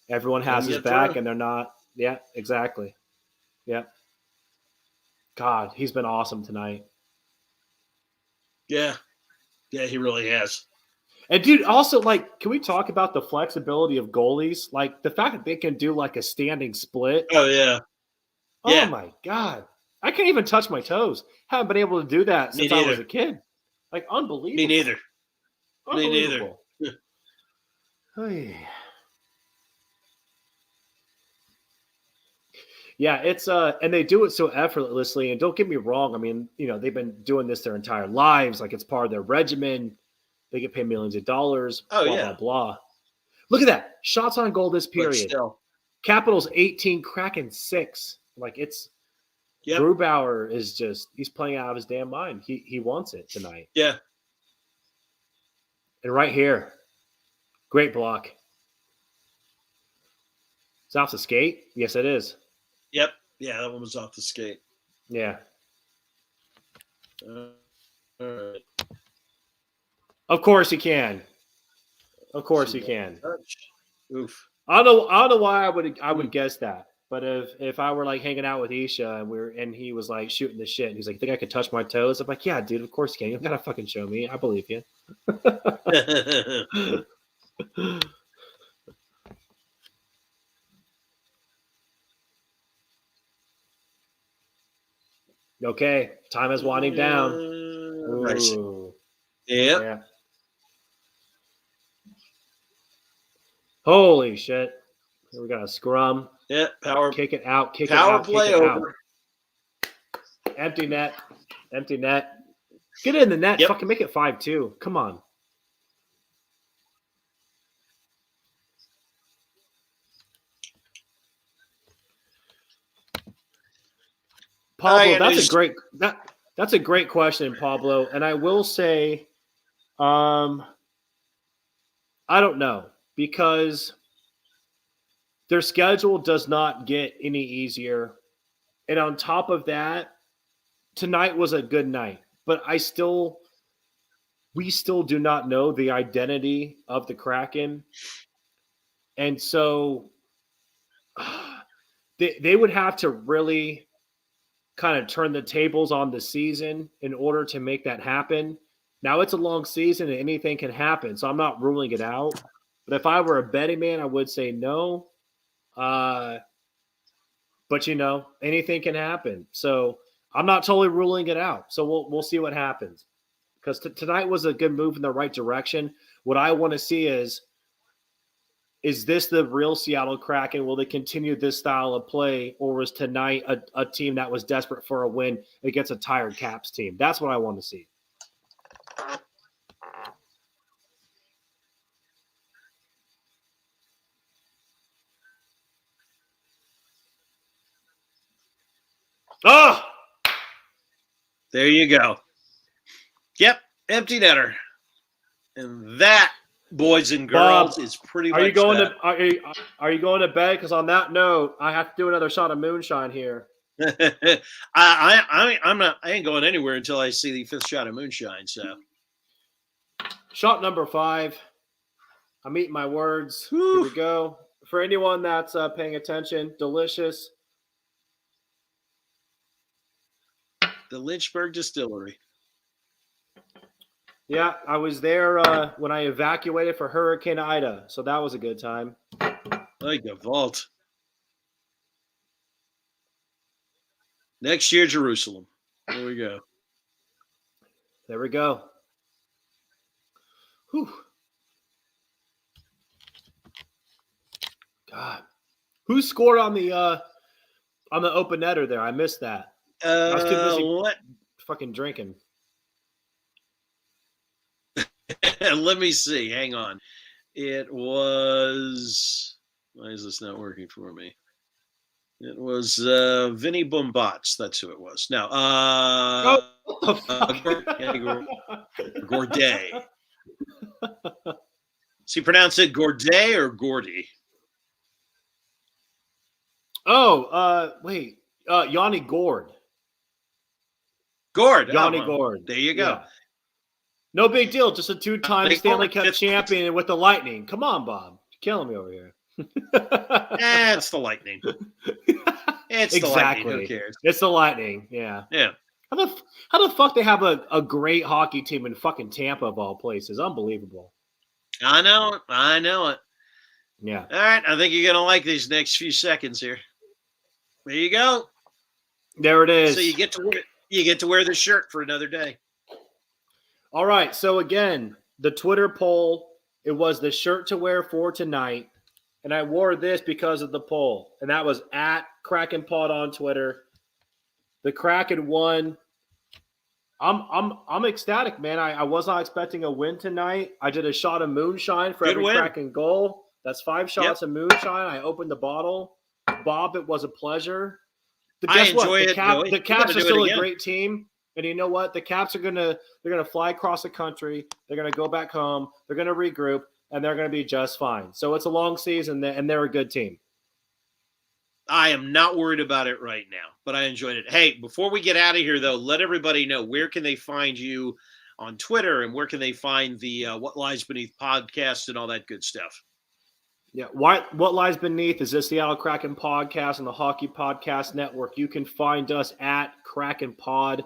everyone has his back, and they're not. Yeah, exactly. Yeah. God, he's been awesome tonight. Yeah. Yeah, he really has. And, dude, also, can we talk about the flexibility of goalies? Like, the fact that they can do, a standing split. Oh, yeah. Oh, my God. I can't even touch my toes. Haven't been able to do that since I was a kid. Unbelievable. Me neither. Unbelievable. Hey. Yeah, it's and they do it so effortlessly. And don't get me wrong, I mean, they've been doing this their entire lives. Like it's part of their regimen. They get paid millions of dollars. Oh, blah yeah. blah blah. Look at that shots on goal this But period. still. Capitals 18, Kraken 6. Like it's Grubauer is he's playing out of his damn mind. He wants it tonight. Yeah. And right here, great block. It's off the skate? Yes, it is. Yep. Yeah, that one was off the skate. Yeah. All right. Of course he can. Of course he can. Oof. I don't know why I would guess that. But if I were like hanging out with Isha and he was like shooting the shit and he's like, think I could touch my toes? I'm like, yeah, dude, of course you can. You don't gotta fucking show me. I believe you. Okay, time is winding down. Ooh. Yep. Yeah. Holy shit. We got a scrum. Yeah, power. Kick it out. Kick power it out. play kick it over. Out. Empty net. Empty net. Get it in the net. Yep. Fucking make it 5-2. Come on. Pablo, that's a great question, Pablo. And I will say, I don't know, because their schedule does not get any easier. And on top of that, tonight was a good night. But we still do not know the identity of the Kraken. And so they would have to really kind of turn the tables on the season in order to make that happen. Now it's a long season and anything can happen, so I'm not ruling it out. But if I were a betting man, I would say no. But anything can happen. So I'm not totally ruling it out. So we'll see what happens. Because tonight was a good move in the right direction. What I want to see is this the real Seattle Kraken? Will they continue this style of play? Or was tonight a team that was desperate for a win against a tired Caps team? That's what I want to see. Oh! There you go. Yep, empty netter. And that, boys and girls, Bob, is pretty are much you going that. Are you going to bed? Because on that note, I have to do another shot of moonshine here. I ain't going anywhere until I see the 5th shot of moonshine. So shot number 5. I'm eating my words. Whew. Here we go. For anyone that's paying attention, delicious. The Lynchburg Distillery. Yeah, I was there when I evacuated for Hurricane Ida, so that was a good time. Like a vault. Next year, Jerusalem. There we go. There we go. Whew. God, who scored on the open netter there? I missed that. I was too busy fucking drinking. Let me see. Hang on. It was. Why is this not working for me? It was Vinny Bombats. That's who it was. Now, Gourdet. Does he pronounce it Gourdet or Gordy? Oh, wait. Yanni Gord. Yanni Gord. There you go. Yeah. No big deal. Just a 2-time Stanley Cup champion with the Lightning. Come on, Bob. You're killing me over here. It's the Lightning. It's the Lightning. Who cares? It's the Lightning. Yeah. Yeah. How the fuck they have a great hockey team in fucking Tampa of all places? Unbelievable. I know it. Yeah. All right. I think you're gonna like these next few seconds here. There you go. There it is. So you get to wear this shirt for another day. All right. So again, the Twitter poll, it was the shirt to wear for tonight. And I wore this because of the poll. And that was at Kraken Pod on Twitter. The Kraken won. I'm ecstatic, man. I was not expecting a win tonight. I did a shot of moonshine for every Kraken goal. That's 5 shots of moonshine. I opened the bottle. Bob, it was a pleasure. Guess what? The Caps are still a great team. And you know what? The Caps are they're gonna fly across the country. They're gonna go back home. They're gonna regroup, and they're gonna be just fine. So it's a long season, and they're a good team. I am not worried about it right now, but I enjoyed it. Hey, before we get out of here, though, let everybody know, where can they find you on Twitter, and where can they find the What Lies Beneath podcast and all that good stuff? Yeah, What Lies Beneath is the Seattle Kraken podcast on the Hockey Podcast Network. You can find us at Kraken Pod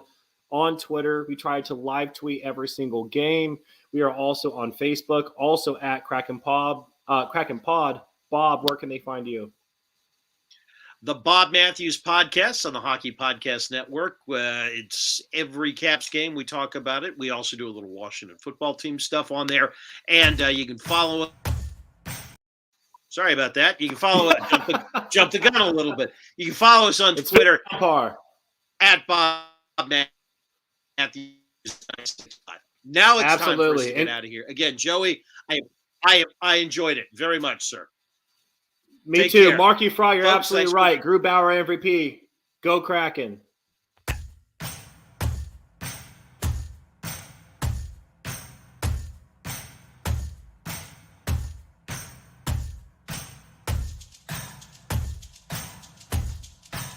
on Twitter. We try to live tweet every single game. We are also on Facebook, also at Kraken Pod. Bob, where can they find you? The Bob Matthews podcast on the Hockey Podcast Network. It's every Caps game. We talk about it. We also do a little Washington football team stuff on there. And you can follow it. Sorry about that. You can follow it. Jump the gun a little bit. You can follow us on Twitter at Bob Matthews. Now it's time for us to get out of here. Again, Joey, I enjoyed it very much, sir. Me too. Marky Fry, you're absolutely right. Grubauer MVP. Go Kraken.